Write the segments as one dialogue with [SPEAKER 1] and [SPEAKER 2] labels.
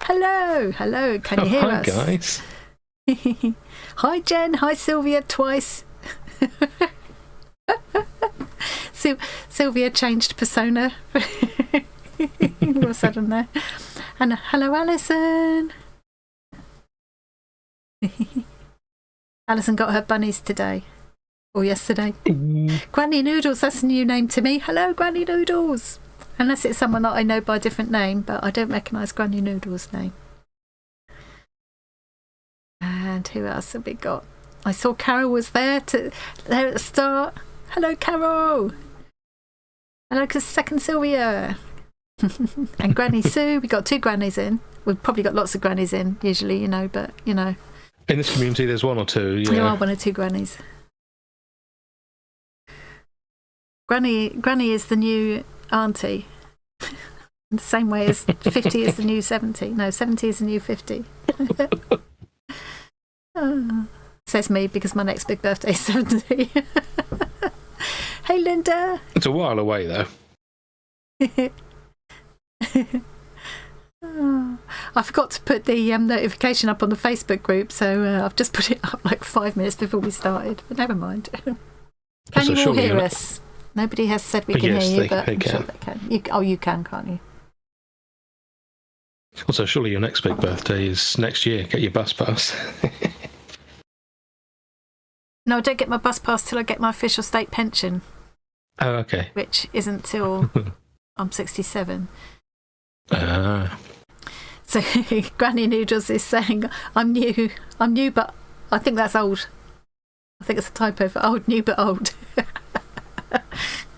[SPEAKER 1] Hello, hello. Can you hear
[SPEAKER 2] hi,
[SPEAKER 1] us?
[SPEAKER 2] Guys.
[SPEAKER 1] Hi, Jen. Hi, Sylvia. Twice. Sylvia changed persona all of a sudden there. And hello, Alison. Alison got her bunnies today. Or yesterday. Granny Noodles, that's a new name to me. Hello, Granny Noodles. Unless it's someone that I know by a different name, but I don't recognise Granny Noodles' name. And who else have we got? I saw Carol was there at the start. Hello, Carol. Hello, second Sylvia. And Granny Sue. We got 2 grannies in. We've probably got lots of grannies in, usually, you know, but, you know.
[SPEAKER 2] In this community, there's 1 or 2. Yeah.
[SPEAKER 1] There are 1 or 2 grannies. Granny is the new auntie. In the same way as 50 is the new 70. No, 70 is the new 50. Says me, because my next big birthday is 70. Hey, Linda.
[SPEAKER 2] It's a while away, though.
[SPEAKER 1] I forgot to put the notification up on the Facebook group, so I've just put it up like 5 minutes before we started, but never mind. Can you all hear us? Nobody has said we can hear you, but I'm sure they can. You can, can't you?
[SPEAKER 2] Also, surely your next big birthday is next year. Get your bus pass.
[SPEAKER 1] No, I don't get my bus pass till I get my official state pension.
[SPEAKER 2] Oh, okay.
[SPEAKER 1] Which isn't till I'm 67. So Granny Noodles is saying, I'm new, but I think that's old. I think it's a typo for old, new but old.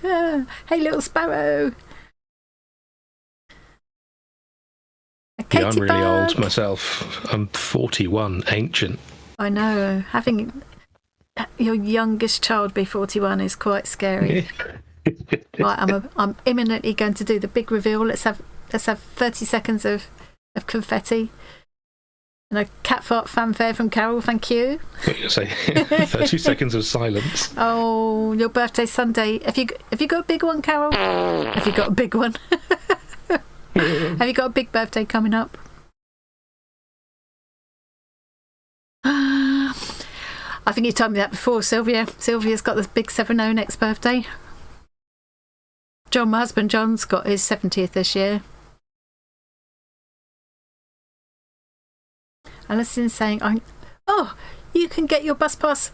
[SPEAKER 1] Hey, little sparrow.
[SPEAKER 2] Yeah, I'm really old myself. I'm 41, ancient.
[SPEAKER 1] I know. Having your youngest child be 41 is quite scary. Right, I'm imminently going to do the big reveal. Let's have 30 seconds of confetti and a cat fart fanfare from Carol. Thank you.
[SPEAKER 2] What you say? 30 seconds of silence.
[SPEAKER 1] Oh, your birthday's Sunday. Have you got a big one, Carol? Have you got a big one? Have you got a big birthday coming up? I think you told me that before, Sylvia. Sylvia's got this big 70 next birthday. John, my husband John's got his 70th this year. Alison's saying, oh, you can get your bus pass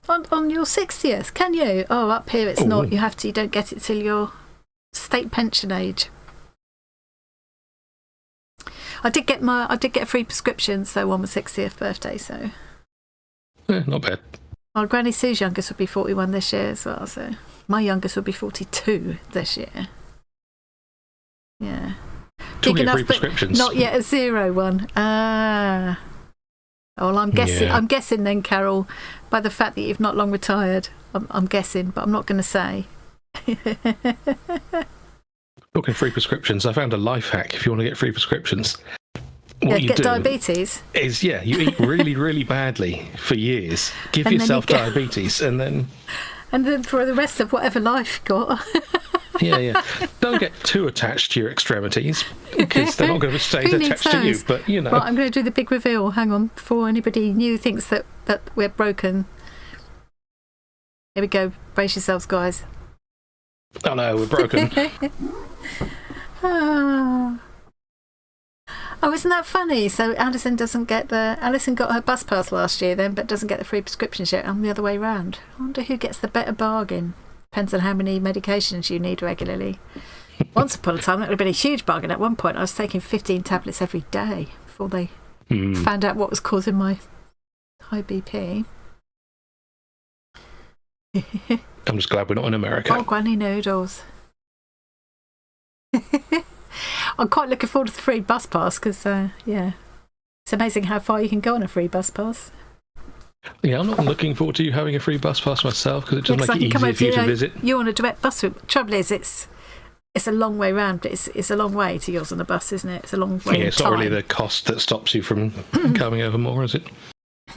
[SPEAKER 1] on your 60th, can you? Oh, up here it's not. You don't get it till your state pension age. I did get free prescriptions, so on my 60th birthday, so.
[SPEAKER 2] Yeah, not bad.
[SPEAKER 1] Well, Granny Sue's youngest would be 41 this year as well, so my youngest would be 42 this year. Yeah.
[SPEAKER 2] Talking of free prescriptions.
[SPEAKER 1] Not yet a 0 one. Ah. Well, I'm guessing. Yeah. I'm guessing then, Carol, by the fact that you've not long retired. I'm guessing, but I'm not going to say.
[SPEAKER 2] Talking free prescriptions, I found a life hack if you want to get free prescriptions. What you
[SPEAKER 1] get
[SPEAKER 2] do
[SPEAKER 1] diabetes?
[SPEAKER 2] Is, you eat really, really badly for years, give yourself diabetes, and then for the rest of whatever life you've got. Yeah. Don't get too attached to your extremities, because they're not going to stay attached to you, but, you know.
[SPEAKER 1] Right, I'm going to do the big reveal. Hang on, before anybody new thinks that we're broken. Here we go. Brace yourselves, guys.
[SPEAKER 2] Oh, no, we're broken.
[SPEAKER 1] Oh, isn't that funny? So Alison got her bus pass last year then, but doesn't get the free prescriptions yet, and the other way round. I wonder who gets the better bargain. Depends on how many medications you need regularly. Once upon a time, that would have been a huge bargain. At one point, I was taking 15 tablets every day before they found out what was causing my high BP.
[SPEAKER 2] I'm just glad we're not in America.
[SPEAKER 1] Oh, Granny Noodles. I'm quite looking forward to the free bus pass because, it's amazing how far you can go on a free bus pass.
[SPEAKER 2] Yeah, I'm not looking forward to you having a free bus pass myself because it just makes it easier for you to visit.
[SPEAKER 1] You on a direct bus route. The trouble is, it's a long way round, but it's a long way to yours on the bus, isn't it? It's a long way.
[SPEAKER 2] Yeah, it's not really the cost that stops you from coming over more, is it?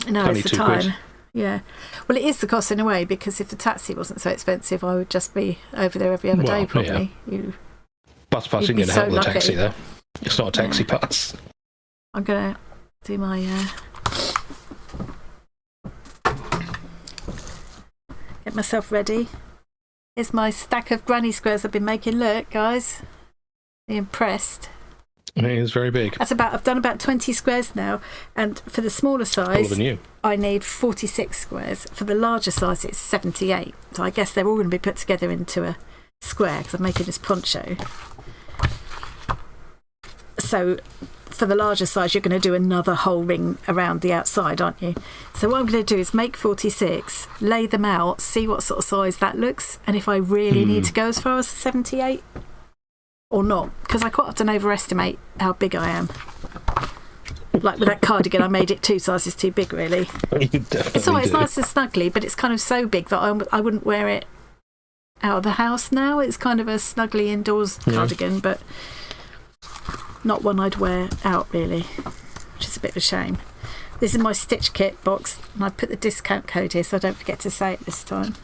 [SPEAKER 1] No, it's the time. Yeah. Well, it is the cost in a way, because if the taxi wasn't so expensive, I would just be over there every other day, probably.
[SPEAKER 2] Yeah. Bus pass isn't going to help the taxi, though. It's not a taxi pass.
[SPEAKER 1] I'm going to do my... get myself ready. Here's my stack of granny squares I've been making. Look, guys. Be impressed.
[SPEAKER 2] It is very big.
[SPEAKER 1] I've done about 20 squares now, and for the smaller size,
[SPEAKER 2] Taller than you.
[SPEAKER 1] I need 46 squares. For the larger size, it's 78. So I guess they're all going to be put together into a square because I'm making this poncho. So for the larger size, you're going to do another whole ring around the outside, aren't you? So what I'm going to do is make 46, lay them out, see what sort of size that looks, and if I really need to go as far as 78 or not, because I quite often overestimate how big I am. Like with that cardigan, I made it 2 sizes too big, really. It's always nice and snuggly, but it's kind of so big that I wouldn't wear it out of the house now. It's kind of a snuggly indoors cardigan, but not one I'd wear out, really, which is a bit of a shame. This is my stitch kit box, and I put the discount code here so I don't forget to say it this time.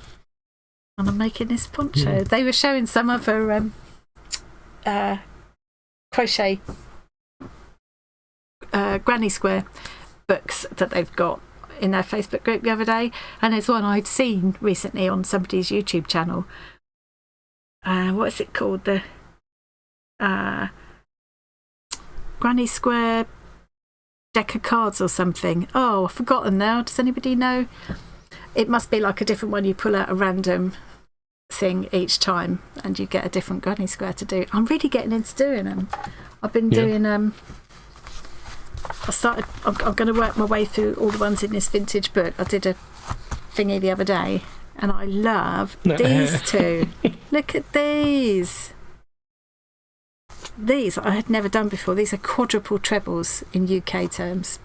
[SPEAKER 1] And I'm making this poncho. They were showing some other crochet granny square books that they've got in their Facebook group the other day, and there's one I'd seen recently on somebody's YouTube channel. What is it called? The Granny Square deck of cards or something. Oh, I've forgotten now. Does anybody know? It must be like a different one. You pull out a random thing each time and you get a different Granny Square to do. I'm really getting into doing them. I've been doing I'm going to work my way through all the ones in this vintage book. I did a thingy the other day and I love these two. Look at these. These I had never done before. These are quadruple trebles in UK terms.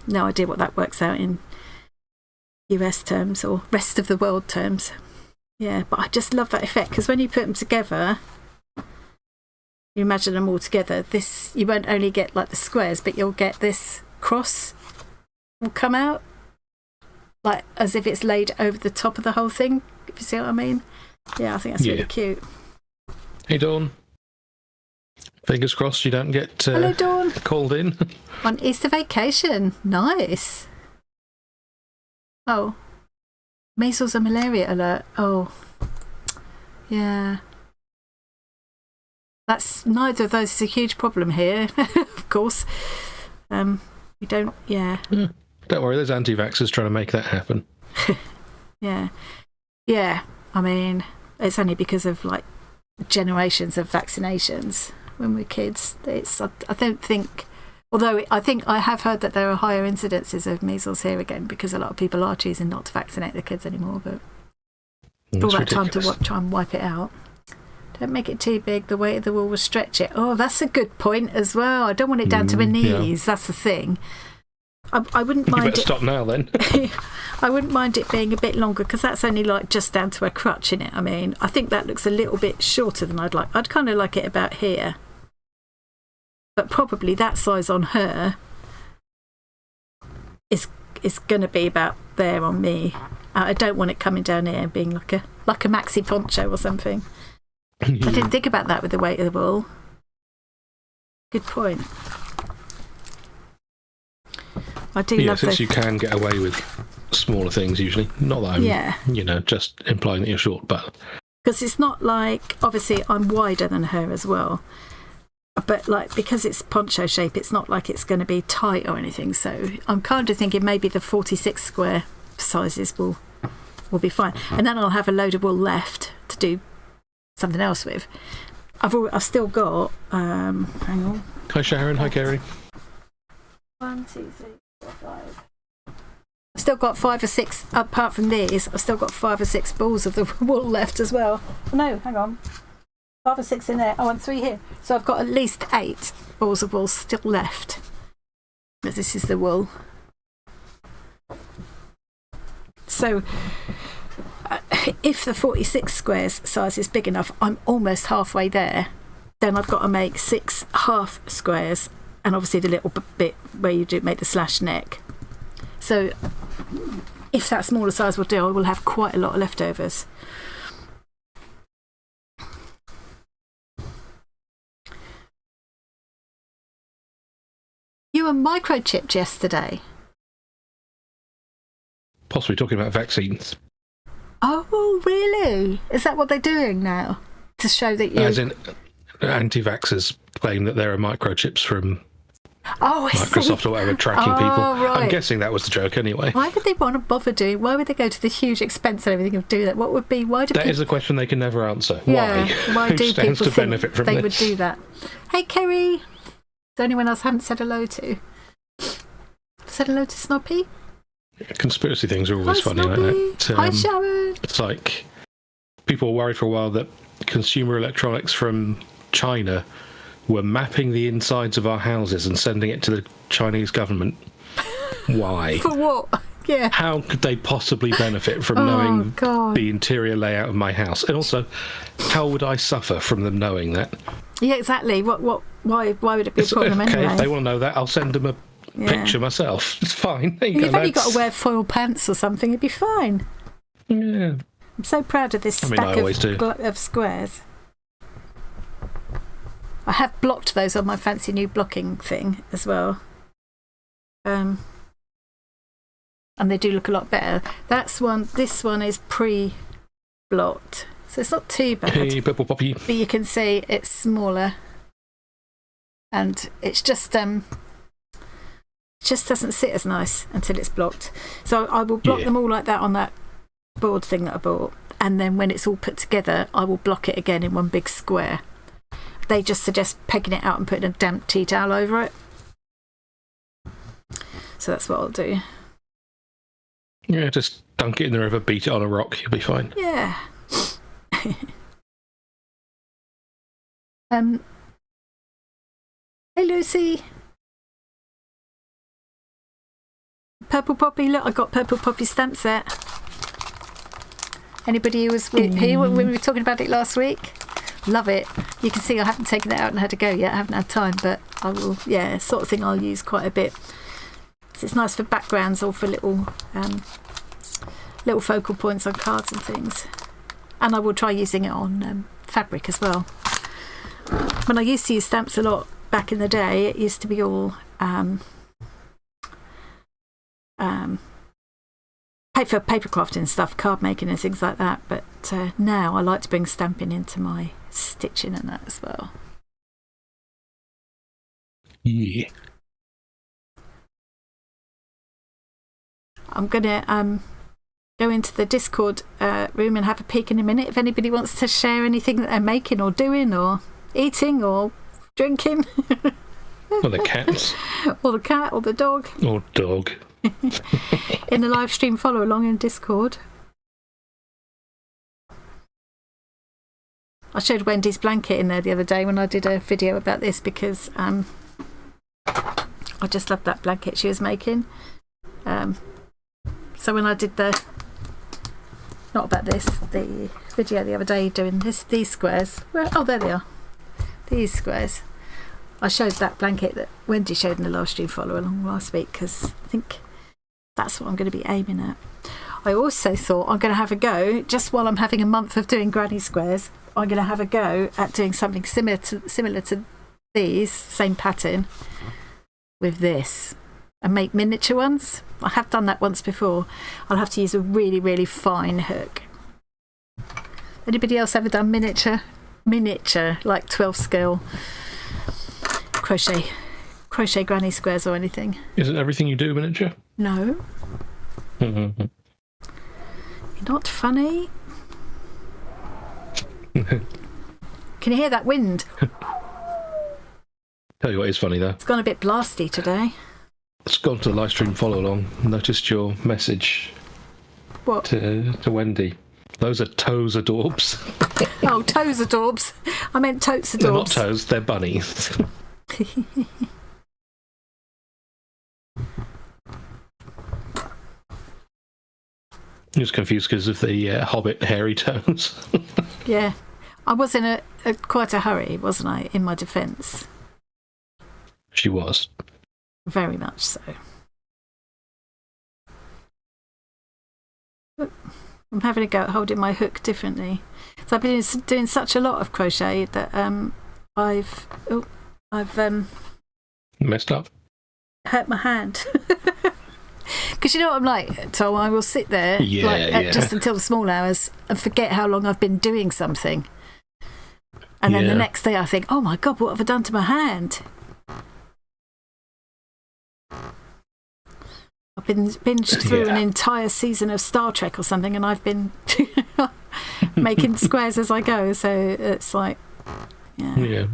[SPEAKER 1] No idea what that works out in US terms or rest of the world terms. Yeah, but I just love that effect because when you put them together, you imagine them all together. This, you won't only get like the squares, but you'll get this cross will come out like as if it's laid over the top of the whole thing. If you see what I mean? Yeah, I think that's really cute.
[SPEAKER 2] Hey, Dawn. Fingers crossed you don't get
[SPEAKER 1] Hello, Dawn.
[SPEAKER 2] called in.
[SPEAKER 1] On Easter vacation. Nice. Oh. Measles and malaria alert. Oh. Yeah. That's neither of those is a huge problem here, of course. We don't,
[SPEAKER 2] Don't worry, there's anti-vaxxers trying to make that happen.
[SPEAKER 1] Yeah. I mean, it's only because of like generations of vaccinations when we're kids. I don't think, although I think I have heard that there are higher incidences of measles here again because a lot of people are choosing not to vaccinate their kids anymore, but all that time to try and wipe it out. Don't make it too big. The weight of the wool will stretch it. Oh, that's a good point as well. I don't want it down to my knees. That's the thing. I wouldn't mind.
[SPEAKER 2] You better stop now then.
[SPEAKER 1] I wouldn't mind it being a bit longer because that's only like just down to a crutch in it. I mean, I think that looks a little bit shorter than I'd like. I'd kind of like it about here. But probably that size on her is going to be about there on me. I don't want it coming down here and being like a maxi poncho or something. I didn't think about that with the weight of the wool. Good point. I do love
[SPEAKER 2] since you can get away with smaller things usually. Not that I'm, just implying that you're short, but
[SPEAKER 1] because it's not like, obviously I'm wider than her as well, but like because it's poncho shape, it's not like it's going to be tight or anything. So I'm kind of thinking maybe the 46 square sizes will be fine, and then I'll have a load of wool left to do something else with. I've still got hang on.
[SPEAKER 2] Hi Sharon, hi Gary.
[SPEAKER 1] 1, 2, 3, 4, 5. I've still got 5 or 6 apart from these. I've still got 5 or 6 balls of the wool left as well. No, hang on. 5 or 6 in there. Oh, and 3 here. So I've got at least 8 balls of wool still left. But this is the wool. So if the 46 squares size is big enough, I'm almost halfway there. Then I've got to make 6 half squares and obviously the little bit where you do make the slash neck. So if that smaller size will do, I will have quite a lot of leftovers. were microchipped yesterday.
[SPEAKER 2] Possibly talking about vaccines.
[SPEAKER 1] Oh, really? Is that what they're doing now? To show that you...
[SPEAKER 2] As in, anti-vaxxers claim that there are microchips from Microsoft or whatever tracking people. Right. I'm guessing that was the joke anyway.
[SPEAKER 1] Why would they want to bother doing... Why would they go to the huge expense and everything of doing that? What would be... Why do
[SPEAKER 2] that is a question they can never answer.
[SPEAKER 1] Yeah, why do
[SPEAKER 2] Who stands
[SPEAKER 1] people
[SPEAKER 2] to benefit from
[SPEAKER 1] they
[SPEAKER 2] this?
[SPEAKER 1] would do that? Hey, Kerry. Is there anyone else I haven't said hello to? Said hello to Snoppy?
[SPEAKER 2] Conspiracy things are always funny
[SPEAKER 1] Snoppy.
[SPEAKER 2] like that.
[SPEAKER 1] Hi, Sharon.
[SPEAKER 2] It's like people were worried for a while that consumer electronics from China were mapping the insides of our houses and sending it to the Chinese government. Why?
[SPEAKER 1] For what? Yeah.
[SPEAKER 2] How could they possibly benefit from knowing the interior layout of my house? And also, how would I suffer from them knowing that?
[SPEAKER 1] Yeah, exactly. Why would it be a problem anyway?
[SPEAKER 2] If they want to know that, I'll send them a picture myself. It's fine.
[SPEAKER 1] You've only got to wear foil pants or something, it'd be fine.
[SPEAKER 2] Yeah.
[SPEAKER 1] I'm so proud of this stack of squares. I have blocked those on my fancy new blocking thing as well. And they do look a lot better. This one is pre-blocked, so it's not too bad.
[SPEAKER 2] Hey, Purple Poppy.
[SPEAKER 1] But you can see it's smaller, and it's just doesn't sit as nice until it's blocked. So I will block them all like that on that board thing that I bought, and then when it's all put together, I will block it again in one big square. They just suggest pegging it out and putting a damp tea towel over it. So that's what I'll do.
[SPEAKER 2] Yeah, just dunk it in the river, beat it on a rock, you'll be fine.
[SPEAKER 1] Yeah. Hey, Lucy. Purple Poppy, look, I got Purple Poppy stamp set. Anybody who was here when we were talking about it last week? Love it. You can see I haven't taken it out and had to go yet. I haven't had time, but I will. Yeah, sort of thing I'll use quite a bit. So it's nice for backgrounds or for little focal points on cards and things. And I will try using it on fabric as well. When I used to use stamps a lot back in the day, it used to be all paper crafting stuff, card making and things like that. But now I like to bring stamping into my stitching and that as well.
[SPEAKER 2] Yeah.
[SPEAKER 1] I'm gonna go into the Discord room and have a peek in a minute if anybody wants to share anything that they're making or doing or eating or drinking.
[SPEAKER 2] Or the cats.
[SPEAKER 1] Or the cat or the dog.
[SPEAKER 2] Or dog.
[SPEAKER 1] In the live stream follow along in Discord. I showed Wendy's blanket in there the other day when I did a video about this because I just loved that blanket she was making. So when I did the video the other day doing these squares, there they are, these squares, I showed that blanket that Wendy showed in the live stream follow along last week because I think that's what I'm going to be aiming at. I also thought I'm going to have a go, just while I'm having a month of doing granny squares, I'm going to have a go at doing something similar to these, same pattern, with this, and make miniature ones. I have done that once before. I'll have to use a really, really fine hook. Anybody else ever done miniature, like 12 scale crochet granny squares or anything?
[SPEAKER 2] Isn't everything you do miniature?
[SPEAKER 1] No. You're not funny. Can you hear that wind?
[SPEAKER 2] Tell you what is funny though.
[SPEAKER 1] It's gone a bit blasty today.
[SPEAKER 2] It's gone to the live stream follow along. Noticed your message.
[SPEAKER 1] What?
[SPEAKER 2] To Wendy. Those are toes adorbs.
[SPEAKER 1] Oh, toes adorbs. I meant totes adorbs.
[SPEAKER 2] They're not toes, they're bunnies. I'm just confused because of the Hobbit hairy toes.
[SPEAKER 1] Yeah. I was in quite a hurry, wasn't I, in my defence?
[SPEAKER 2] She was.
[SPEAKER 1] Very much so. I'm having a go at holding my hook differently. So I've been doing such a lot of crochet that I've
[SPEAKER 2] messed up.
[SPEAKER 1] hurt my hand. Because you know what I'm like, so I will sit there just until the small hours and forget how long I've been doing something. And then the next day I think, oh my God, what have I done to my hand? I've been binged through an entire season of Star Trek or something, and I've been making squares as I go. So it's like, yeah.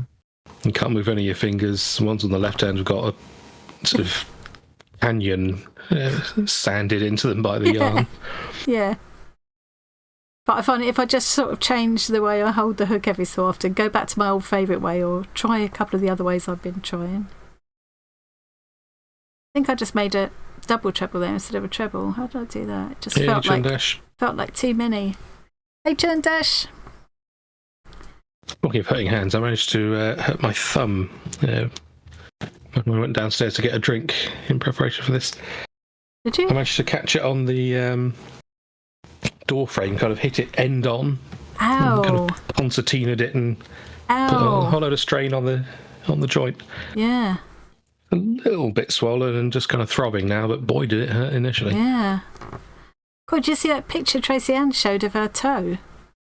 [SPEAKER 2] You can't move any of your fingers. The ones on the left hand have got a sort of canyon sanded into them by the yarn.
[SPEAKER 1] Yeah. But I find if I just sort of change the way I hold the hook every so often, go back to my old favourite way, or try a couple of the other ways I've been trying. I think I just made a double treble there instead of a treble. How did I do that? It just felt like too many. Hey, Churn Dash.
[SPEAKER 2] Talking of hurting hands, I managed to hurt my thumb when I went downstairs to get a drink in preparation for this.
[SPEAKER 1] Did you?
[SPEAKER 2] I managed to catch it on the door frame, kind of hit it end on.
[SPEAKER 1] Ow.
[SPEAKER 2] Kind of concertinaed it and put a whole load of strain on the joint.
[SPEAKER 1] Yeah.
[SPEAKER 2] A little bit swollen and just kind of throbbing now, but boy did it hurt initially.
[SPEAKER 1] Yeah. God, did you see that picture Tracy Ann showed of her toe?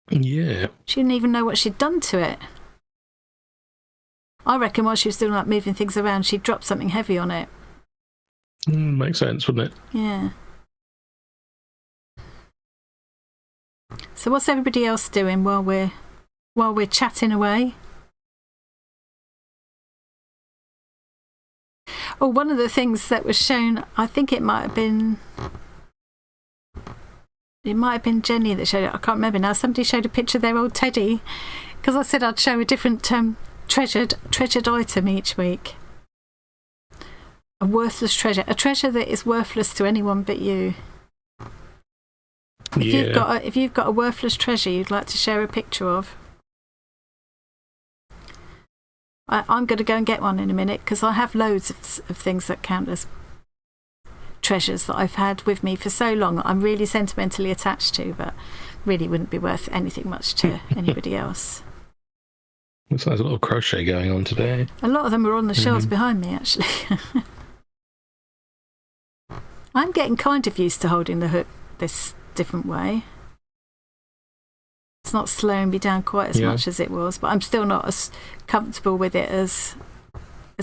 [SPEAKER 2] Yeah.
[SPEAKER 1] She didn't even know what she'd done to it. I reckon while she was doing like moving things around, she dropped something heavy on it.
[SPEAKER 2] Makes sense, wouldn't it?
[SPEAKER 1] Yeah. So what's everybody else doing while we're chatting away? Oh, one of the things that was shown, I think it might have been Jenny that showed it. I can't remember now. Somebody showed a picture of their old teddy, because I said I'd show a different treasured item each week. A worthless treasure, a treasure that is worthless to anyone but you. If you've got a worthless treasure you'd like to share a picture of, I'm going to go and get one in a minute, because I have loads of things that count as treasures that I've had with me for so long that I'm really sentimentally attached to, but really wouldn't be worth anything much to anybody else.
[SPEAKER 2] Looks like there's a lot of crochet going on today.
[SPEAKER 1] A lot of them are on the shelves behind me, actually. I'm getting kind of used to holding the hook this different way. It's not slowing me down quite as much as it was, but I'm still not as comfortable with it as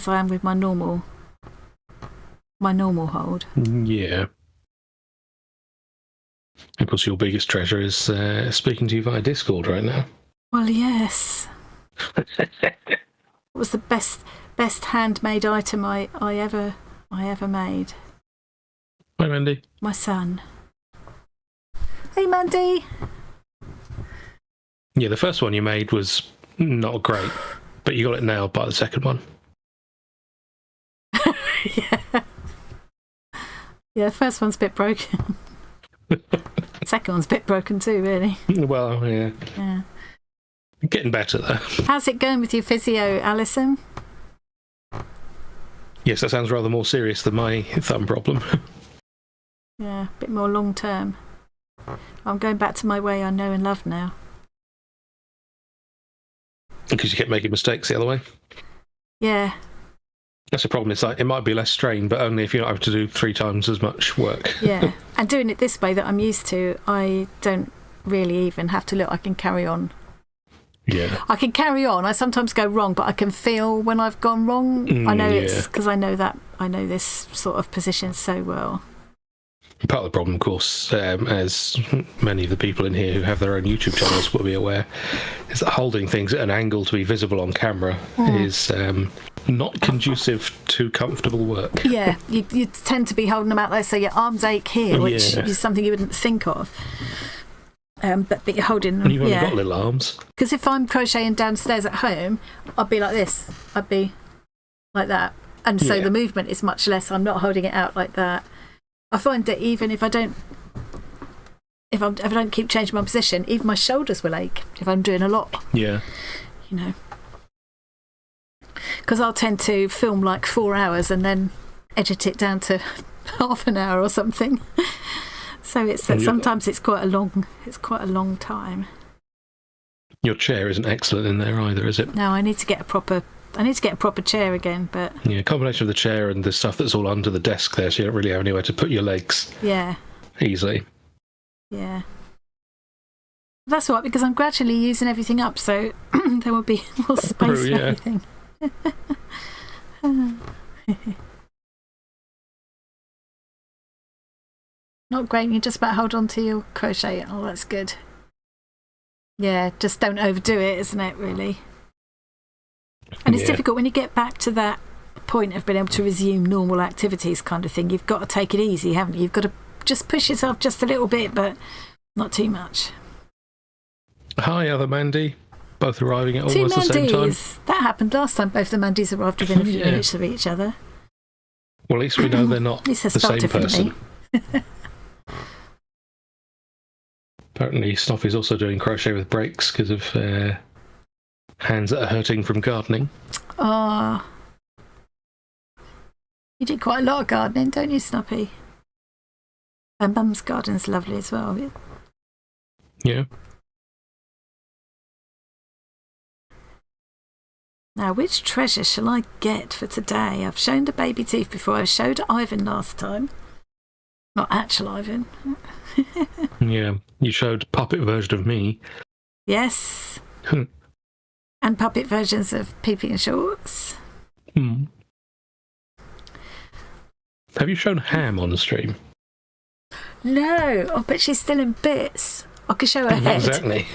[SPEAKER 1] I am with my normal hold.
[SPEAKER 2] Yeah. Of course, your biggest treasure is speaking to you via Discord right now.
[SPEAKER 1] Well, yes. It was the best handmade item I ever made.
[SPEAKER 2] Hi, Mandy.
[SPEAKER 1] My son. Hey, Mandy.
[SPEAKER 2] Yeah, the first one you made was not great, but you got it nailed by the second one.
[SPEAKER 1] Yeah, the first one's a bit broken. Second one's a bit broken too, really.
[SPEAKER 2] Well, yeah. Getting better, though.
[SPEAKER 1] How's it going with your physio, Alison?
[SPEAKER 2] Yes, that sounds rather more serious than my thumb problem.
[SPEAKER 1] Yeah, a bit more long term. I'm going back to my way I know and love now.
[SPEAKER 2] Because you kept making mistakes the other way?
[SPEAKER 1] Yeah.
[SPEAKER 2] That's the problem. It's like, it might be less strain, but only if you don't have to do 3 times as much work.
[SPEAKER 1] Yeah, and doing it this way that I'm used to, I don't really even have to look. I can carry on.
[SPEAKER 2] Yeah.
[SPEAKER 1] I can carry on. I sometimes go wrong, but I can feel when I've gone wrong. I know it's because I know this sort of position so well.
[SPEAKER 2] Part of the problem, of course, as many of the people in here who have their own YouTube channels will be aware, is that holding things at an angle to be visible on camera is not conducive to comfortable work.
[SPEAKER 1] Yeah, you tend to be holding them out there so your arms ache here, which is something you wouldn't think of. But you're holding them.
[SPEAKER 2] And you've only got little arms.
[SPEAKER 1] Because if I'm crocheting downstairs at home, I'd be like this. I'd be like that. And so the movement is much less. I'm not holding it out like that. I find that even if I don't keep changing my position, even my shoulders will ache if I'm doing a lot.
[SPEAKER 2] Yeah.
[SPEAKER 1] You know. Because I'll tend to film like 4 hours and then edit it down to half an hour or something. So it's sometimes it's quite a long time.
[SPEAKER 2] Your chair isn't excellent in there either, is it?
[SPEAKER 1] No, I need to get a proper I need to get a proper chair again, but...
[SPEAKER 2] Yeah, a combination of the chair and the stuff that's all under the desk there, so you don't really have anywhere to put your legs.
[SPEAKER 1] Yeah.
[SPEAKER 2] Easily.
[SPEAKER 1] Yeah. That's all right, because I'm gradually using everything up, so there will be more space for everything. Not great, you just about hold on to your crochet. Oh, that's good. Yeah, just don't overdo it, isn't it, really? And it's difficult when you get back to that point of being able to resume normal activities kind of thing. You've got to take it easy, haven't you? You've got to just push yourself just a little bit, but not too much.
[SPEAKER 2] Hi, other Mandy. Both arriving at almost the same time.
[SPEAKER 1] That happened last time. Both the Mandys arrived within a few minutes of each other.
[SPEAKER 2] Well, at least we know they're not the same person. Apparently, Snuffy's also doing crochet with breaks because of hands that are hurting from gardening.
[SPEAKER 1] Oh. You do quite a lot of gardening, don't you, Snuffy? And Mum's garden's lovely as well.
[SPEAKER 2] Yeah.
[SPEAKER 1] Now, which treasure shall I get for today? I've shown the baby teeth before. I showed Ivan last time. Not actual Ivan.
[SPEAKER 2] Yeah, you showed puppet version of me.
[SPEAKER 1] Yes. And puppet versions of Pee-Pee and Shorts.
[SPEAKER 2] Have you shown Ham on the stream?
[SPEAKER 1] No. Oh, but she's still in bits. I could show her head.
[SPEAKER 2] Exactly.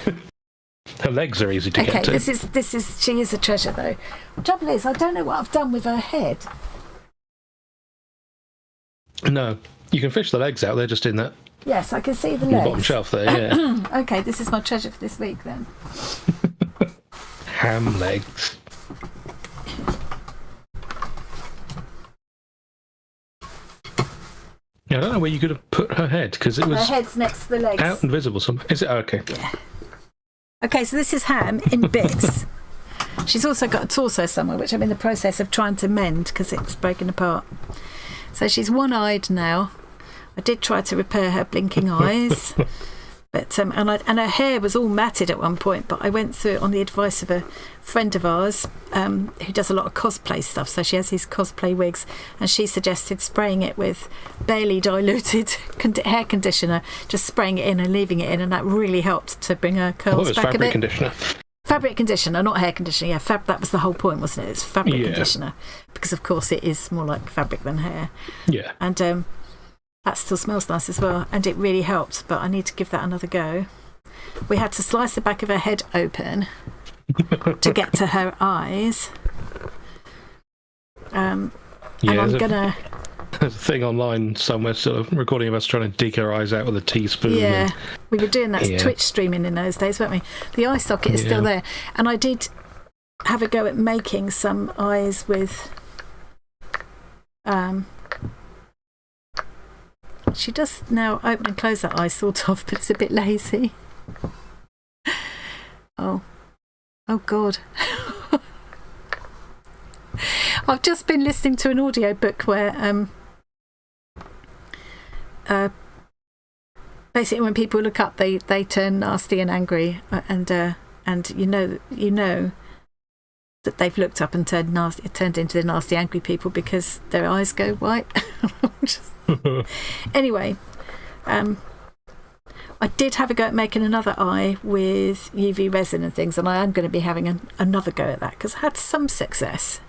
[SPEAKER 2] Her legs are easy to get to.
[SPEAKER 1] Okay, she is a treasure though. The trouble is, I don't know what I've done with her head.
[SPEAKER 2] No, you can fish the legs out. They're just in that.
[SPEAKER 1] Yes, I can see the
[SPEAKER 2] legs.
[SPEAKER 1] legs.
[SPEAKER 2] Bottom shelf there, yeah.
[SPEAKER 1] Okay, this is my treasure for this week then.
[SPEAKER 2] Ham legs. Yeah, I don't know where you could have put her head because it was.
[SPEAKER 1] Her head's next to the legs.
[SPEAKER 2] Out and visible somewhere. Is it? Oh, okay.
[SPEAKER 1] Yeah. Okay, so this is Ham in bits. She's also got a torso somewhere, which I'm in the process of trying to mend because it's breaking apart. So she's one-eyed now. I did try to repair her blinking eyes, but and her hair was all matted at one point. But I went through it on the advice of a friend of ours who does a lot of cosplay stuff. So she has these cosplay wigs, and she suggested spraying it with barely diluted hair conditioner, just spraying it in and leaving it in, and that really helped to bring her curls back a bit.
[SPEAKER 2] Fabric conditioner.
[SPEAKER 1] Fabric conditioner, not hair conditioner. Yeah, that was the whole point, wasn't it? It's fabric conditioner, because of course it is more like fabric than hair.
[SPEAKER 2] Yeah.
[SPEAKER 1] And that still smells nice as well, and it really helped. But I need to give that another go. We had to slice the back of her head open to get to her eyes. And I'm gonna.
[SPEAKER 2] There's a thing online somewhere, sort of recording of us trying to dig her eyes out with a teaspoon.
[SPEAKER 1] Yeah, we were doing that Twitch streaming in those days, weren't we? The eye socket is still there, and I did have a go at making some eyes with. She does now open and close that eye sort of, but it's a bit lazy. Oh God. I've just been listening to an audio book where basically when people look up they turn nasty and angry, and you know that they've looked up and turned into the nasty angry people because their eyes go white. Anyway, I did have a go at making another eye with UV resin and things, and I am going to be having another go at that because I had some success.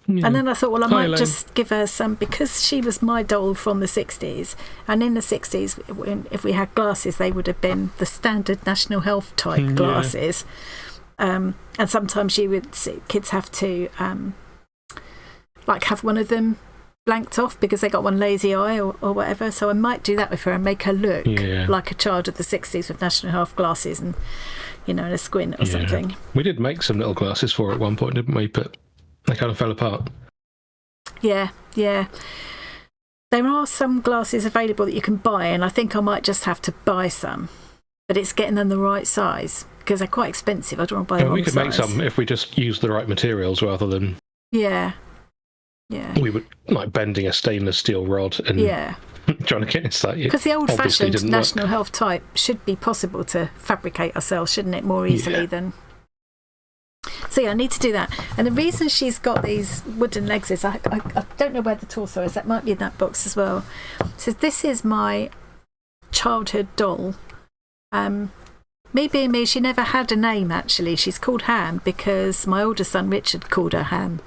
[SPEAKER 1] Yeah. And then I thought, well, I might just give her some, because she was my doll from the 60s, and in the 60s, if we had glasses, they would have been the standard National Health type glasses. And sometimes kids have to have one of them blanked off because they got one lazy eye or whatever. So I might do that with her and make her look like a child of the 60s with National Health glasses and, and a squint or something.
[SPEAKER 2] We did make some little glasses for her at one point, didn't we? But they kind of fell apart. Yeah. There are some glasses available that you can buy, and I think I might just have to buy some. But it's getting them the right size because they're quite expensive. I don't want to buy the wrong size. We could make some if we just use the right materials rather than... Yeah. We were like bending a stainless steel rod and trying to get inside it.
[SPEAKER 1] Because the old-fashioned National Health type should be possible to fabricate ourselves, shouldn't it, more easily than... So yeah, I need to do that. And the reason she's got these wooden legs is I don't know where the torso is. That might be in that box as well. So this is my childhood doll. Me being me, she never had a name actually. She's called Ham because my older son Richard called her Ham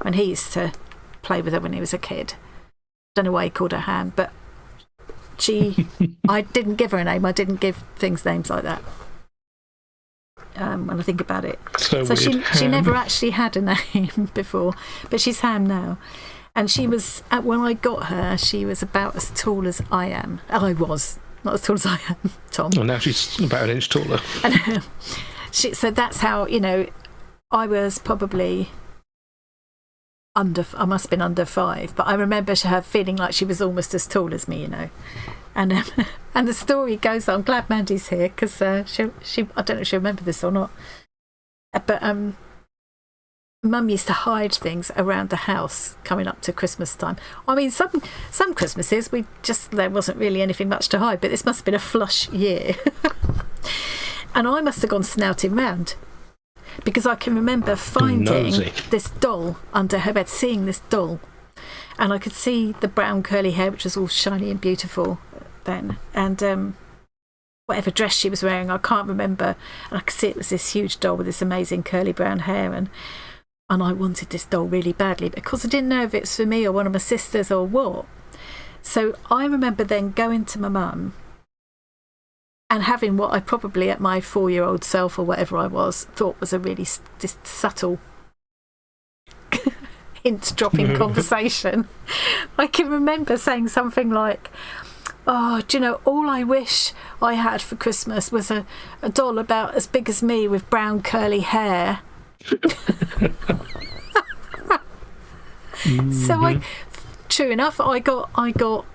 [SPEAKER 1] when he used to play with her when he was a kid. Don't know why he called her Ham, but I didn't give her a name. I didn't give things names like that. When I think about it, so she never actually had a name before, but she's Ham now. And she was when I got her, she was about as tall as I am. I was not as tall as I am, Tom.
[SPEAKER 2] Well, now she's about an inch taller.
[SPEAKER 1] So that's how, you know, I was probably I must have been under 5, but I remember her feeling like she was almost as tall as me, you know. And the story goes on. I'm glad Mandy's here because she I don't know if she'll remember this or not, but Mum used to hide things around the house coming up to Christmas time. I mean, some Christmases there wasn't really anything much to hide, but this must have been a flush year, and I must have gone snouting round. Because I can remember finding this doll under her bed, seeing this doll. And I could see the brown curly hair, which was all shiny and beautiful then. And whatever dress she was wearing, I can't remember. And I could see it was this huge doll with this amazing curly brown hair. And I wanted this doll really badly because I didn't know if it was for me or one of my sisters or what. So I remember then going to my mum and having what I probably at my 4-year-old self or whatever I was thought was a really just subtle hint dropping conversation. I can remember saying something like, oh, do you know, all I wish I had for Christmas was a doll about as big as me with brown curly hair. So true enough, I got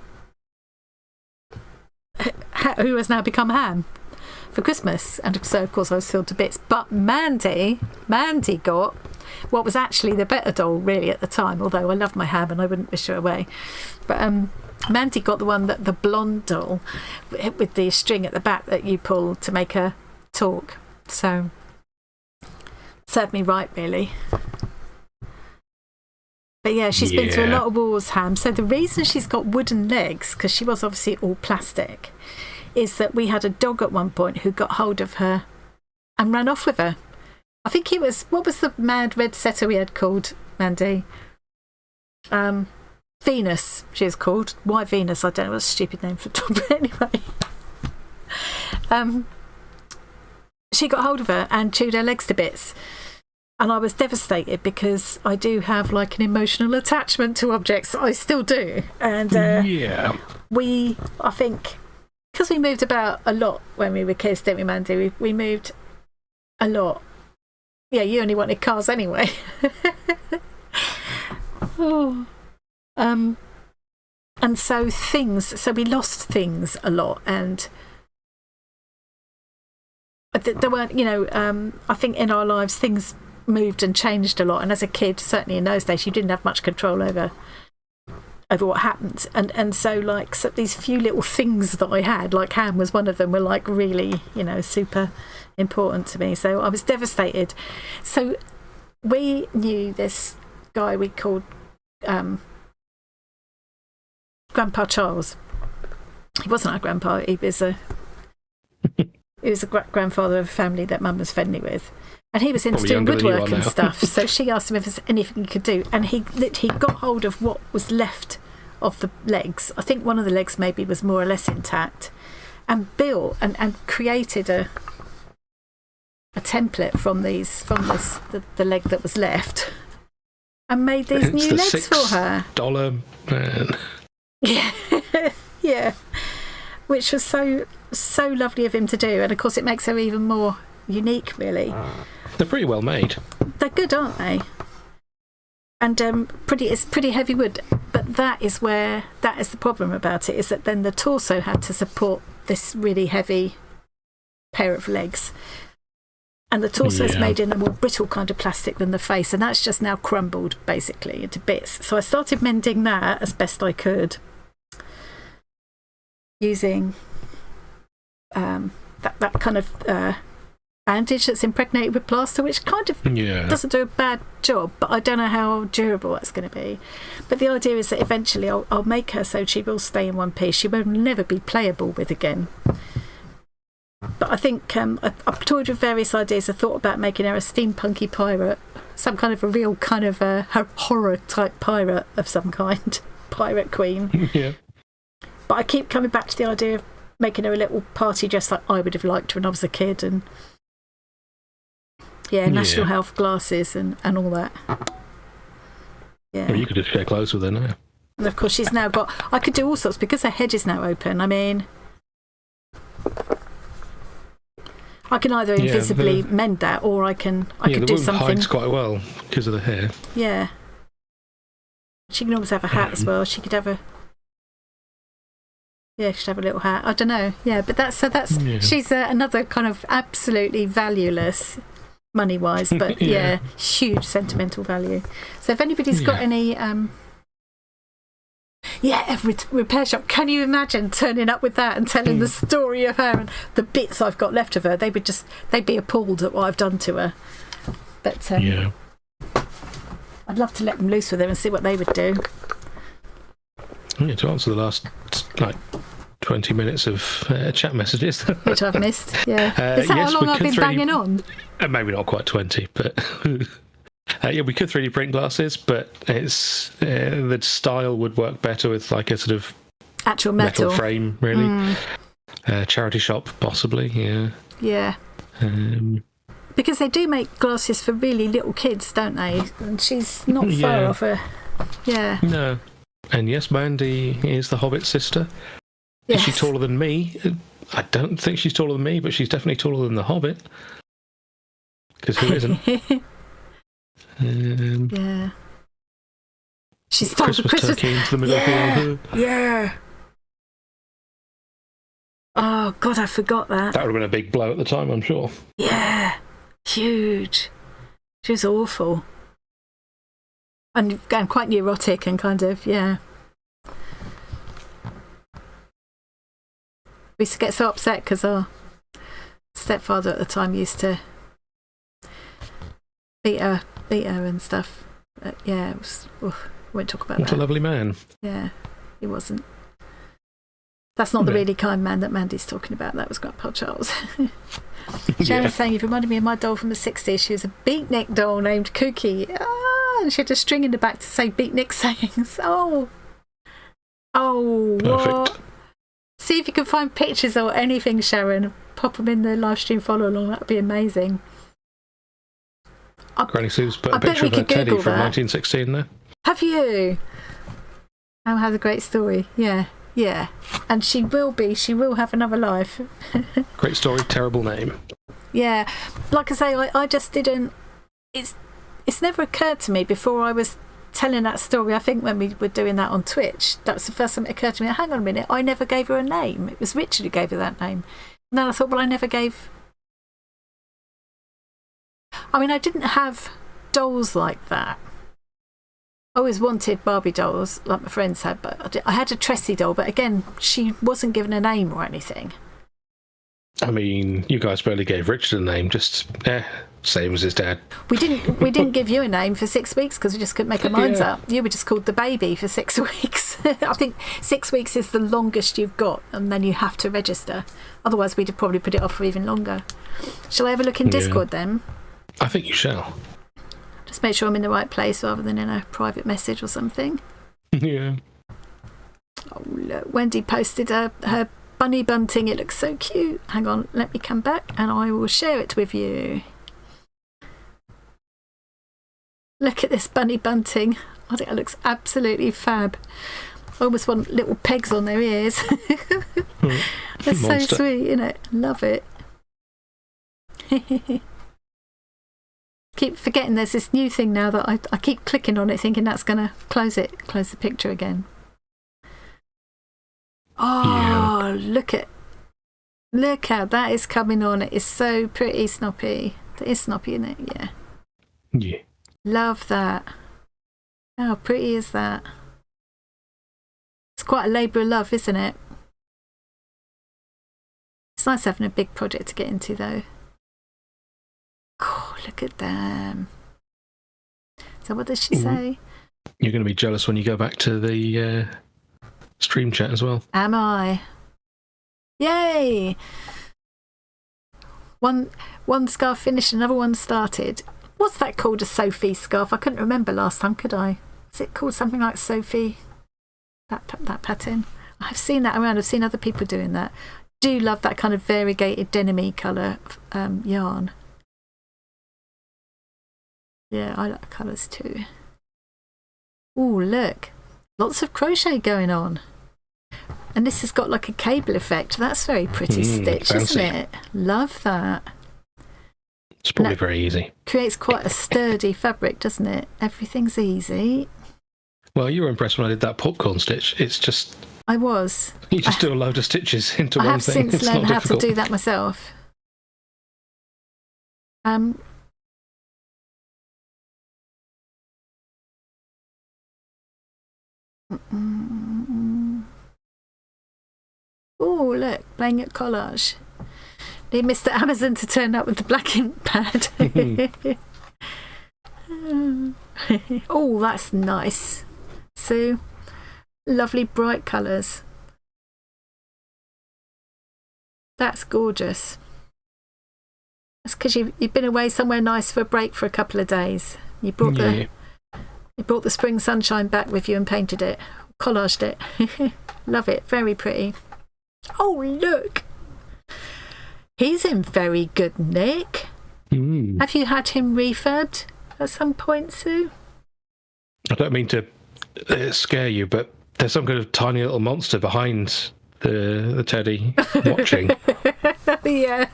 [SPEAKER 1] who has now become Ham for Christmas, and so of course I was filled to bits. But Mandy got what was actually the better doll really at the time, although I loved my Ham and I wouldn't wish her away. But Mandy got the blonde doll with the string at the back that you pull to make her talk. So served me right really. But yeah, she's been through a lot of wars, Ham. So the reason she's got wooden legs, because she was obviously all plastic, is that we had a dog at one point who got hold of her and ran off with her. I think what was the mad red setter we had called, Mandy? Venus, she was called. Why Venus? I don't know, what a stupid name for a dog, but anyway. She got hold of her and chewed her legs to bits. And I was devastated because I do have like an emotional attachment to objects. I still do. And I think, because we moved about a lot when we were kids, didn't we, Mandy? We moved a lot. Yeah, you only wanted cars anyway. And so we lost things a lot. And there weren't, I think in our lives things moved and changed a lot, and as a kid, certainly in those days, you didn't have much control over what happened, and so these few little things that I had, like Ham was one of them, were like really super important to me. So I was devastated. So we knew this guy we called Grandpa Charles. He wasn't our grandpa, he was a grandfather of a family that Mum was friendly with. And he was into doing woodwork and stuff. So she asked him if there's anything he could do. And he got hold of what was left of the legs. I think one of the legs maybe was more or less intact. And built and created a template from the leg that was left. And made these new legs for her. $6 man. Yeah. Yeah. Which was so lovely of him to do. And of course it makes her even more unique, really.
[SPEAKER 2] They're pretty well made.
[SPEAKER 1] They're good, aren't they? And it's pretty heavy wood. But that is the problem about it, is that then the torso had to support this really heavy pair of legs. And the torso is made in a more brittle kind of plastic than the face, and that's just now crumbled basically into bits. So I started mending that as best I could, using that kind of bandage that's impregnated with plaster, which kind of doesn't do a bad job, but I don't know how durable that's going to be. But the idea is that eventually I'll make her so she will stay in one piece. She will never be playable with again. But I think I've toyed with various ideas. I thought about making her a steampunky pirate, some kind of a real kind of a horror type pirate of some kind, pirate queen.
[SPEAKER 2] Yeah.
[SPEAKER 1] But I keep coming back to the idea of making her a little party dress like I would have liked when I was a kid, and national health glasses and all that. Yeah.
[SPEAKER 2] Well, you could just share clothes with her now.
[SPEAKER 1] And of course she's now got, I could do all sorts because her head is now open. I mean, I can either invisibly mend that, or I could do something. The hides quite well
[SPEAKER 2] because of the hair.
[SPEAKER 1] Yeah. She can always have a hat as well. She could have a. Yeah, she'd have a little hat. I don't know. Yeah, but that's she's another kind of absolutely valueless, money-wise, but huge sentimental value. So if anybody's got any, every repair shop, can you imagine turning up with that and telling the story of her and the bits I've got left of her? They'd be appalled at what I've done to her. But I'd love to let them loose with her and see what they would do.
[SPEAKER 2] Yeah, to answer the last 20 minutes of chat messages,
[SPEAKER 1] which I've missed. Yeah, is that how long I've been banging on?
[SPEAKER 2] Maybe not quite 20, but we could 3D print glasses, but it's the style would work better with like a sort of
[SPEAKER 1] actual metal
[SPEAKER 2] frame, really. Charity shop, possibly. Yeah.
[SPEAKER 1] Because they do make glasses for really little kids, don't they? And she's not far off her. Yeah.
[SPEAKER 2] No. And yes, Mandy is the Hobbit's sister. Yes. Is she taller than me? I don't think she's taller than me, but she's definitely taller than the Hobbit. Because who isn't?
[SPEAKER 1] Yeah. She's taller than Christmas
[SPEAKER 2] turkey into the middle of the
[SPEAKER 1] Yeah. Oh, God, I forgot that.
[SPEAKER 2] That would have been a big blow at the time, I'm sure.
[SPEAKER 1] Yeah. Huge. She was awful. And quite neurotic and kind of, We used to get so upset because our stepfather at the time used to beat her and stuff. But it was. I won't talk about that.
[SPEAKER 2] What a lovely man.
[SPEAKER 1] Yeah, he wasn't. That's not the really kind man that Mandy's talking about. That was Grandpa Charles. Sharon's saying, you've reminded me of my doll from the 60s. She was a beatnik doll named Kooky. And she had a string in the back to say beatnik sayings. Oh,
[SPEAKER 2] perfect.
[SPEAKER 1] What? See if you can find pictures or anything, Sharon. Pop them in the live stream follow along. That would be amazing.
[SPEAKER 2] Granny Sue's put a picture of her teddy from 1916 there.
[SPEAKER 1] Have you? Oh, has a great story. Yeah. And she will have another life.
[SPEAKER 2] Great story, terrible name.
[SPEAKER 1] Yeah. Like I say, I just didn't. It's never occurred to me before I was telling that story. I think when we were doing that on Twitch, that was the first time it occurred to me. Hang on a minute, I never gave her a name. It was Richard who gave her that name. And then I thought, well, I never gave. I mean, I didn't have dolls like that. I always wanted Barbie dolls, like my friends had, but I had a Tressie doll. But again, she wasn't given a name or anything.
[SPEAKER 2] I mean, you guys barely gave Richard a name, just same as his dad.
[SPEAKER 1] We didn't give you a name for 6 weeks because we just couldn't make our minds up. You were just called the baby for 6 weeks. I think 6 weeks is the longest you've got, and then you have to register. Otherwise, we'd have probably put it off for even longer. Shall I have a look in Discord then?
[SPEAKER 2] I think you shall.
[SPEAKER 1] Just make sure I'm in the right place rather than in a private message or something.
[SPEAKER 2] Yeah.
[SPEAKER 1] Oh, look. Wendy posted her bunny bunting. It looks so cute. Hang on, let me come back and I will share it with you. Look at this bunny bunting. I think it looks absolutely fab. I almost want little pegs on their ears. It's so sweet, isn't it? Love it. Keep forgetting there's this new thing now that I keep clicking on it thinking that's going to close the picture again. Oh, look how that is coming on. It is so pretty snoppy. It is snoppy, isn't it?
[SPEAKER 2] Yeah.
[SPEAKER 1] Love that. How pretty is that? It's quite a labour of love, isn't it? It's nice having a big project to get into though. Look at them. So what does she say?
[SPEAKER 2] You're going to be jealous when you go back to the stream chat as well.
[SPEAKER 1] Am I? Yay! One scarf finished, another one started. What's that called? A Sophie scarf? I couldn't remember last time, could I? Is it called something like Sophie? That pattern? I've seen that around. I've seen other people doing that. Do love that kind of variegated denim-y colour yarn. Yeah, I like the colours too. Ooh, look. Lots of crochet going on. And this has got like a cable effect. That's very pretty stitch,
[SPEAKER 2] fancy.
[SPEAKER 1] isn't it? Love that.
[SPEAKER 2] It's probably very easy.
[SPEAKER 1] Creates quite a sturdy fabric, doesn't it? Everything's easy.
[SPEAKER 2] Well, you were impressed when I did that popcorn stitch. It's just...
[SPEAKER 1] I was.
[SPEAKER 2] You just do a load of stitches into one thing.
[SPEAKER 1] I have since
[SPEAKER 2] it's
[SPEAKER 1] learned
[SPEAKER 2] not
[SPEAKER 1] how
[SPEAKER 2] difficult.
[SPEAKER 1] to do that myself. Oh, look, playing at collage. Need Mr. Amazon to turn up with the black ink pad. Oh, that's nice. So, lovely bright colours. That's gorgeous. That's because you've been away somewhere nice for a break for a couple of days. You brought the spring sunshine back with you and painted it, collaged it. Love it, very pretty. Oh, look! He's in very good nick. Have you had him refurbed at some point, Sue?
[SPEAKER 2] I don't mean to scare you, but there's some kind of tiny little monster behind the teddy watching.
[SPEAKER 1] Yeah.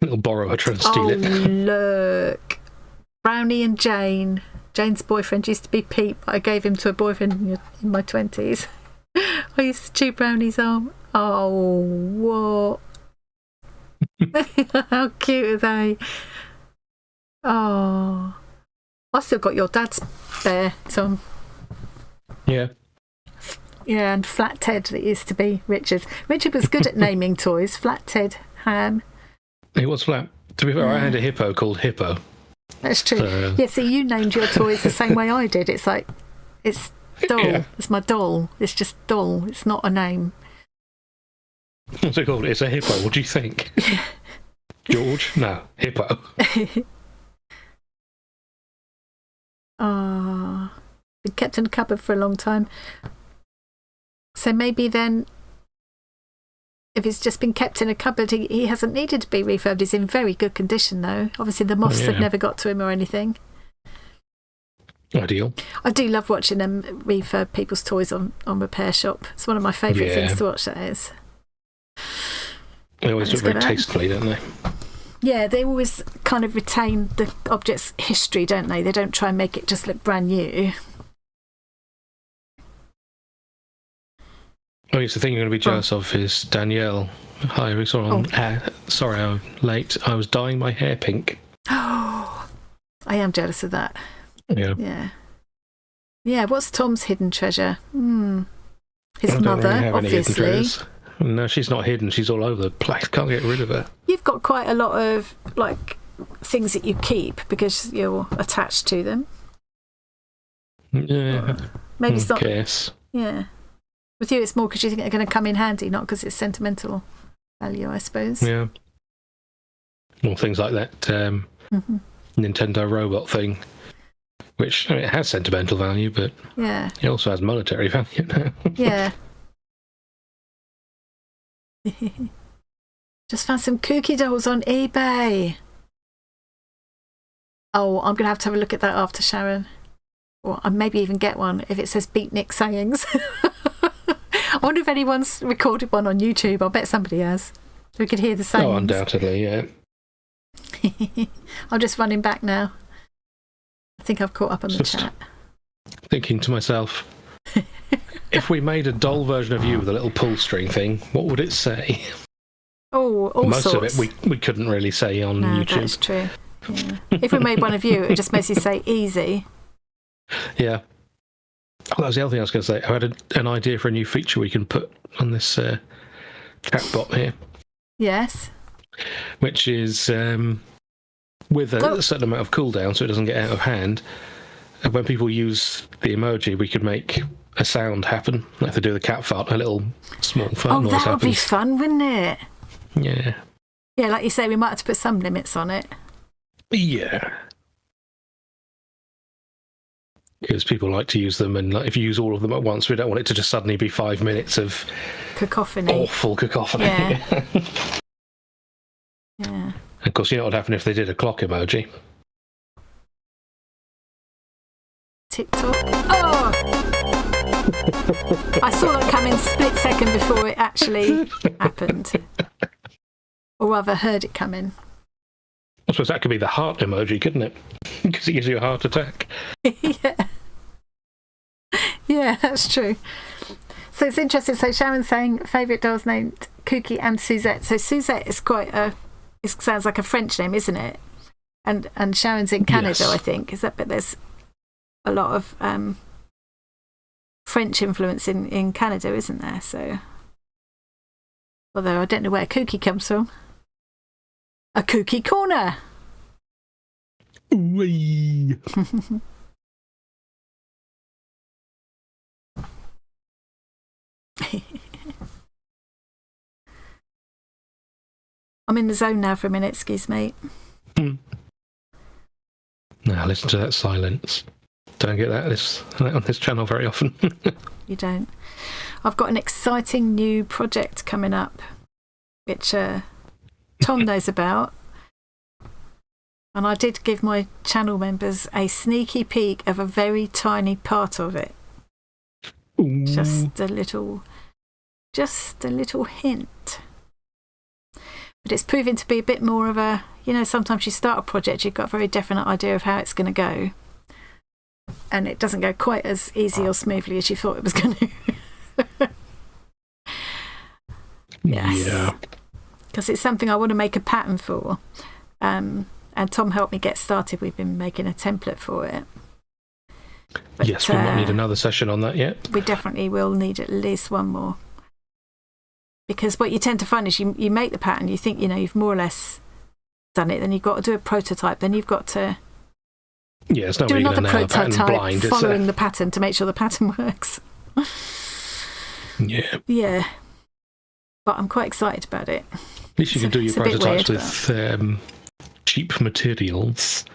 [SPEAKER 2] Little borrower trying to steal it.
[SPEAKER 1] Look. Brownie and Jane. Jane's boyfriend used to be Pete, but I gave him to a boyfriend in my 20s. I used to chew Brownie's arm. Oh, what? How cute are they? Oh. I still got your dad's bear, Tom.
[SPEAKER 2] Yeah.
[SPEAKER 1] Yeah, and Flat Ted that used to be Richard's. Richard was good at naming toys. Flat Ted, Ham.
[SPEAKER 2] He was flat. To be fair, I had a hippo called Hippo.
[SPEAKER 1] That's true. Yeah, see, you named your toys the same way I did. It's like, it's doll. Yeah. It's my doll. It's just doll. It's not a name.
[SPEAKER 2] What's it called? It's a hippo. What do you think? George? No, Hippo.
[SPEAKER 1] Oh, been kept in a cupboard for a long time. So maybe then, if it's just been kept in a cupboard, he hasn't needed to be refurbed. He's in very good condition, though. Obviously, the moths have never got to him or anything.
[SPEAKER 2] Ideal.
[SPEAKER 1] I do love watching them refurb people's toys on Repair Shop. It's one of my favourite things to watch, that is.
[SPEAKER 2] They always do it very tastefully, don't they?
[SPEAKER 1] Yeah, they always kind of retain the object's history, don't they? They don't try and make it just look brand new.
[SPEAKER 2] Oh, yes, the thing you're going to be jealous of is Danielle. Hi, we saw on. Sorry, I'm late. I was dyeing my hair pink.
[SPEAKER 1] Oh, I am jealous of that.
[SPEAKER 2] Yeah.
[SPEAKER 1] Yeah. Yeah, what's Tom's hidden treasure? His mother, obviously.
[SPEAKER 2] No, she's not hidden. She's all over the place. Can't get rid of her.
[SPEAKER 1] You've got quite a lot of, like, things that you keep because you're attached to them.
[SPEAKER 2] Yeah.
[SPEAKER 1] Maybe it's not.
[SPEAKER 2] Guess.
[SPEAKER 1] Yeah. With you, it's more because you think they're going to come in handy, not because it's sentimental value, I suppose.
[SPEAKER 2] Yeah. Well, things like that Nintendo robot thing, which it has sentimental value, but it also has monetary value now.
[SPEAKER 1] Yeah. Just found some kooky dolls on eBay. Oh, I'm going to have a look at that after, Sharon. Or maybe even get one if it says Beatnik Sayings. I wonder if anyone's recorded one on YouTube. I'll bet somebody has. We could hear the sayings.
[SPEAKER 2] Oh, undoubtedly, yeah.
[SPEAKER 1] I'm just running back now. I think I've caught up on the chat.
[SPEAKER 2] Thinking to myself, if we made a doll version of you with a little pull string thing, what would it say?
[SPEAKER 1] Oh, all
[SPEAKER 2] Most
[SPEAKER 1] sorts.
[SPEAKER 2] of it we couldn't really say on YouTube.
[SPEAKER 1] That's true. Yeah. If we made one of you, it would just mostly say easy.
[SPEAKER 2] Yeah. Oh, that was the other thing I was going to say. I had an idea for a new feature we can put on this chatbot here.
[SPEAKER 1] Yes.
[SPEAKER 2] Which is with a certain amount of cooldown, so it doesn't get out of hand. And when people use the emoji, we could make a sound happen. Like if they do the cat fart, a little small fart noise happens.
[SPEAKER 1] Oh, that would be fun, wouldn't it?
[SPEAKER 2] Yeah.
[SPEAKER 1] Yeah, like you say, we might have to put some limits on it.
[SPEAKER 2] Yeah. Because people like to use them, and like, if you use all of them at once, we don't want it to just suddenly be 5 minutes of
[SPEAKER 1] cacophony.
[SPEAKER 2] Awful cacophony.
[SPEAKER 1] Yeah. Yeah.
[SPEAKER 2] Of course, you know what would happen if they did a clock emoji?
[SPEAKER 1] TikTok. Oh! I saw that come in split second before it actually happened. Or rather, heard it come in.
[SPEAKER 2] I suppose that could be the heart emoji, couldn't it? Because it gives you a heart attack.
[SPEAKER 1] Yeah. Yeah, that's true. So it's interesting. So Sharon's saying favourite dolls named Kooky and Suzette. So Suzette is quite it sounds like a French name, isn't it? And Sharon's in Canada, yes. I think. Is that? But there's a lot of French influence in Canada, isn't there? So, although I don't know where Kooky comes from. A Kooky corner.
[SPEAKER 2] Wee.
[SPEAKER 1] I'm in the zone now for a minute, excuse me.
[SPEAKER 2] Now listen to that silence. Don't get that on this channel very often.
[SPEAKER 1] You don't. I've got an exciting new project coming up, which Tom knows about. And I did give my channel members a sneaky peek of a very tiny part of it.
[SPEAKER 2] Ooh.
[SPEAKER 1] Just a little hint. But it's proving to be a bit more of a, sometimes you start a project, you've got a very definite idea of how it's going to go. And it doesn't go quite as easy or smoothly as you thought it was going to. Yes. Yeah. Because it's something I want to make a pattern for. And Tom helped me get started. We've been making a template for it. But,
[SPEAKER 2] yes, we might need another session on that yet.
[SPEAKER 1] We definitely will need at least one more. Because what you tend to find is you make the pattern, you think, you've more or less done it, then you've got to do a prototype, then you've got to
[SPEAKER 2] do
[SPEAKER 1] another prototype following the pattern to make sure the pattern works.
[SPEAKER 2] Yeah.
[SPEAKER 1] Yeah. But I'm quite excited about it.
[SPEAKER 2] At least you can do your prototypes with cheap materials.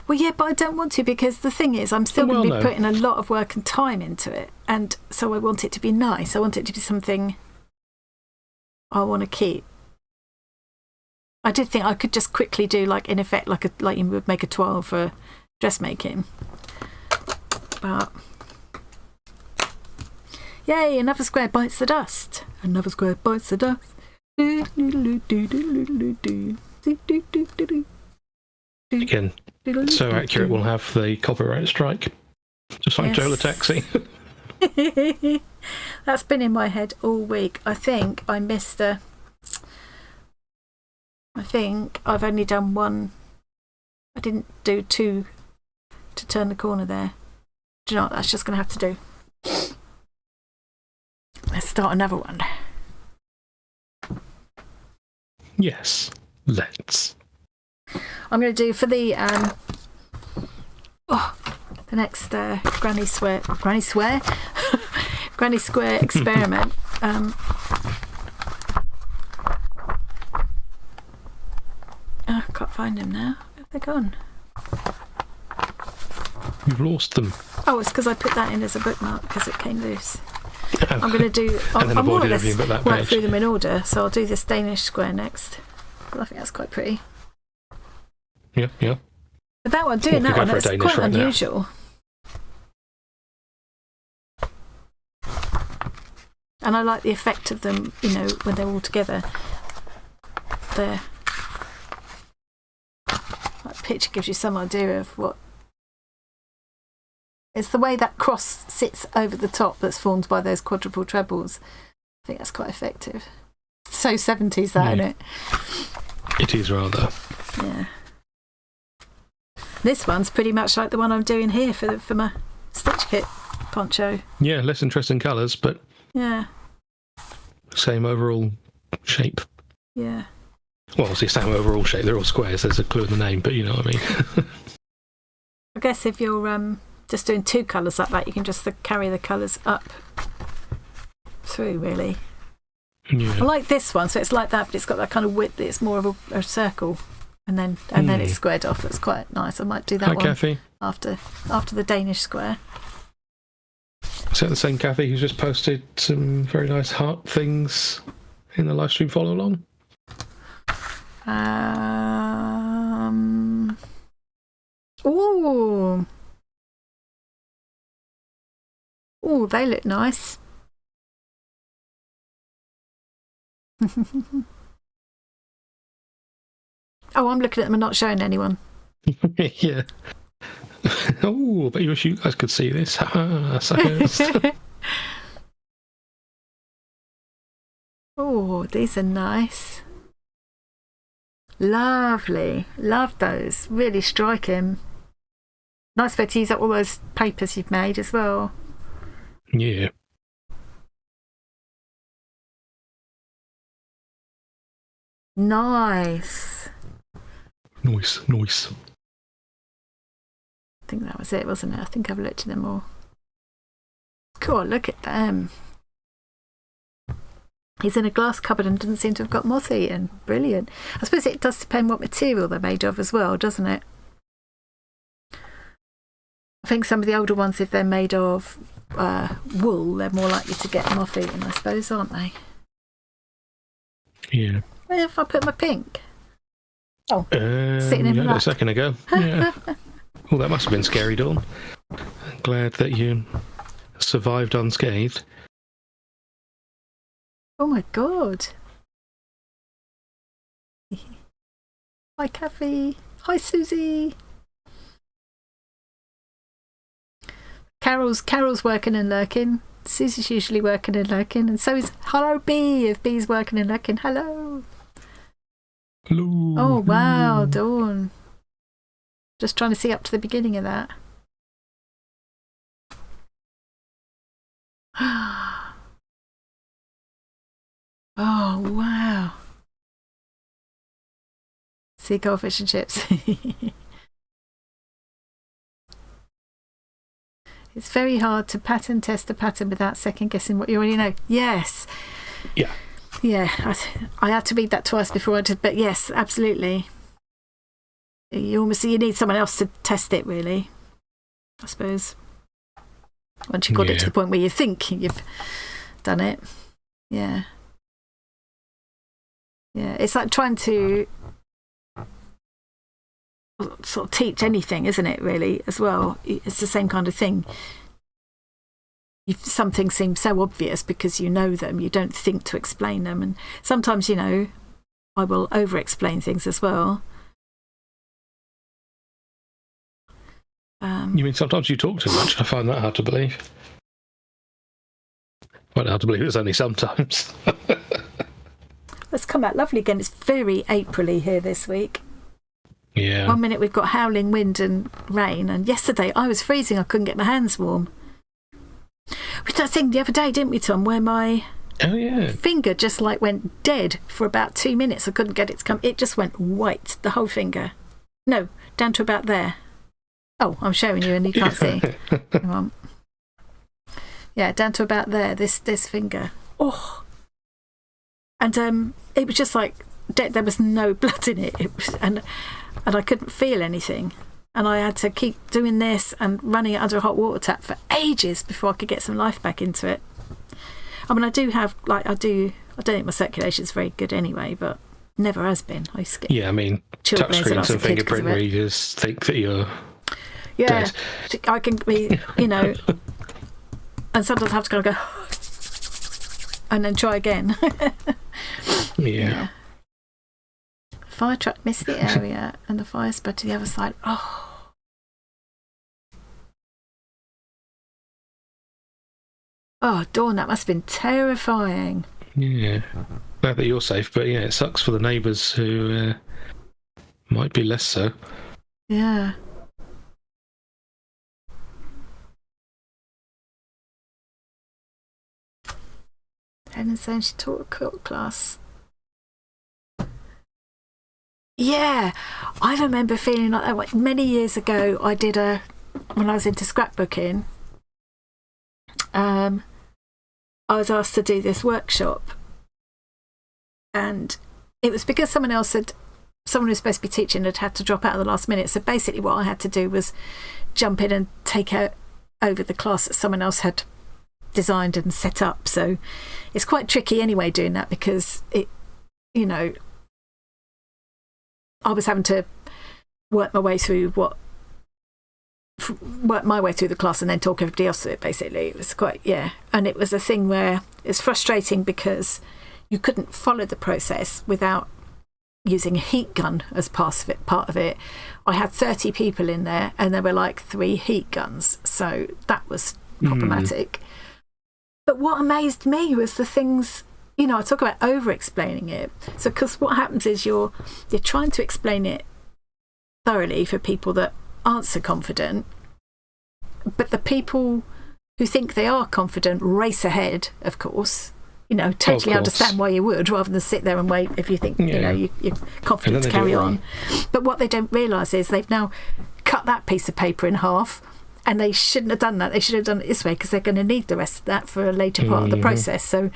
[SPEAKER 1] Well, yeah, but I don't want to, because the thing is, I'm still going to be putting a lot of work and time into it. And so I want it to be nice. I want it to be something I want to keep. I did think I could just quickly do, in effect, like you would make a toile for dressmaking. But yay! Another square bites the dust. Another square bites the dust.
[SPEAKER 2] Again, so accurate. We'll have the copyright strike. Just like Joe the Taxi.
[SPEAKER 1] That's been in my head all week. I think I missed I think I've only done one. I didn't do two to turn the corner there. Do you know what? That's just going to have to do. Let's start another one.
[SPEAKER 2] Yes, let's.
[SPEAKER 1] I'm going to do for the next Granny Square experiment. I can't find them now. Where have they gone?
[SPEAKER 2] You've lost them.
[SPEAKER 1] Oh, it's because I put that in as a bookmark because it came loose. I'm going to do.
[SPEAKER 2] And then
[SPEAKER 1] I'll more or less
[SPEAKER 2] work
[SPEAKER 1] through them in order. So I'll do this Danish square next. I think that's quite pretty.
[SPEAKER 2] Yeah, yeah.
[SPEAKER 1] But that one, doing that one, that's quite unusual. And I like the effect of them, when they're all together. That picture gives you some idea of what. It's the way that cross sits over the top that's formed by those quadruple trebles. I think that's quite effective. So 70s, that, isn't it?
[SPEAKER 2] It is rather.
[SPEAKER 1] Yeah. This one's pretty much like the one I'm doing here for my stitch kit poncho.
[SPEAKER 2] Yeah, less interesting colours, but
[SPEAKER 1] yeah,
[SPEAKER 2] same overall shape.
[SPEAKER 1] Yeah.
[SPEAKER 2] Well, it's the same overall shape. They're all squares. There's a clue in the name, but you know what I mean.
[SPEAKER 1] I guess if you're just doing 2 colours like that, you can just carry the colours up through, really.
[SPEAKER 2] Yeah.
[SPEAKER 1] I like this one, so it's like that, but it's got that kind of width. It's more of a circle, and then it's squared off. That's quite nice. I might do that one
[SPEAKER 2] Kathy.
[SPEAKER 1] after the Danish square.
[SPEAKER 2] Is that the same Kathy who's just posted some very nice heart things in the live stream follow along?
[SPEAKER 1] Oh, they look nice. Oh, I'm looking at them and not showing anyone.
[SPEAKER 2] Yeah. Oh, but you wish you guys could see this.
[SPEAKER 1] Oh, these are nice. Lovely. Love those. Really striking. Nice way to use up all those papers you've made as well.
[SPEAKER 2] Yeah.
[SPEAKER 1] Nice.
[SPEAKER 2] Nice.
[SPEAKER 1] I think that was it, wasn't it? I think I've looked at them all. Cool, look at them. He's in a glass cupboard and doesn't seem to have got moth eaten. Brilliant. I suppose it does depend what material they're made of as well, doesn't it? I think some of the older ones, if they're made of wool, they're more likely to get moth eaten, I suppose, aren't they?
[SPEAKER 2] Yeah.
[SPEAKER 1] Where if I put my pink? Oh, sitting in my lap.
[SPEAKER 2] A second ago. Yeah. Well, that must have been scary, Dawn. I'm glad that you survived unscathed.
[SPEAKER 1] Oh my god. Hi, Kathy. Hi, Susie. Carol's working and lurking. Susie's usually working and lurking, and so is hello Bee. If Bee's working and lurking, hello.
[SPEAKER 2] Hello.
[SPEAKER 1] Oh wow, Dawn. Just trying to see up to the beginning of that. Oh wow. Seagull fish and chips. It's very hard to pattern test a pattern without second guessing what you already know. Yes.
[SPEAKER 2] Yeah.
[SPEAKER 1] Yeah, I had to read that twice before I did, but yes, absolutely. You need someone else to test it, really, I suppose. Once you've got it to the point where you think you've done it. Yeah. Yeah, it's like trying to sort of teach anything, isn't it, really, as well? It's the same kind of thing. Some things seem so obvious because you know them, you don't think to explain them. And sometimes, I will over-explain things as well.
[SPEAKER 2] You mean sometimes you talk too much? I find that hard to believe. Quite hard to believe it's only sometimes.
[SPEAKER 1] It's come out lovely again. It's very April-y here this week.
[SPEAKER 2] Yeah.
[SPEAKER 1] 1 minute we've got howling wind and rain, and yesterday I was freezing. I couldn't get my hands warm. We did that thing the other day, didn't we, Tom, where my finger just went dead for about 2 minutes. I couldn't get it to come. It just went white, the whole finger. No, down to about there. Oh, I'm showing you and you can't see. Hang on. Yeah, down to about there, this finger. Oh. And it was just dead. There was no blood in it. And I couldn't feel anything. And I had to keep doing this and running it under a hot water tap for ages before I could get some life back into it. I mean, I do have, I don't think my circulation's very good anyway, but never has been. I used to get
[SPEAKER 2] I mean, touchscreens and fingerprint readers think that you're dead.
[SPEAKER 1] I can be, and sometimes I have to kind of go and then try again.
[SPEAKER 2] Yeah.
[SPEAKER 1] Fire truck missed the area and the fire spread to the other side. Oh, Dawn, that must have been terrifying.
[SPEAKER 2] Yeah. Glad that you're safe, but it sucks for the neighbours who might be less so.
[SPEAKER 1] Yeah. Helen's saying she taught a quilt class. Yeah, I remember feeling like that. Many years ago, when I was into scrapbooking, I was asked to do this workshop, and it was because someone who was supposed to be teaching had to drop out at the last minute. So basically what I had to do was jump in and take over the class that someone else had designed and set up. So it's quite tricky anyway doing that, because I was having to work my way through the class and then talk everybody else through it, basically. It was quite, and it was a thing where it's frustrating because you couldn't follow the process without using a heat gun as part of it. I had 30 people in there and there were like 3 heat guns, so that was problematic. But what amazed me was the things, I talk about over explaining it. So because what happens is you're trying to explain it thoroughly for people that aren't so confident, but the people who think they are confident race ahead, of course. Totally understand why you would, rather than sit there and wait if you think you're confident to carry on. But what they don't realise is they've now cut that piece of paper in half, and they shouldn't have done that. They should have done it this way, because they're going to need the rest of that for a later part of the process. So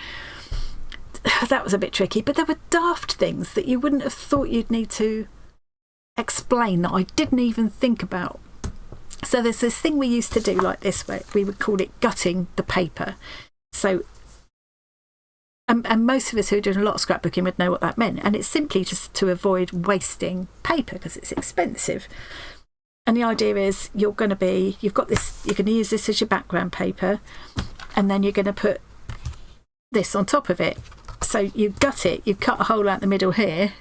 [SPEAKER 1] that was a bit tricky. But there were daft things that you wouldn't have thought you'd need to explain that I didn't even think about. So there's this thing we used to do like this, where we would call it gutting the paper. So and most of us who are doing a lot of scrapbooking would know what that meant. And it's simply just to avoid wasting paper, because it's expensive. And the idea is you're going to use this as your background paper, and then you're going to put this on top of it. So you gut it, you cut a hole out the middle here,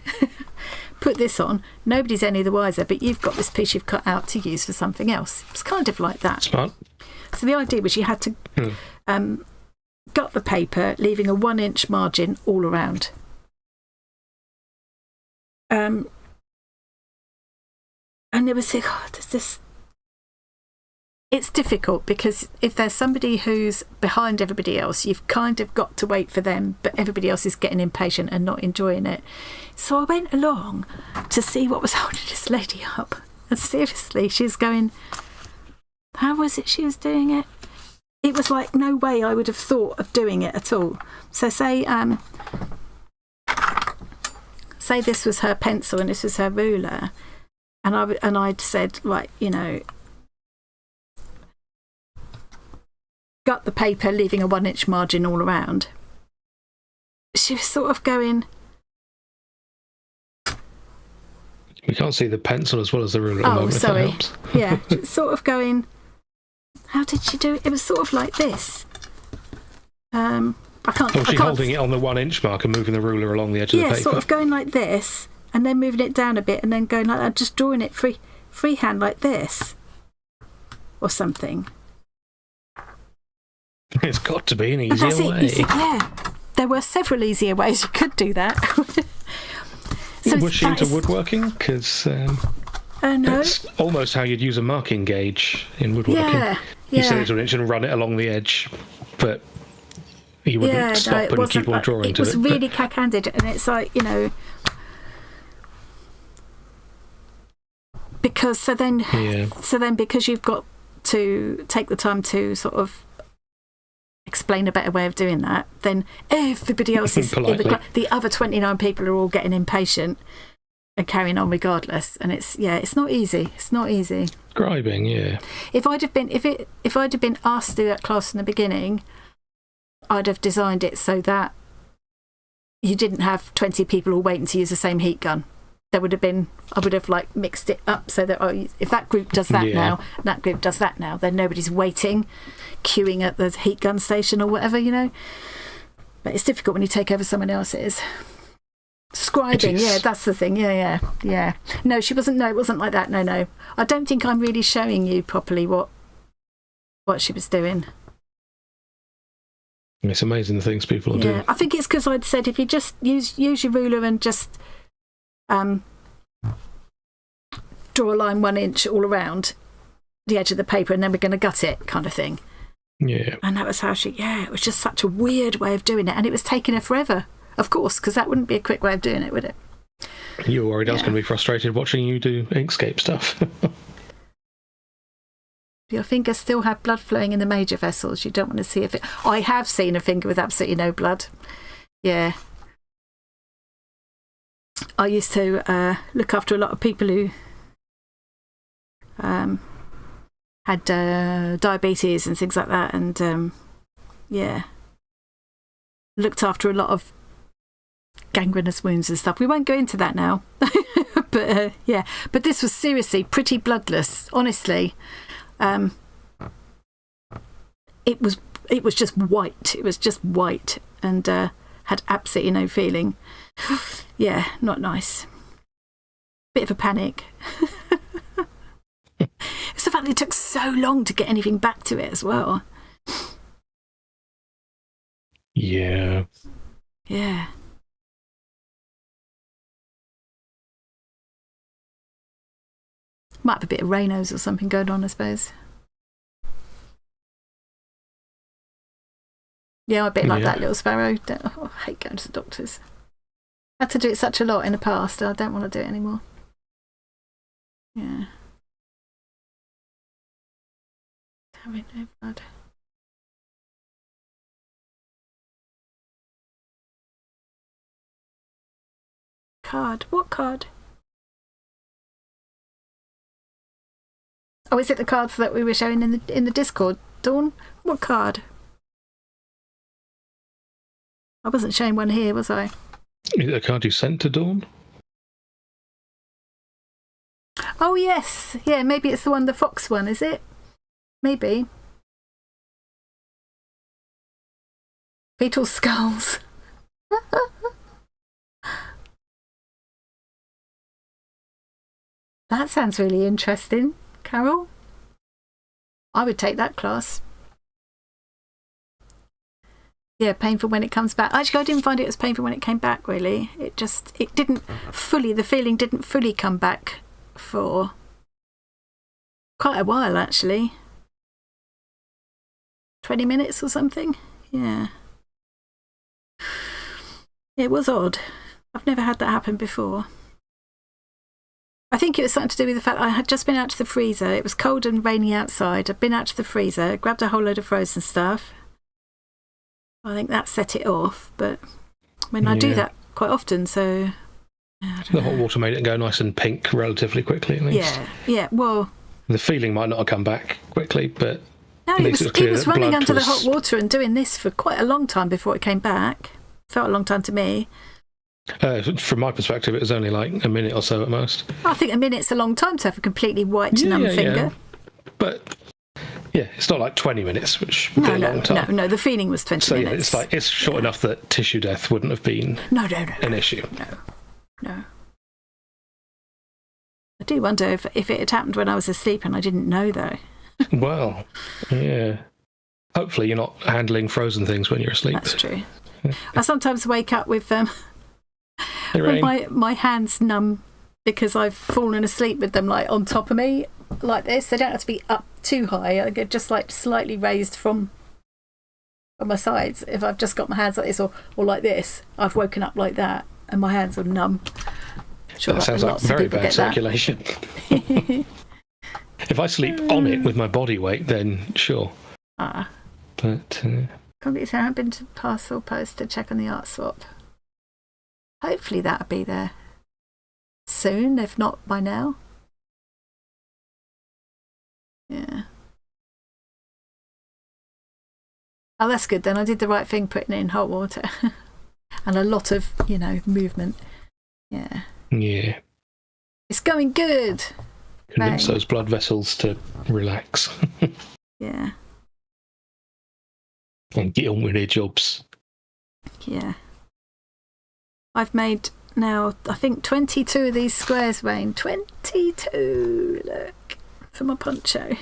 [SPEAKER 1] put this on, nobody's any the wiser, but you've got this piece you've cut out to use for something else. It's kind of like that.
[SPEAKER 2] Smart.
[SPEAKER 1] So the idea was you had to gut the paper, leaving a 1-inch margin all around. And it was like, it's difficult, because if there's somebody who's behind everybody else, you've kind of got to wait for them, but everybody else is getting impatient and not enjoying it. So I went along to see what was holding this lady up, and seriously, she was going, how was it she was doing it? It was like no way I would have thought of doing it at all. So say this was her pencil and this was her ruler, and I'd said, like, gut the paper, leaving a 1-inch margin all around. She was sort of going,
[SPEAKER 2] we can't see the pencil as well as the ruler at the moment.
[SPEAKER 1] Sorry.
[SPEAKER 2] If that helps.
[SPEAKER 1] Yeah, she was sort of going, how did she do it? It was sort of like this. I can't.
[SPEAKER 2] Was she holding it on the 1-inch mark and moving the ruler along the edge of the paper?
[SPEAKER 1] Yeah, sort of going like this, and then moving it down a bit, and then going like that, just drawing it freehand like this, or something.
[SPEAKER 2] It's got to be an easier way.
[SPEAKER 1] There were several easier ways you could do that.
[SPEAKER 2] Was she into woodworking? Because
[SPEAKER 1] no.
[SPEAKER 2] That's almost how you'd use a marking gauge in woodworking.
[SPEAKER 1] Yeah.
[SPEAKER 2] You set it to an inch and run it along the edge, but you wouldn't stop and keep on drawing to it.
[SPEAKER 1] It was really cack-handed, and it's like, because because you've got to take the time to sort of explain a better way of doing that, then everybody else is the other 29 people are all getting impatient and carrying on regardless, and it's not easy.
[SPEAKER 2] Scribing, yeah.
[SPEAKER 1] If I'd have been asked to do that class in the beginning, I'd have designed it so that you didn't have 20 people all waiting to use the same heat gun. I would have like mixed it up so that if that group does that now, and that group does that now, then nobody's waiting, queuing at the heat gun station or whatever, But it's difficult when you take over someone else's. Scribing, that's the thing. Yeah. No, she wasn't. No, it wasn't like that. No. I don't think I'm really showing you properly what she was doing.
[SPEAKER 2] It's amazing the things people will do.
[SPEAKER 1] I think it's because I'd said if you just use your ruler and just draw a line 1 inch all around the edge of the paper, and then we're going to gut it, kind of thing.
[SPEAKER 2] Yeah.
[SPEAKER 1] And that was how it was just such a weird way of doing it. And it was taking her forever, of course, because that wouldn't be a quick way of doing it, would it?
[SPEAKER 2] You were worried I was going to be frustrated watching you do Inkscape stuff.
[SPEAKER 1] Your fingers still have blood flowing in the major vessels. You don't want to see if it... I have seen a finger with absolutely no blood. Yeah. I used to look after a lot of people who had diabetes and things like that. And, looked after a lot of gangrenous wounds and stuff. We won't go into that now. But, But this was seriously pretty bloodless, honestly. It was just white. It was just white and had absolutely no feeling. Yeah, not nice. Bit of a panic. It's the fact that it took so long to get anything back to it as well.
[SPEAKER 2] Yeah.
[SPEAKER 1] Yeah. Might have a bit of Raynaud's or something going on, I suppose. Yeah, I'm a bit like that little sparrow. I hate going to the doctors. I had to do it such a lot in the past. I don't want to do it anymore. Yeah. Damn it, no blood. Card. What card? Oh, is it the cards that we were showing in the Discord, Dawn? What card? I wasn't showing one here, was I?
[SPEAKER 2] Is it a card you sent to Dawn?
[SPEAKER 1] Oh, yes. Yeah, maybe it's the fox one, is it? Maybe. Fetal skulls. That sounds really interesting, Carol. I would take that class. Yeah, painful when it comes back. Actually, I didn't find it as painful when it came back, really. The feeling didn't fully come back for quite a while, actually. 20 minutes or something? Yeah. It was odd. I've never had that happen before. I think it was something to do with the fact I had just been out to the freezer. It was cold and rainy outside. I'd been out to the freezer, grabbed a whole load of frozen stuff. I think that set it off, but I do that quite often, so...
[SPEAKER 2] The hot water made it go nice and pink relatively quickly, at least.
[SPEAKER 1] Yeah, well...
[SPEAKER 2] The feeling might not have come back quickly, but...
[SPEAKER 1] No, it was running under the hot water and doing this for quite a long time before it came back. Felt a long time to me.
[SPEAKER 2] From my perspective, it was only like a minute or so at most.
[SPEAKER 1] I think a minute's a long time to have a completely white, numb finger.
[SPEAKER 2] Yeah. But... Yeah, it's not like 20 minutes, which would be a long time.
[SPEAKER 1] No, the feeling was 20 minutes.
[SPEAKER 2] So it's short enough that tissue death wouldn't have been an issue.
[SPEAKER 1] No. I do wonder if it had happened when I was asleep and I didn't know, though.
[SPEAKER 2] Well, yeah. Hopefully you're not handling frozen things when you're asleep.
[SPEAKER 1] That's true. I sometimes wake up with my hands numb because I've fallen asleep with them like on top of me like this. They don't have to be up too high. I get just like slightly raised from my sides. If I've just got my hands like this or like this, I've woken up like that and my hands are numb. Sure,
[SPEAKER 2] that sounds like very bad circulation. If I sleep on it with my body weight, then sure. But
[SPEAKER 1] can't believe I haven't been to Parcel Post to check on the art swap. Hopefully that'll be there soon, if not by now. Yeah. Oh, that's good then. I did the right thing putting it in hot water. And a lot of, movement. Yeah.
[SPEAKER 2] Yeah.
[SPEAKER 1] It's going good.
[SPEAKER 2] Convince those blood vessels to relax.
[SPEAKER 1] Yeah.
[SPEAKER 2] And get on with their jobs.
[SPEAKER 1] Yeah. I've made now, I think, 22 of these squares, Wayne. 22! Look. For my poncho.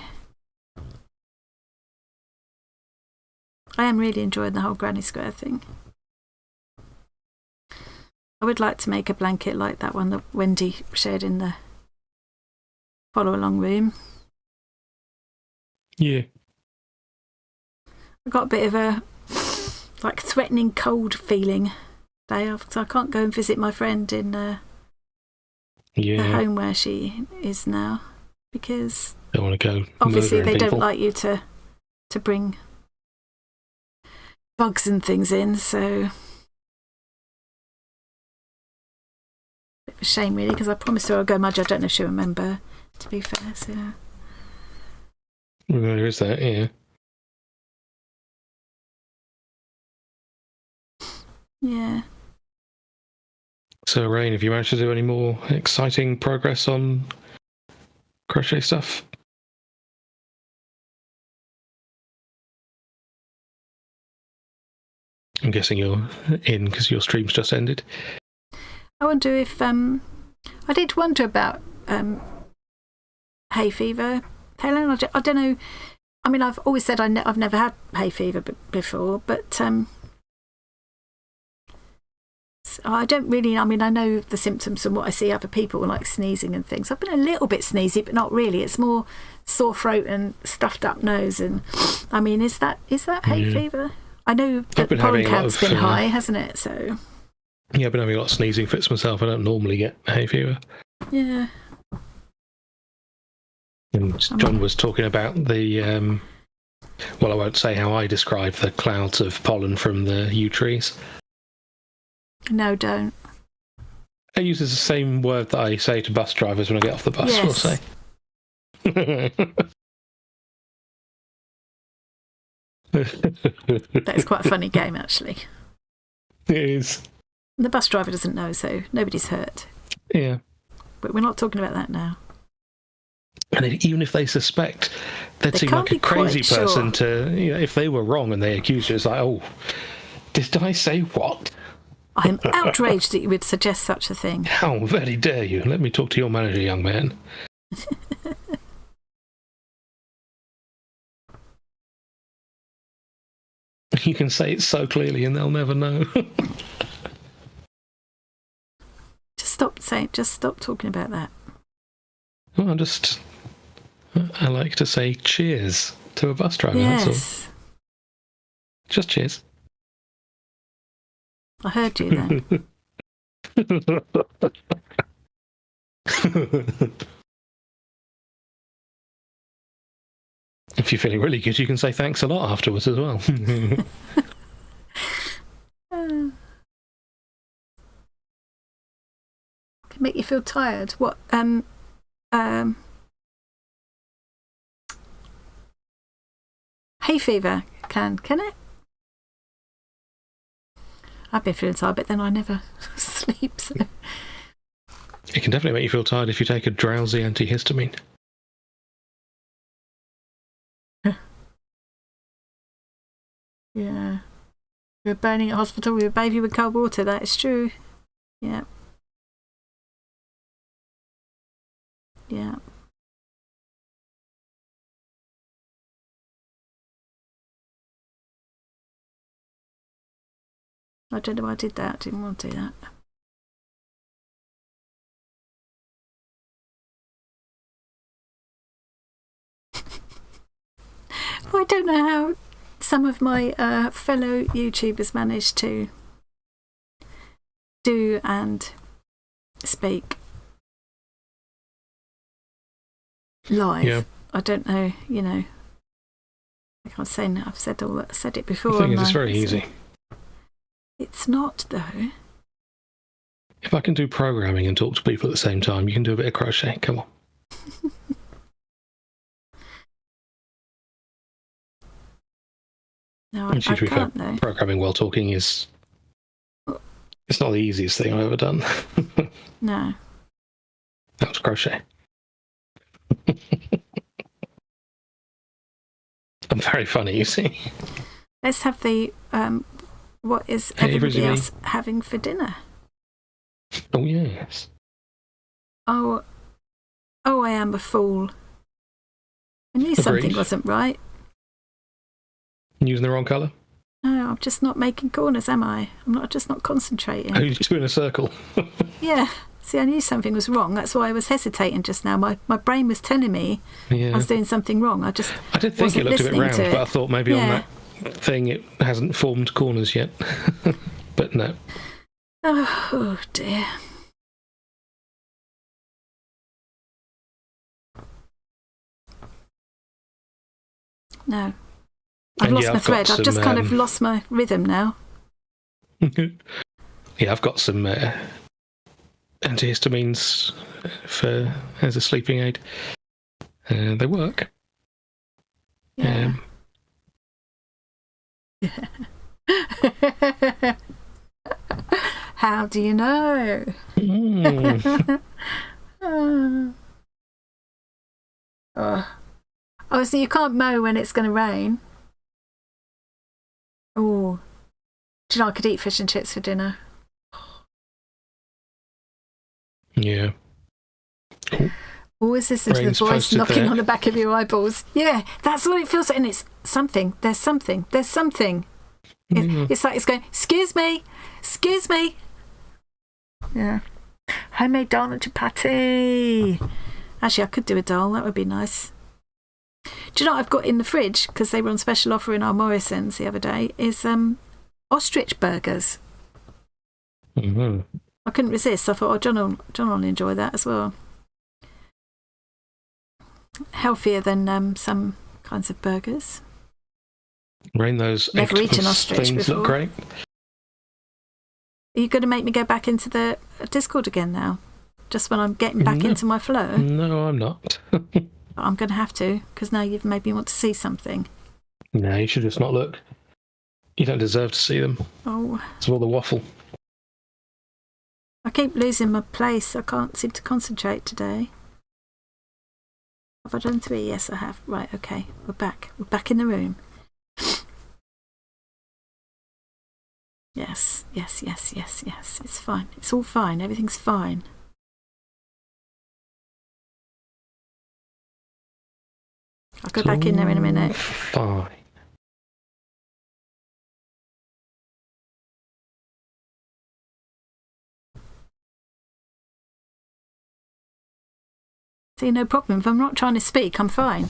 [SPEAKER 1] I am really enjoying the whole granny square thing. I would like to make a blanket like that one that Wendy shared in the follow along room.
[SPEAKER 2] Yeah.
[SPEAKER 1] I got a bit of a like threatening cold feeling day after, so I can't go and visit my friend in the home where she is now, because
[SPEAKER 2] don't want to go.
[SPEAKER 1] Obviously, they
[SPEAKER 2] people.
[SPEAKER 1] don't like you to bring bugs and things in, so bit of a shame really, because I promised her I'd go Mudge. I don't know if she'll remember, to be fair. So
[SPEAKER 2] well, there is that, yeah.
[SPEAKER 1] Yeah.
[SPEAKER 2] So, Rain, have you managed to do any more exciting progress on crochet stuff? I'm guessing you're in because your stream's just ended.
[SPEAKER 1] I wonder if I did wonder about hay fever, Helen. I don't know. I mean, I've always said I've never had hay fever before, but I don't really. I mean, I know the symptoms from what I see other people like sneezing and things. I've been a little bit sneezy, but not really. It's more sore throat and stuffed up nose. And I mean, is that hay fever? I know the pollen count's been high, hasn't it? So
[SPEAKER 2] yeah, I've been having a lot of sneezing fits myself. I don't normally get hay fever.
[SPEAKER 1] Yeah.
[SPEAKER 2] And John was talking about the well, I won't say how I describe the clouds of pollen from the yew trees.
[SPEAKER 1] No, don't.
[SPEAKER 2] It uses the same word that I say to bus drivers when I get off the bus.
[SPEAKER 1] Yes.
[SPEAKER 2] We'll say.
[SPEAKER 1] That's quite a funny game, actually.
[SPEAKER 2] It is.
[SPEAKER 1] The bus driver doesn't know, so nobody's hurt.
[SPEAKER 2] Yeah.
[SPEAKER 1] But we're not talking about that now.
[SPEAKER 2] And even if they suspect, they'd seem like a crazy person to, you know, if they were wrong and they accused you, it's like, oh, did I say what?
[SPEAKER 1] I'm outraged that you would suggest such a thing.
[SPEAKER 2] How very dare you? Let me talk to your manager, young man. You can say it so clearly and they'll never know.
[SPEAKER 1] Just stop talking about that.
[SPEAKER 2] Well, I like to say cheers to a bus driver,
[SPEAKER 1] yes.
[SPEAKER 2] That's all. Just cheers.
[SPEAKER 1] I heard you then.
[SPEAKER 2] If you're feeling really good, you can say thanks a lot afterwards as well.
[SPEAKER 1] Can make you feel tired. What? Hay fever can it? I've been feeling tired, but then I never sleep. So.
[SPEAKER 2] It can definitely make you feel tired if you take a drowsy antihistamine.
[SPEAKER 1] Yeah. We were burning at hospital, we would bathe you with cold water, that is true. Yeah. Yeah. I don't know why I did that. I didn't want to do that. I don't know how some of my fellow YouTubers manage to do and speak live. Yeah. I don't know, you know. Like I was saying, I've said it before.
[SPEAKER 2] The thing is, it's very easy.
[SPEAKER 1] It's not, though.
[SPEAKER 2] If I can do programming and talk to people at the same time, you can do a bit of crochet. Come on.
[SPEAKER 1] No, I can't, though.
[SPEAKER 2] Programming while talking is... It's not the easiest thing I've ever done.
[SPEAKER 1] No.
[SPEAKER 2] That was crochet. I'm very funny, you see.
[SPEAKER 1] Let's have the... what is everybody else having for dinner?
[SPEAKER 2] Oh, yes.
[SPEAKER 1] Oh, I am a fool. I knew something wasn't right.
[SPEAKER 2] Using the wrong colour?
[SPEAKER 1] No, I'm just not making corners, am I? I'm just not concentrating.
[SPEAKER 2] Oh, you're just doing a circle.
[SPEAKER 1] Yeah. See, I knew something was wrong. That's why I was hesitating just now. My brain was telling me I was doing something wrong. I did
[SPEAKER 2] think it looked a bit round, but I thought maybe on thing, it hasn't formed corners yet. But no.
[SPEAKER 1] Oh dear. No. I've lost my thread. I've just kind of lost my rhythm now.
[SPEAKER 2] Yeah, I've got some antihistamines as a sleeping aid. They work.
[SPEAKER 1] Yeah. How do you know? Oh, so you can't mow when it's going to rain? Oh, do you know I could eat fish and chips for dinner?
[SPEAKER 2] Yeah.
[SPEAKER 1] Always listen to the voice knocking on the back of your eyeballs. Yeah, that's what it feels like. And it's something. There's something. There's something. It's like it's going, excuse me. Excuse me. Yeah. Homemade dal and chapati. Actually, I could do a dal. That would be nice. Do you know what I've got in the fridge, because they were on special offer in our Morrison's the other day, is ostrich burgers.
[SPEAKER 2] Mm-hmm.
[SPEAKER 1] I couldn't resist. I thought, oh, John will enjoy that as well. Healthier than some kinds of burgers.
[SPEAKER 2] Rain, those
[SPEAKER 1] never eaten ostrich
[SPEAKER 2] things
[SPEAKER 1] before.
[SPEAKER 2] Look great.
[SPEAKER 1] Are you going to make me go back into the Discord again now? Just when I'm getting back into my flow?
[SPEAKER 2] No, I'm not.
[SPEAKER 1] I'm going to have to, because now you've made me want to see something.
[SPEAKER 2] No, you should just not look. You don't deserve to see them.
[SPEAKER 1] Oh.
[SPEAKER 2] It's all the waffle.
[SPEAKER 1] I keep losing my place. I can't seem to concentrate today. Have I done 3? Yes, I have. Right, okay. We're back. We're back in the room. Yes. It's fine. It's all fine. Everything's fine. I'll go back in there in a minute.
[SPEAKER 2] Fine.
[SPEAKER 1] See, no problem. If I'm not trying to speak, I'm fine.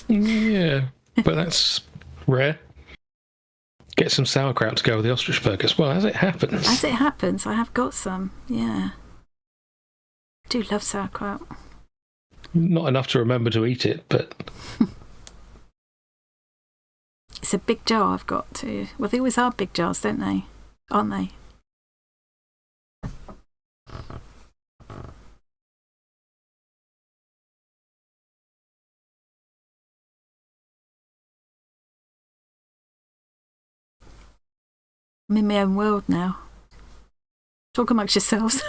[SPEAKER 2] Yeah, but that's rare. Get some sauerkraut to go with the ostrich burgers. Well, as it happens.
[SPEAKER 1] As it happens, I have got some. Yeah. I do love sauerkraut.
[SPEAKER 2] Not enough to remember to eat it, but...
[SPEAKER 1] It's a big jar I've got too. Well, they always are big jars, don't they? Aren't they? I'm in my own world now. Talk amongst yourselves.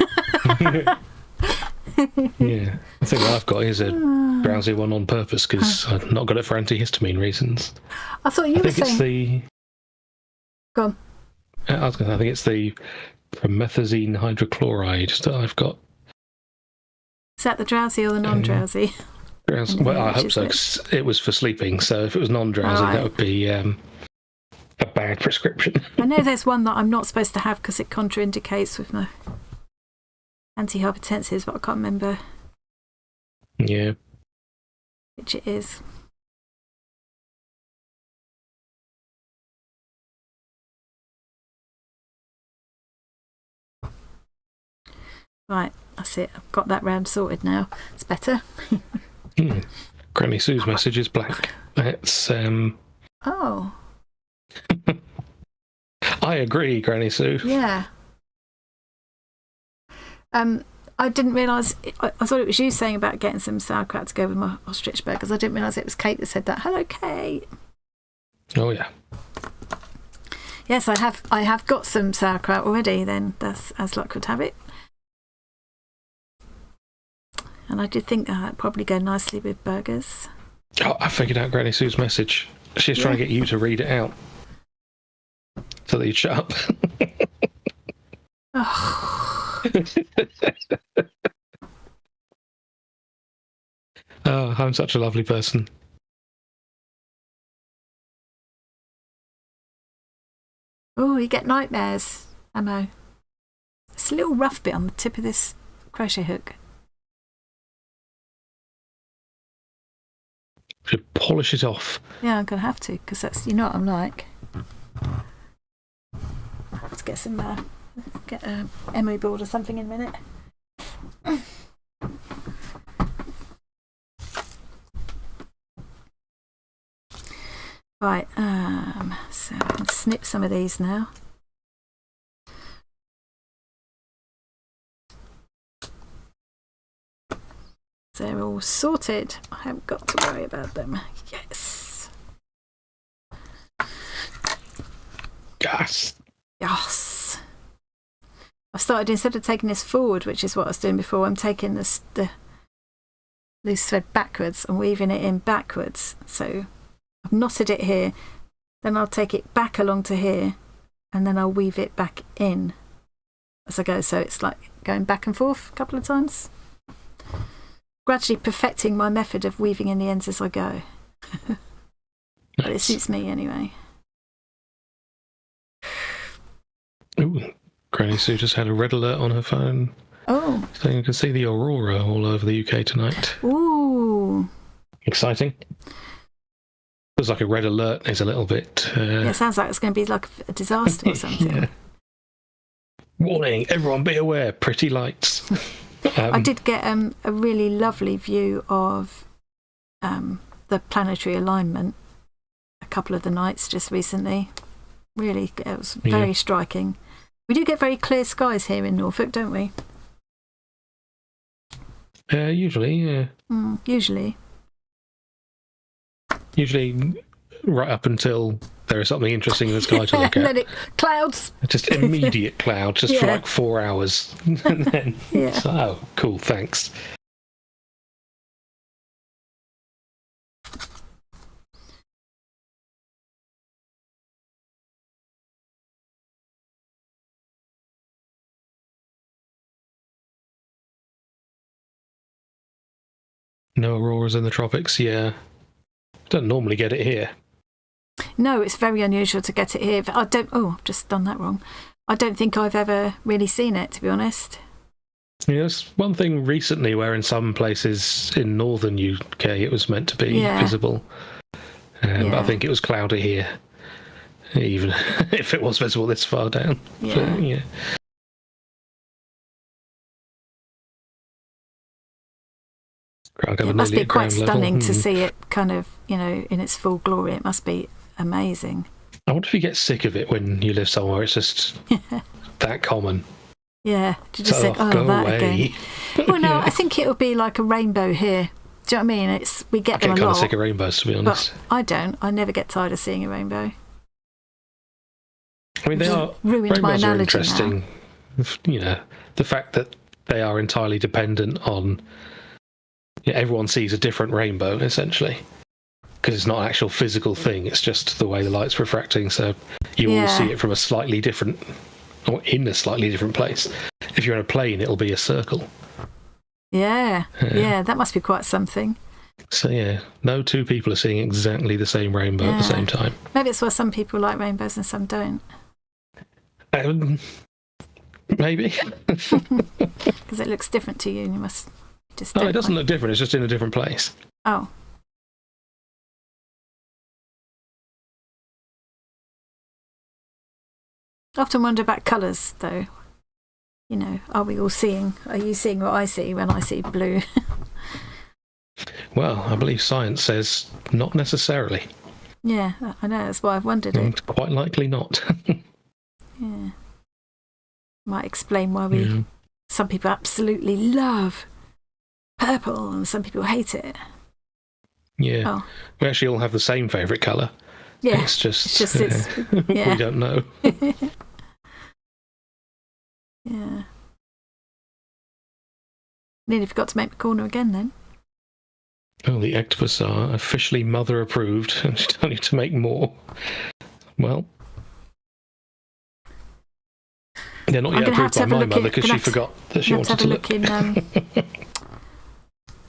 [SPEAKER 2] Yeah, I think what I've got is a drowsy one on purpose because I've not got it for antihistamine reasons.
[SPEAKER 1] I thought you were saying...
[SPEAKER 2] It's the...
[SPEAKER 1] Go on.
[SPEAKER 2] I think it's the promethazine hydrochloride that I've got.
[SPEAKER 1] Is that the drowsy or the non-drowsy?
[SPEAKER 2] Well, I hope so. It was for sleeping, so if it was non-drowsy, that would be a bad prescription.
[SPEAKER 1] I know there's one that I'm not supposed to have because it contraindicates with my antihypertensives, but I can't remember which it is. Right, that's it. I've got that round sorted now. It's better.
[SPEAKER 2] Granny Sue's message is black. That's
[SPEAKER 1] Oh.
[SPEAKER 2] I agree, Granny Sue.
[SPEAKER 1] Yeah. I didn't realise... I thought it was you saying about getting some sauerkraut to go with my ostrich burgers. I didn't realise it was Kate that said that. Hello, Kate.
[SPEAKER 2] Oh, yeah.
[SPEAKER 1] Yes, I have got some sauerkraut already, then. That's as luck would have it. And I did think that'd probably go nicely with burgers.
[SPEAKER 2] Oh, I figured out Granny Sue's message. She's trying to get you to read it out. So that you'd shut up. Oh, I'm such a lovely person.
[SPEAKER 1] Oh, you get nightmares, Ammo. It's a little rough bit on the tip of this crochet hook.
[SPEAKER 2] Should polish it off.
[SPEAKER 1] Yeah, I'm going to have to, because that's, you know what I'm like. Let's get some, get a emery board or something in a minute. Right, so I can snip some of these now. They're all sorted. I haven't got to worry about them. Yes.
[SPEAKER 2] Yes.
[SPEAKER 1] Yes. I've started, instead of taking this forward, which is what I was doing before, I'm taking this, the loose thread backwards and weaving it in backwards. So I've knotted it here, then I'll take it back along to here, and then I'll weave it back in as I go. So it's like going back and forth a couple of times. Gradually perfecting my method of weaving in the ends as I go. But it suits me anyway.
[SPEAKER 2] Ooh, Granny Sue just had a red alert on her phone.
[SPEAKER 1] Oh.
[SPEAKER 2] So you can see the aurora all over the UK tonight.
[SPEAKER 1] Ooh.
[SPEAKER 2] Exciting. Feels like a red alert is a little bit...
[SPEAKER 1] yeah, it sounds like it's going to be like a disaster or something.
[SPEAKER 2] Yeah. Warning, everyone be aware, pretty lights.
[SPEAKER 1] I did get a really lovely view of the planetary alignment a couple of the nights just recently. Really, it was very striking. We do get very clear skies here in Norfolk, don't we?
[SPEAKER 2] Usually, yeah.
[SPEAKER 1] Usually.
[SPEAKER 2] Usually right up until there is something interesting in the sky to look at.
[SPEAKER 1] And then clouds.
[SPEAKER 2] Just immediate clouds, just for like 4 hours. And then, so, oh, cool, thanks. No auroras in the tropics, yeah. Don't normally get it here.
[SPEAKER 1] No, it's very unusual to get it here. I don't. Oh, I've just done that wrong. I don't think I've ever really seen it, to be honest.
[SPEAKER 2] Yeah, there's one thing recently where in some places in northern UK it was meant to be visible. But I think it was cloudy here, even if it was visible this far down.
[SPEAKER 1] Yeah.
[SPEAKER 2] So, yeah.
[SPEAKER 1] It must be quite stunning to see it kind of, you know, in its full glory. It must be amazing.
[SPEAKER 2] I wonder if you get sick of it when you live somewhere it's just that common.
[SPEAKER 1] Yeah, you just think, oh, that
[SPEAKER 2] away.
[SPEAKER 1] again. Well, no, I think it'll be like a rainbow here. Do you know what I mean? We get them a lot. I get
[SPEAKER 2] kind of sick of rainbows, to be honest.
[SPEAKER 1] But I don't. I never get tired of seeing a rainbow.
[SPEAKER 2] I mean, rainbows are interesting. Now. You know, the fact that they are entirely dependent on... everyone sees a different rainbow, essentially. Because it's not an actual physical thing, it's just the way the light's refracting, so you all see it from a slightly different... or in a slightly different place. If you're in a plane, it'll be a circle. Yeah, that must be quite something. So yeah, no two people are seeing exactly the same rainbow at the same time.
[SPEAKER 1] Maybe it's why some people like rainbows and some don't.
[SPEAKER 2] Maybe.
[SPEAKER 1] Because it looks different to you and you must just...
[SPEAKER 2] No, it doesn't look different, it's just in a different place.
[SPEAKER 1] Oh. I often wonder about colours, though. You know, are you seeing what I see when I see blue?
[SPEAKER 2] Well, I believe science says not necessarily.
[SPEAKER 1] Yeah, I know, that's why I've wondered it.
[SPEAKER 2] Quite likely not.
[SPEAKER 1] Yeah. Might explain why some people absolutely love purple and some people hate it. Yeah. Oh.
[SPEAKER 2] We actually all have the same favourite colour.
[SPEAKER 1] Yeah.
[SPEAKER 2] It's just we don't know.
[SPEAKER 1] Yeah. Nearly forgot to make the corner again then.
[SPEAKER 2] Oh, the octopus are officially mother approved and you don't need to make more. Well, they're not yet approved by my mother because she forgot that she wanted to look.
[SPEAKER 1] In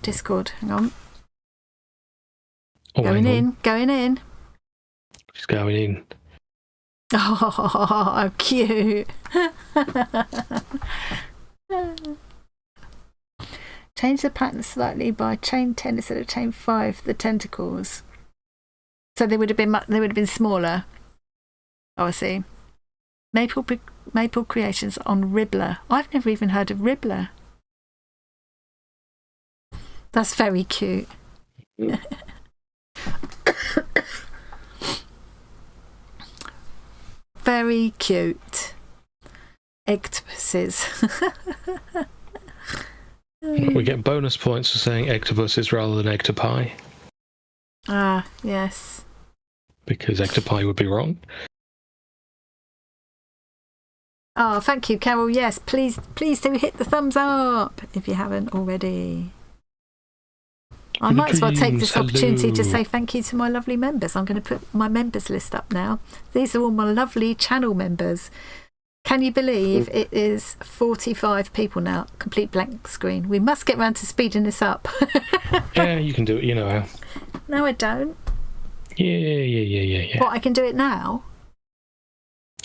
[SPEAKER 1] Discord. Hang on.
[SPEAKER 2] Oh,
[SPEAKER 1] going in.
[SPEAKER 2] She's going in.
[SPEAKER 1] Oh, cute. Change the pattern slightly by chain 10 instead of chain 5, the tentacles. So they would have been smaller. Oh, I see. Maple Creations on Ribbler. I've never even heard of Ribbler. That's very cute. Very cute. Octopuses.
[SPEAKER 2] We get bonus points for saying octopuses rather than octopi.
[SPEAKER 1] Ah, yes.
[SPEAKER 2] Because octopi would be wrong.
[SPEAKER 1] Oh, thank you, Carol. Yes, please do hit the thumbs up if you haven't already. I might as well take this opportunity to say thank you to my lovely members. I'm going to put my members list up now. These are all my lovely channel members. Can you believe it is 45 people now? Complete blank screen. We must get round to speeding this up.
[SPEAKER 2] Yeah, you can do it. You know how.
[SPEAKER 1] No, I don't.
[SPEAKER 2] Yeah.
[SPEAKER 1] What, I can do it now?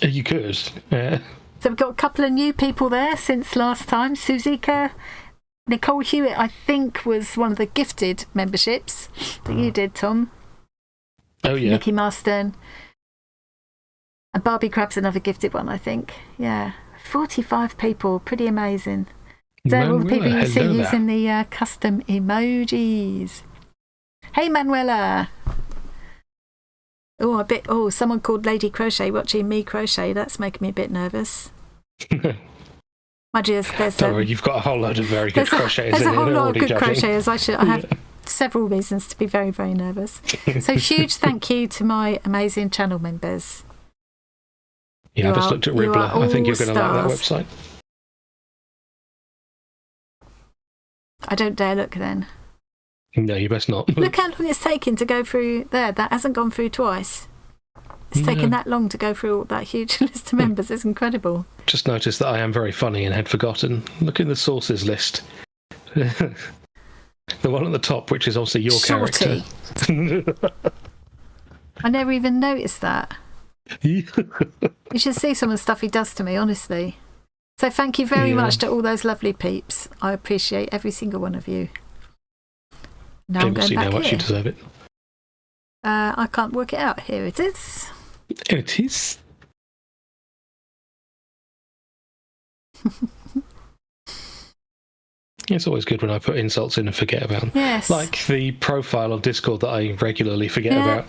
[SPEAKER 2] You could. Yeah.
[SPEAKER 1] So we've got a couple of new people there since last time. Suzieka, Nicole Hewitt, I think, was one of the gifted memberships that you did, Tom.
[SPEAKER 2] Oh, yeah.
[SPEAKER 1] Nikki Marston. And Barbie Crab's another gifted one, I think. Yeah. 45 people. Pretty amazing. They're all the people you see using the custom emojis. Hey, Manuela. Oh, someone called Lady Crochet watching me crochet. That's making me a bit nervous. Don't
[SPEAKER 2] worry, you've got a whole load of very good crocheters.
[SPEAKER 1] There's a whole lot of good crocheters. I have several reasons to be very, very nervous. So huge thank you to my amazing channel members.
[SPEAKER 2] Yeah, I just looked at Ribbler. I think you're going to like that website.
[SPEAKER 1] I don't dare look then.
[SPEAKER 2] No, you best not.
[SPEAKER 1] Look how long it's taken to go through there. That hasn't gone through twice. It's taken that long to go through all that huge list of members. It's incredible. Just
[SPEAKER 2] noticed that I am very funny and had forgotten. Look in the sources list. The one at the top, which is obviously your character.
[SPEAKER 1] I never even noticed that. You should see some of the stuff he does to me, honestly. So thank you very much to all those lovely peeps. I appreciate every single one of you. Now I'm going back
[SPEAKER 2] how much you deserve it.
[SPEAKER 1] I can't work it out. Here it is.
[SPEAKER 2] It is. It's always good when I put insults in and forget about them.
[SPEAKER 1] Yes.
[SPEAKER 2] Like the profile of Discord that I regularly forget about.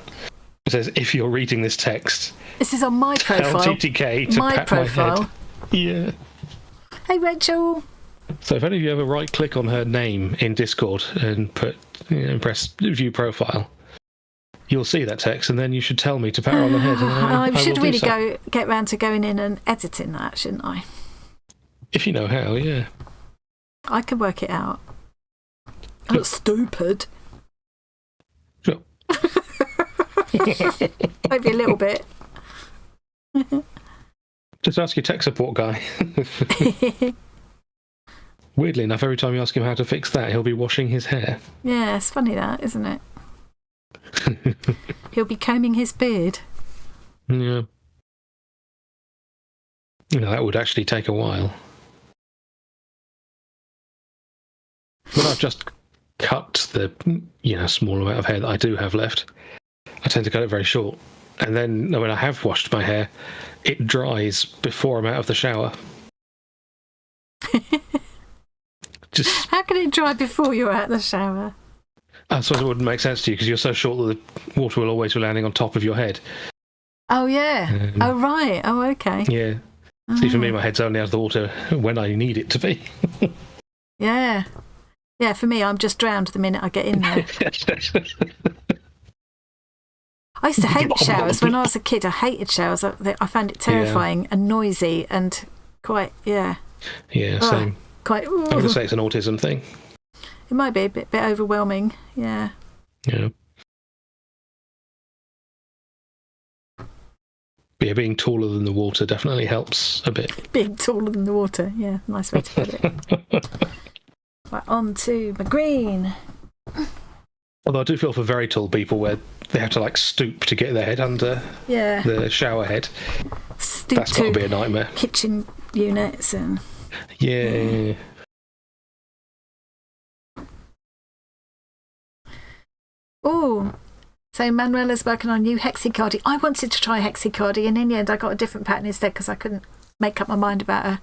[SPEAKER 2] It says, if you're reading this text...
[SPEAKER 1] This is on my profile.
[SPEAKER 2] LTTK to pat my head. Yeah.
[SPEAKER 1] Hey, Rachel.
[SPEAKER 2] So if any of you ever right-click on her name in Discord and press view profile, you'll see that text, and then you should tell me to pat her on the head. And
[SPEAKER 1] I should really get round to going in and editing that, shouldn't I?
[SPEAKER 2] If you know how, yeah.
[SPEAKER 1] I can work it out. I'm not stupid.
[SPEAKER 2] Sure.
[SPEAKER 1] Maybe a little bit.
[SPEAKER 2] Just ask your tech support guy. Weirdly enough, every time you ask him how to fix that, he'll be washing his hair.
[SPEAKER 1] Yeah, it's funny that, isn't it? He'll be combing his beard.
[SPEAKER 2] Yeah. That would actually take a while. When I've just cut the small amount of hair that I do have left, I tend to cut it very short. And then when I have washed my hair, it dries before I'm out of the shower.
[SPEAKER 1] How can it dry before you're out of the shower?
[SPEAKER 2] I suppose it wouldn't make sense to you because you're so short that the water will always be landing on top of your head.
[SPEAKER 1] Oh, yeah. Oh, right. Oh, okay.
[SPEAKER 2] Yeah. Oh. See, for me, my head's only out of the water when I need it to be.
[SPEAKER 1] Yeah. Yeah, for me, I'm just drowned the minute I get in there. I used to hate showers. When I was a kid, I hated showers. I found it terrifying and noisy and quite,
[SPEAKER 2] Yeah, same.
[SPEAKER 1] Quite.
[SPEAKER 2] I'm going to say it's an autism thing.
[SPEAKER 1] It might be a bit overwhelming, yeah.
[SPEAKER 2] Yeah. But yeah, being taller than the water definitely helps a bit.
[SPEAKER 1] Being taller than the water, yeah, nice way to put it. Right, on to my green.
[SPEAKER 2] Although I do feel for very tall people where they have to stoop to get their head under the shower head. That's got to be a nightmare.
[SPEAKER 1] Kitchen units and...
[SPEAKER 2] Yeah.
[SPEAKER 1] Oh, so Manuela's working on new hexicardie. I wanted to try hexicardie, and in the end I got a different pattern instead because I couldn't make up my mind about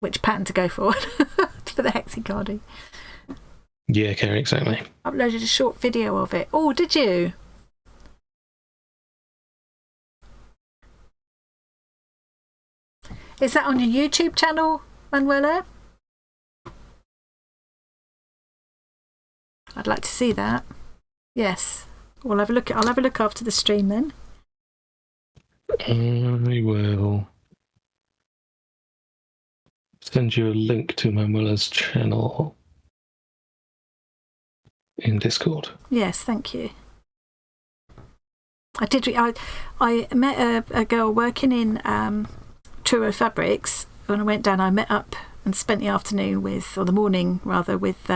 [SPEAKER 1] which pattern to go for for the hexicardie.
[SPEAKER 2] Yeah, Kerry, exactly.
[SPEAKER 1] Uploaded a short video of it. Oh, did you? Is that on your YouTube channel, Manuela? I'd like to see that. Yes. We'll have a look. I'll have a look after the stream then.
[SPEAKER 2] I will send you a link to Manuela's channel in Discord.
[SPEAKER 1] Yes, thank you. I did. I met a girl working in Truro Fabrics. When I went down, I met up and spent the afternoon or the morning rather, with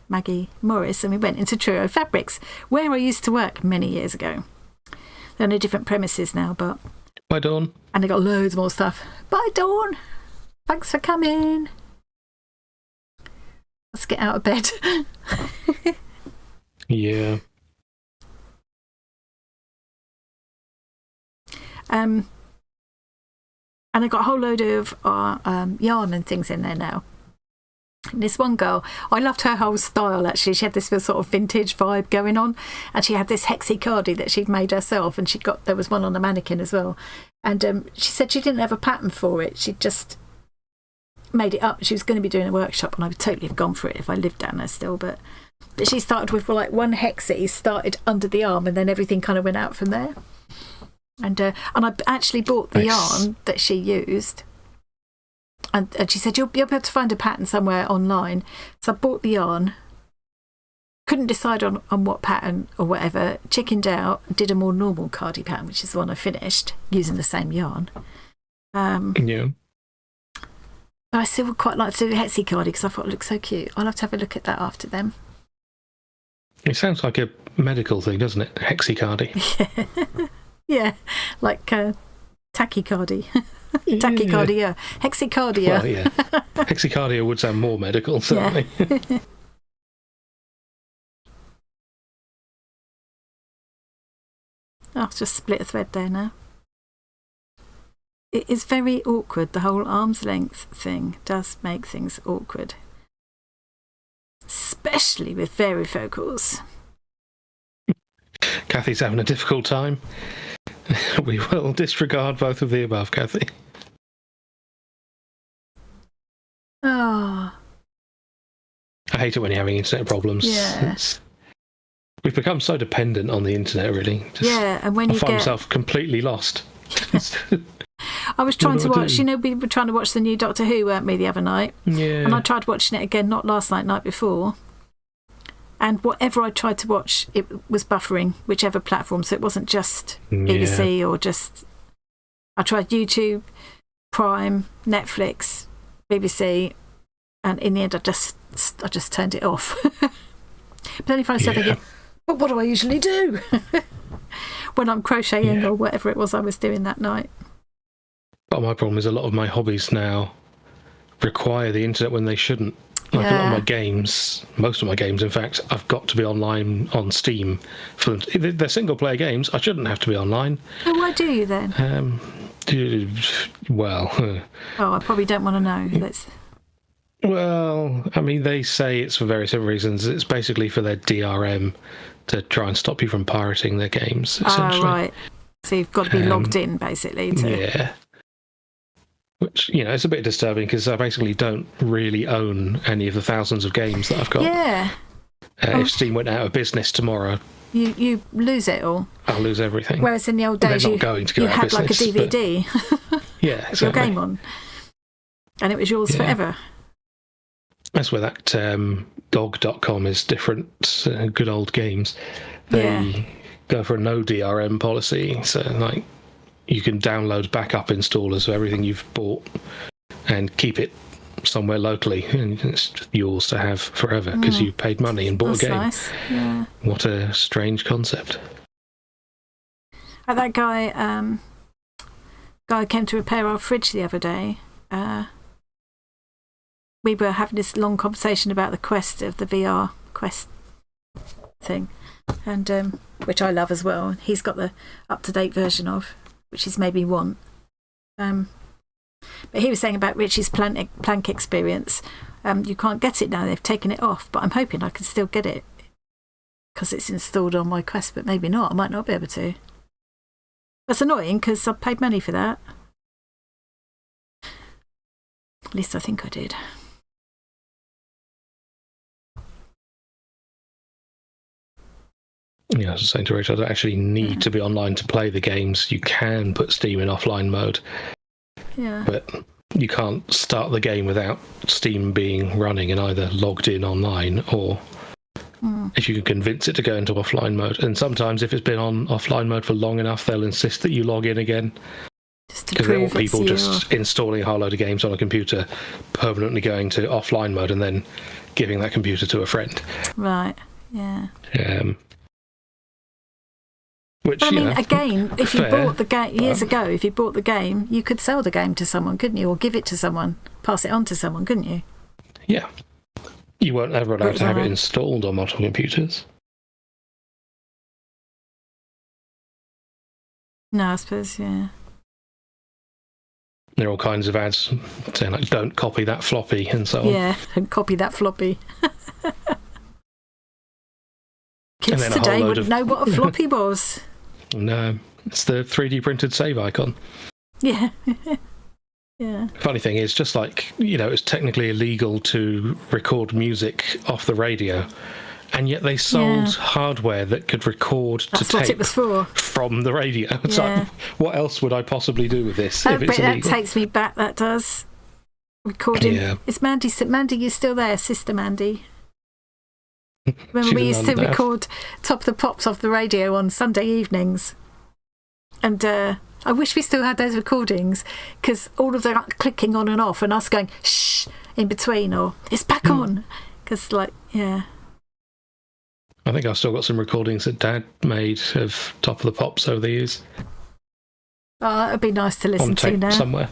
[SPEAKER 1] Maggie Morris, and we went into Truro Fabrics, where I used to work many years ago. They're on a different premises now, but...
[SPEAKER 2] Bye, Dawn.
[SPEAKER 1] And they got loads more stuff. Bye, Dawn. Thanks for coming. Let's get out of bed.
[SPEAKER 2] Yeah.
[SPEAKER 1] And I got a whole load of yarn and things in there now. And this one girl, I loved her whole style actually. She had this sort of vintage vibe going on, and she had this hexicardie that she'd made herself, and there was one on a mannequin as well. And she said she didn't have a pattern for it. She just made it up. She was going to be doing a workshop, and I would totally have gone for it if I lived down there still. But she started with like one hexie, started under the arm, and then everything kind of went out from there. And I actually bought the yarn that she used. And she said, you'll be able to find a pattern somewhere online. So I bought the yarn, couldn't decide on what pattern or whatever, chickened out, did a more normal cardie pattern, which is the one I finished, using the same yarn.
[SPEAKER 2] Yeah.
[SPEAKER 1] But I still would quite like to do the hexicardie because I thought it looked so cute. I'll have to have a look at that after them.
[SPEAKER 2] It sounds like a medical thing, doesn't it? Hexicardie.
[SPEAKER 1] Yeah, like tachycardia. Tachycardia. Hexicardia.
[SPEAKER 2] Well, yeah. Hexicardia would sound more medical, certainly.
[SPEAKER 1] Yeah. I'll just split a thread there now. It is very awkward. The whole arm's length thing does make things awkward. Especially with varifocals.
[SPEAKER 2] Kathy's having a difficult time. We will disregard both of the above, Kathy.
[SPEAKER 1] Oh.
[SPEAKER 2] I hate it when you're having internet problems.
[SPEAKER 1] Yeah.
[SPEAKER 2] We've become so dependent on the internet, really.
[SPEAKER 1] Yeah, and when I
[SPEAKER 2] find myself completely lost.
[SPEAKER 1] I was trying to watch, we were trying to watch the new Doctor Who, weren't we, the other night?
[SPEAKER 2] Yeah.
[SPEAKER 1] And I tried watching it again, not last night before. And whatever I tried to watch, it was buffering, whichever platform. So it wasn't just BBC or just... I tried YouTube, Prime, Netflix, BBC, and in the end I just turned it off. But then if I started thinking, but what do I usually do? When I'm crocheting or whatever it was I was doing that night.
[SPEAKER 2] But my problem is a lot of my hobbies now require the internet when they shouldn't. Like a lot of my games, most of my games, in fact, I've got to be online on Steam. For them. If they're single-player games, I shouldn't have to be online.
[SPEAKER 1] So why do you then?
[SPEAKER 2] Well...
[SPEAKER 1] Oh, I probably don't want to know.
[SPEAKER 2] Well, I mean, they say it's for various other reasons. It's basically for their DRM to try and stop you from pirating their games, essentially.
[SPEAKER 1] Oh, right. So you've got to be logged in, basically.
[SPEAKER 2] Yeah. Which, it's a bit disturbing because I basically don't really own any of the thousands of games that I've got.
[SPEAKER 1] Yeah.
[SPEAKER 2] If Steam went out of business tomorrow...
[SPEAKER 1] You lose it all.
[SPEAKER 2] I'll lose everything.
[SPEAKER 1] Whereas in the old days, you had like a DVD
[SPEAKER 2] yeah,
[SPEAKER 1] with your game on. And it was yours forever.
[SPEAKER 2] That's where that GOG.com is different. Good old games. They go for a no DRM policy. So, like... You can download backup installers of everything you've bought and keep it somewhere locally, and it's just yours to have forever because you paid money and bought a game.
[SPEAKER 1] Nice. Yeah.
[SPEAKER 2] What a strange concept.
[SPEAKER 1] That guy came to repair our fridge the other day. We were having this long conversation about the Quest of the VR Quest thing. and which I love as well. He's got the up-to-date version of, which he's made me want. But he was saying about Richie's plank experience. You can't get it now, they've taken it off, but I'm hoping I can still get it because it's installed on my Quest, but maybe not. I might not be able to. That's annoying because I paid money for that. At least I think I did.
[SPEAKER 2] Yeah, I was saying to Rachel, I don't actually need to be online to play the games. You can put Steam in offline mode.
[SPEAKER 1] Yeah.
[SPEAKER 2] But you can't start the game without Steam being running and either logged in online or if you can convince it to go into offline mode. And sometimes if it's been on offline mode for long enough, they'll insist that you log in again. Because they want people just installing a whole load of games on a computer, permanently going to offline mode and then giving that computer to a friend.
[SPEAKER 1] Right, yeah.
[SPEAKER 2] Which,
[SPEAKER 1] but I mean, again, if you bought the game years ago, if you bought the game, you could sell the game to someone, couldn't you? Or give it to someone, pass it on to someone, couldn't you?
[SPEAKER 2] Yeah. You weren't ever allowed to have it installed on modern computers.
[SPEAKER 1] No, I suppose, yeah.
[SPEAKER 2] There are all kinds of ads saying, like, don't copy that floppy and so on.
[SPEAKER 1] Yeah, don't copy that floppy. Kids today wouldn't know what a floppy was.
[SPEAKER 2] No, it's the 3D printed save icon.
[SPEAKER 1] Yeah. Yeah.
[SPEAKER 2] Funny thing is, just like, it's technically illegal to record music off the radio, and yet they sold hardware that could record to tape
[SPEAKER 1] what it was for.
[SPEAKER 2] From the radio. It's like, what else would I possibly do with this if it's illegal?
[SPEAKER 1] That takes me back, that does. Recording. Yeah. Is Mandy, you still there, Sister Mandy? Remember we used to record Top of the Pops off the radio on Sunday evenings, and I wish we still had those recordings, because all of the clicking on and off and us going shh in between, or it's back on, because I
[SPEAKER 2] think I've still got some recordings that Dad made of Top of the Pops over the years.
[SPEAKER 1] Oh, that would be nice to listen to now.
[SPEAKER 2] Somewhere.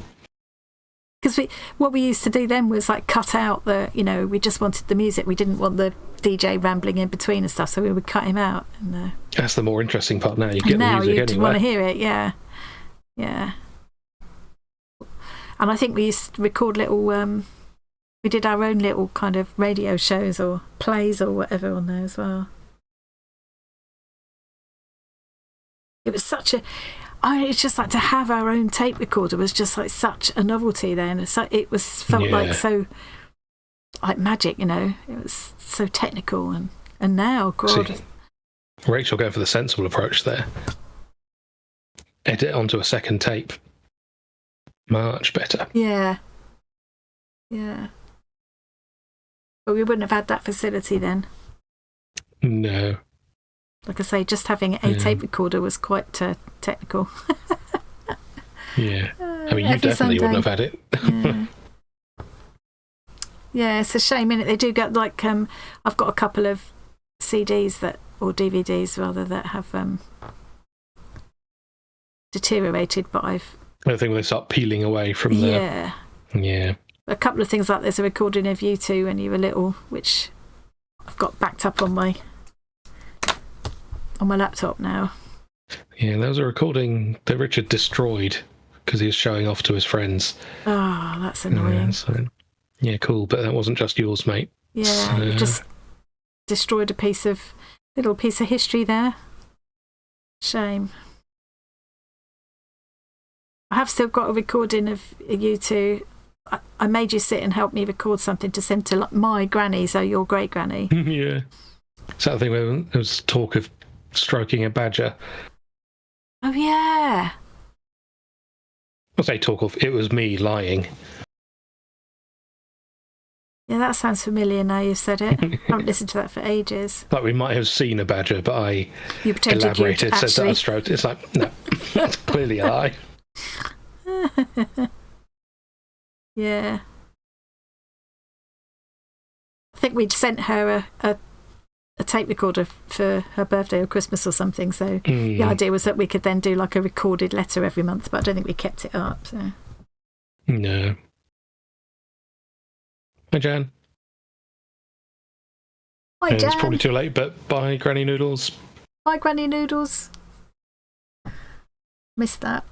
[SPEAKER 1] Because what we used to do then was cut out we just wanted the music. We didn't want the DJ rambling in between and stuff, so we would cut him out. And,
[SPEAKER 2] that's the more interesting part now. You get the music anyway.
[SPEAKER 1] Now you'd want to hear it, yeah. Yeah. And I think we used to record little, we did our own little kind of radio shows or plays or whatever on there as well. It was it's just to have our own tape recorder was just such a novelty then. So it felt like so like magic, It was so technical, and now, God.
[SPEAKER 2] See, Rachel going for the sensible approach there. Edit onto a second tape. Much better.
[SPEAKER 1] Yeah. Yeah. But we wouldn't have had that facility then.
[SPEAKER 2] No.
[SPEAKER 1] Like I say, just having a tape recorder was quite technical.
[SPEAKER 2] Yeah. I mean, you definitely wouldn't have had it.
[SPEAKER 1] Yeah. Yeah, it's a shame, innit? They do get I've got a couple of CDs or DVDs rather, that have deteriorated, but I think
[SPEAKER 2] when they start peeling away from
[SPEAKER 1] Yeah. A couple of things, like there's a recording of you two when you were little, which I've got backed up on my laptop now.
[SPEAKER 2] Yeah, there was a recording that Richard destroyed because he was showing off to his friends.
[SPEAKER 1] Oh, that's annoying.
[SPEAKER 2] Yeah, cool, but that wasn't just yours, mate.
[SPEAKER 1] Yeah, you just destroyed a little piece of history there. Shame. I have still got a recording of you two. I made you sit and help me record something to send to my granny, so your great granny.
[SPEAKER 2] Yeah. Is that the thing where there was talk of stroking a badger?
[SPEAKER 1] Oh, yeah.
[SPEAKER 2] I say talk of, it was me lying.
[SPEAKER 1] Yeah, that sounds familiar now you've said it. I haven't listened to that for ages.
[SPEAKER 2] Like we might have seen a badger, but I
[SPEAKER 1] elaborated,
[SPEAKER 2] said that I stroked. It's like, no, that's clearly a lie.
[SPEAKER 1] Yeah. I think we'd sent her a tape recorder for her birthday or Christmas or something, so the idea was that we could then do a recorded letter every month, but I don't think we kept it up. So.
[SPEAKER 2] No. Hi, Jan.
[SPEAKER 1] Hi, Jan.
[SPEAKER 2] It's probably too late, but bye, Granny Noodles.
[SPEAKER 1] Bye, Granny Noodles. Missed that.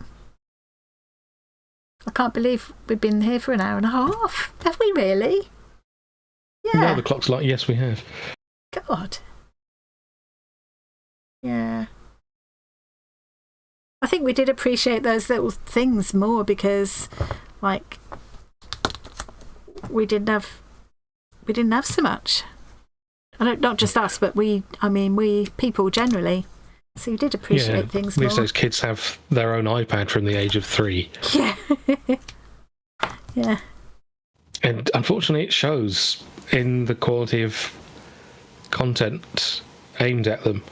[SPEAKER 1] I can't believe we've been here for an hour and a half. Have we really? Yeah.
[SPEAKER 2] No, the clock's like, yes, we have.
[SPEAKER 1] God. Yeah. I think we did appreciate those little things more because, like, we didn't have so much. I don't, not just us, but we people generally. So you did appreciate things more.
[SPEAKER 2] These days kids have their own iPad from the age of 3.
[SPEAKER 1] Yeah. Yeah.
[SPEAKER 2] And unfortunately, it shows in the quality of content aimed at them.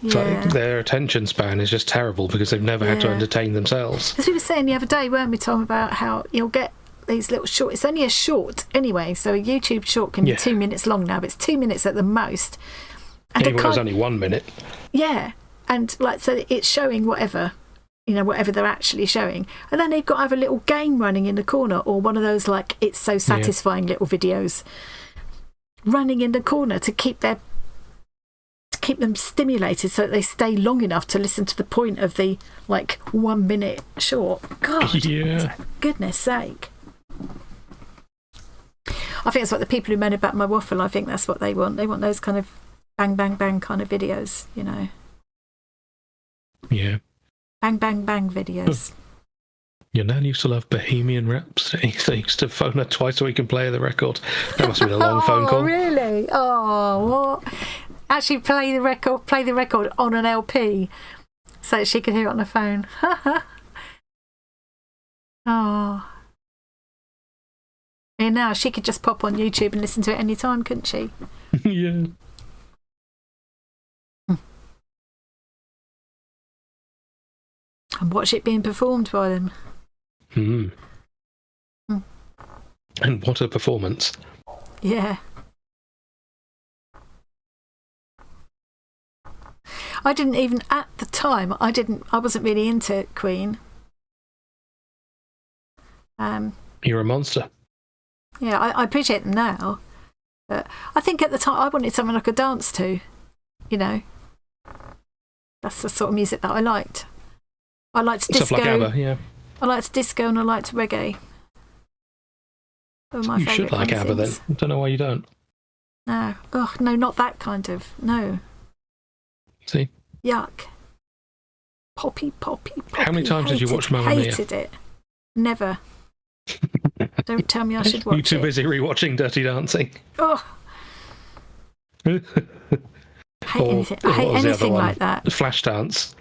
[SPEAKER 1] Yeah.
[SPEAKER 2] Like their attention span is just terrible because they've never had to entertain themselves.
[SPEAKER 1] As we were saying the other day, weren't we, Tom, about how you'll get these little short... It's only a short anyway, so a YouTube short can be 2 minutes long now, but it's 2 minutes at the most. And
[SPEAKER 2] even was only 1 minute.
[SPEAKER 1] Yeah. And, like, so it's showing whatever they're actually showing. And then they've got to have a little game running in the corner or one of those, like, it's so satisfying little videos running in the corner to keep them stimulated so that they stay long enough to listen to the point of the, like, 1 minute short. God, goodness sake. I think that's what the people who moan about my waffle, I think that's what they want. They want those kind of bang, bang, bang kind of videos, you know.
[SPEAKER 2] Yeah.
[SPEAKER 1] Bang, bang, bang videos.
[SPEAKER 2] Your nan used to love Bohemian Rhapsody. So he used to phone her twice a week and play her the record. That must have been a long phone call.
[SPEAKER 1] Oh, really? Oh, what? Actually play the record on an LP so she could hear it on the phone. Oh. And now she could just pop on YouTube and listen to it any time, couldn't she?
[SPEAKER 2] Yeah.
[SPEAKER 1] And watch it being performed by them.
[SPEAKER 2] And what a performance.
[SPEAKER 1] Yeah. I didn't even, at the time, I wasn't really into Queen.
[SPEAKER 2] You're a monster.
[SPEAKER 1] Yeah, I appreciate them now. But I think at the time I wanted something I could dance to, you know. That's the sort of music that I liked. I liked disco.
[SPEAKER 2] Stuff like ABBA, yeah.
[SPEAKER 1] I liked disco and I liked reggae.
[SPEAKER 2] You should like ABBA then. I don't know why you don't.
[SPEAKER 1] No. Oh, no, not that kind of. No.
[SPEAKER 2] See?
[SPEAKER 1] Yuck. Poppy.
[SPEAKER 2] How many times did you watch Mamma Mia?
[SPEAKER 1] Hated it. Never. Don't tell me I should watch it.
[SPEAKER 2] You're too busy rewatching Dirty Dancing.
[SPEAKER 1] Oh. I hate anything like that.
[SPEAKER 2] Flashdance.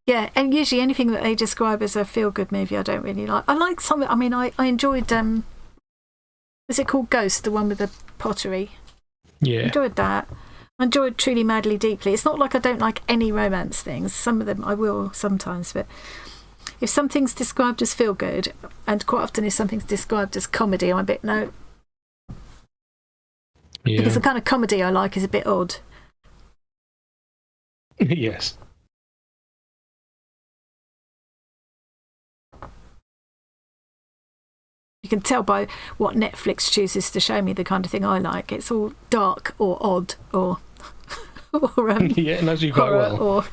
[SPEAKER 1] Yeah, and usually anything that they describe as a feel-good movie I don't really like. I like some... I mean, I enjoyed... was it called Ghost, the one with the pottery?
[SPEAKER 2] Yeah.
[SPEAKER 1] I enjoyed that. I enjoyed Truly, Madly, Deeply. It's not like I don't like any romance things. Some of them I will sometimes, but if something's described as feel-good, and quite often if something's described as comedy, I'm a bit no. Yeah. Because the kind of comedy I like is a bit odd.
[SPEAKER 2] Yes.
[SPEAKER 1] You can tell by what Netflix chooses to show me the kind of thing I like. It's all dark or odd or
[SPEAKER 2] yeah, it knows you quite well.
[SPEAKER 1] Or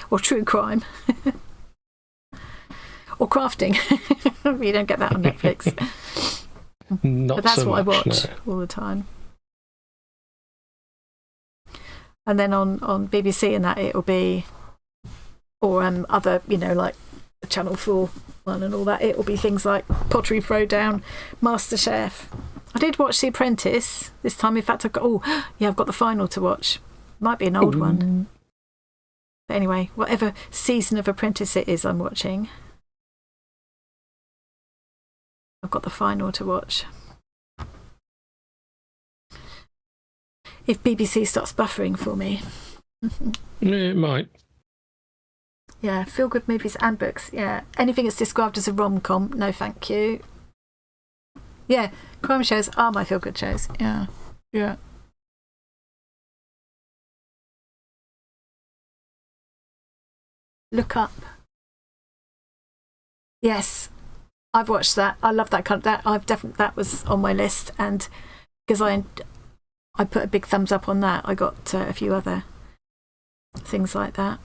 [SPEAKER 1] or true crime. Or crafting. You don't get that on Netflix.
[SPEAKER 2] But
[SPEAKER 1] that's
[SPEAKER 2] so
[SPEAKER 1] what
[SPEAKER 2] much,
[SPEAKER 1] I watch all the time. And then on BBC and that it'll be, or other, you know, like the Channel 4 one and all that, it'll be things like Pottery Throwdown, MasterChef. I did watch The Apprentice this time. In fact, I've got the final to watch. Might be an old one. But anyway, whatever season of Apprentice it is I'm watching, I've got the final to watch. If BBC starts buffering for me.
[SPEAKER 2] It might.
[SPEAKER 1] Yeah, feel-good movies and books. Yeah, anything that's described as a rom-com, no thank you. Yeah, crime shows are my feel-good shows. Yeah. Look Up. Yes, I've watched that. I love that kind of that. That was on my list, and because I put a big thumbs up on that. I got a few other things like that.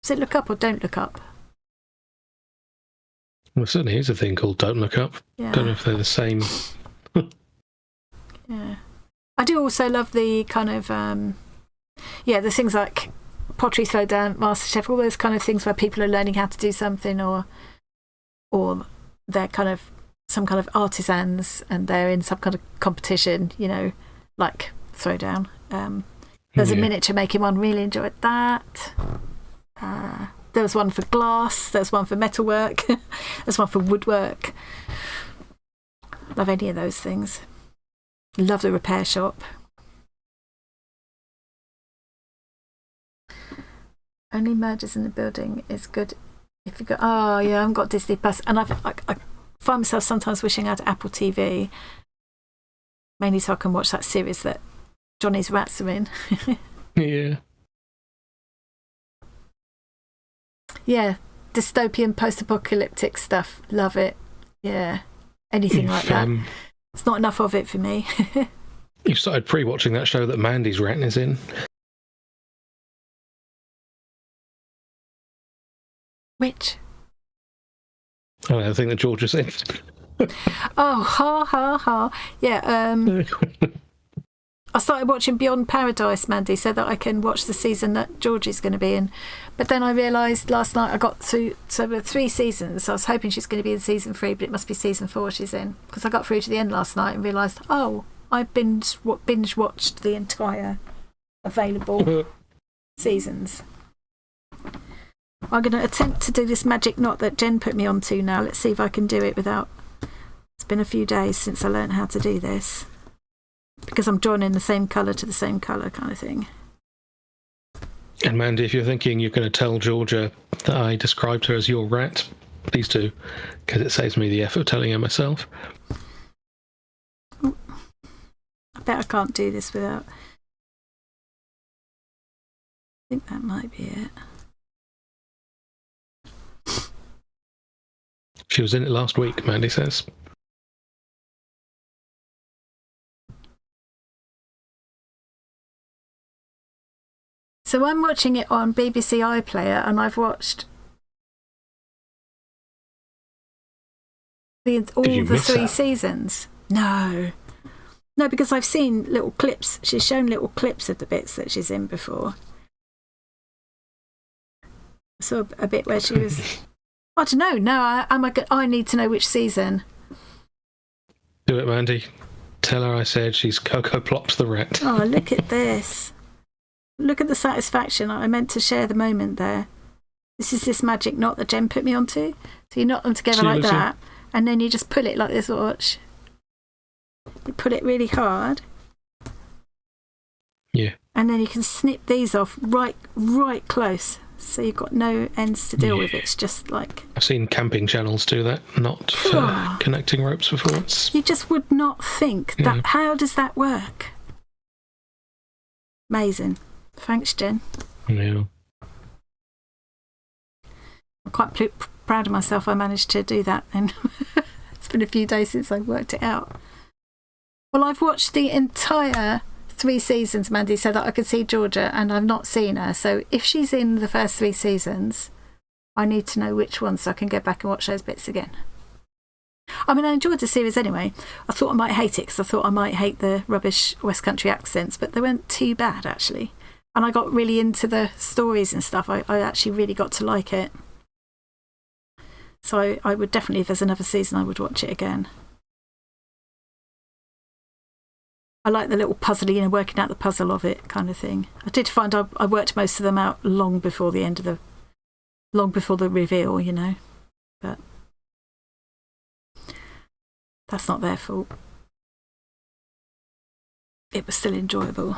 [SPEAKER 1] Is it look up or don't look up?
[SPEAKER 2] Well, certainly is a thing called Don't Look Up.
[SPEAKER 1] Yeah.
[SPEAKER 2] Don't know if they're the same.
[SPEAKER 1] Yeah. I do also love the kind of, the things like Pottery Throwdown, MasterChef, all those kind of things where people are learning how to do something, or they're kind of some kind of artisans and they're in some kind of competition, you know, like Throwdown. There's a miniature making one, really enjoyed that. There was one for glass, there was one for metalwork, there's one for woodwork. Love any of those things. Love the repair shop. Only Murders in the Building is good if you go. Oh yeah, I haven't got Disney Plus, and I find myself sometimes wishing I had Apple TV, mainly so I can watch that series that Johnny's rats are in.
[SPEAKER 2] Yeah.
[SPEAKER 1] Yeah, dystopian post-apocalyptic stuff. Love it. Yeah, anything like that. It's not enough of it for me.
[SPEAKER 2] You started pre-watching that show that Mandy's rat is in.
[SPEAKER 1] Which?
[SPEAKER 2] Oh, I think that Georgia said.
[SPEAKER 1] Oh, ha ha ha. Yeah. I started watching Beyond Paradise, Mandy, so that I can watch the season that George is going to be in. But then I realised last night I got through, so with 3 seasons, so I was hoping she's going to be in season 3, but it must be season 4 she's in. Because I got through to the end last night and realised, oh, I binge watched the entire available seasons. I'm going to attempt to do this magic knot that Jen put me onto now. Let's see if I can do it without... It's been a few days since I learned how to do this. Because I'm joining the same colour to the same colour kind of thing.
[SPEAKER 2] And Mandy, if you're thinking you're going to tell Georgia that I described her as your rat, please do, because it saves me the effort of telling her myself.
[SPEAKER 1] I bet I can't do this without... I think that might be it.
[SPEAKER 2] She was in it last week, Mandy says.
[SPEAKER 1] So I'm watching it on BBC iPlayer, and I've watched all the 3 seasons. No, because I've seen little clips. She's shown little clips of the bits that she's in before. I saw a bit where she was... I don't know. No, I need to know which season.
[SPEAKER 2] Do it, Mandy. Tell her I said she's Coco Plops the rat.
[SPEAKER 1] Oh, look at this. Look at the satisfaction. I meant to share the moment there. This is this magic knot that Jen put me onto. So you knot them together like that, and then you just pull it like this, watch. You pull it really hard.
[SPEAKER 2] Yeah.
[SPEAKER 1] And then you can snip these off right close. So you've got no ends to deal with. It's just like...
[SPEAKER 2] I've seen camping channels do that, not for connecting ropes before.
[SPEAKER 1] You just would not think that... How does that work? Amazing. Thanks, Jen.
[SPEAKER 2] Yeah.
[SPEAKER 1] I'm quite proud of myself I managed to do that, and it's been a few days since I worked it out. Well, I've watched the entire 3 seasons, Mandy, so that I could see Georgia, and I've not seen her. So if she's in the first 3 seasons, I need to know which one so I can go back and watch those bits again. I mean, I enjoyed the series anyway. I thought I might hate it because I thought I might hate the rubbish West Country accents, but they weren't too bad, actually. And I got really into the stories and stuff. I actually really got to like it. So I would definitely, if there's another season, I would watch it again. I like the little puzzle, you know, working out the puzzle of it kind of thing. I did find I worked most of them out long before the reveal, you know. But that's not their fault. It was still enjoyable.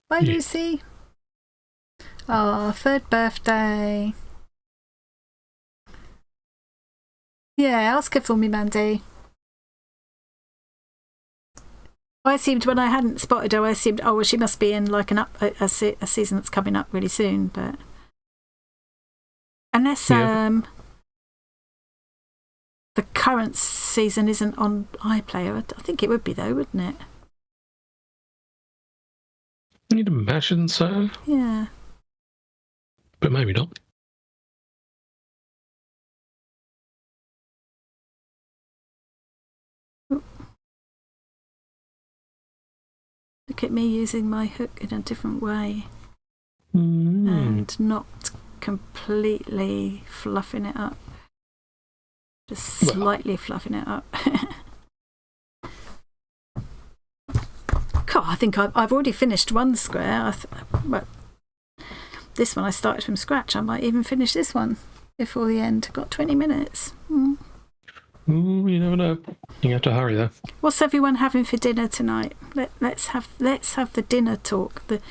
[SPEAKER 1] Bye, Lucy. Oh, 3rd birthday. Yeah, ask her for me, Mandy. I assumed when I hadn't spotted her, I assumed, oh, well, she must be in like a season that's coming up really soon. But unless the current season isn't on iPlayer, I think it would be though, wouldn't it?
[SPEAKER 2] You'd imagine so.
[SPEAKER 1] Yeah.
[SPEAKER 2] But maybe not.
[SPEAKER 1] Look at me using my hook in a different way and not completely fluffing it up. Just slightly fluffing it up. God, I think I've already finished one square. But this one I started from scratch. I might even finish this one before the end. Got 20 minutes.
[SPEAKER 2] You never know. You have to hurry though.
[SPEAKER 1] What's everyone having for dinner tonight? Let's have the dinner talk. The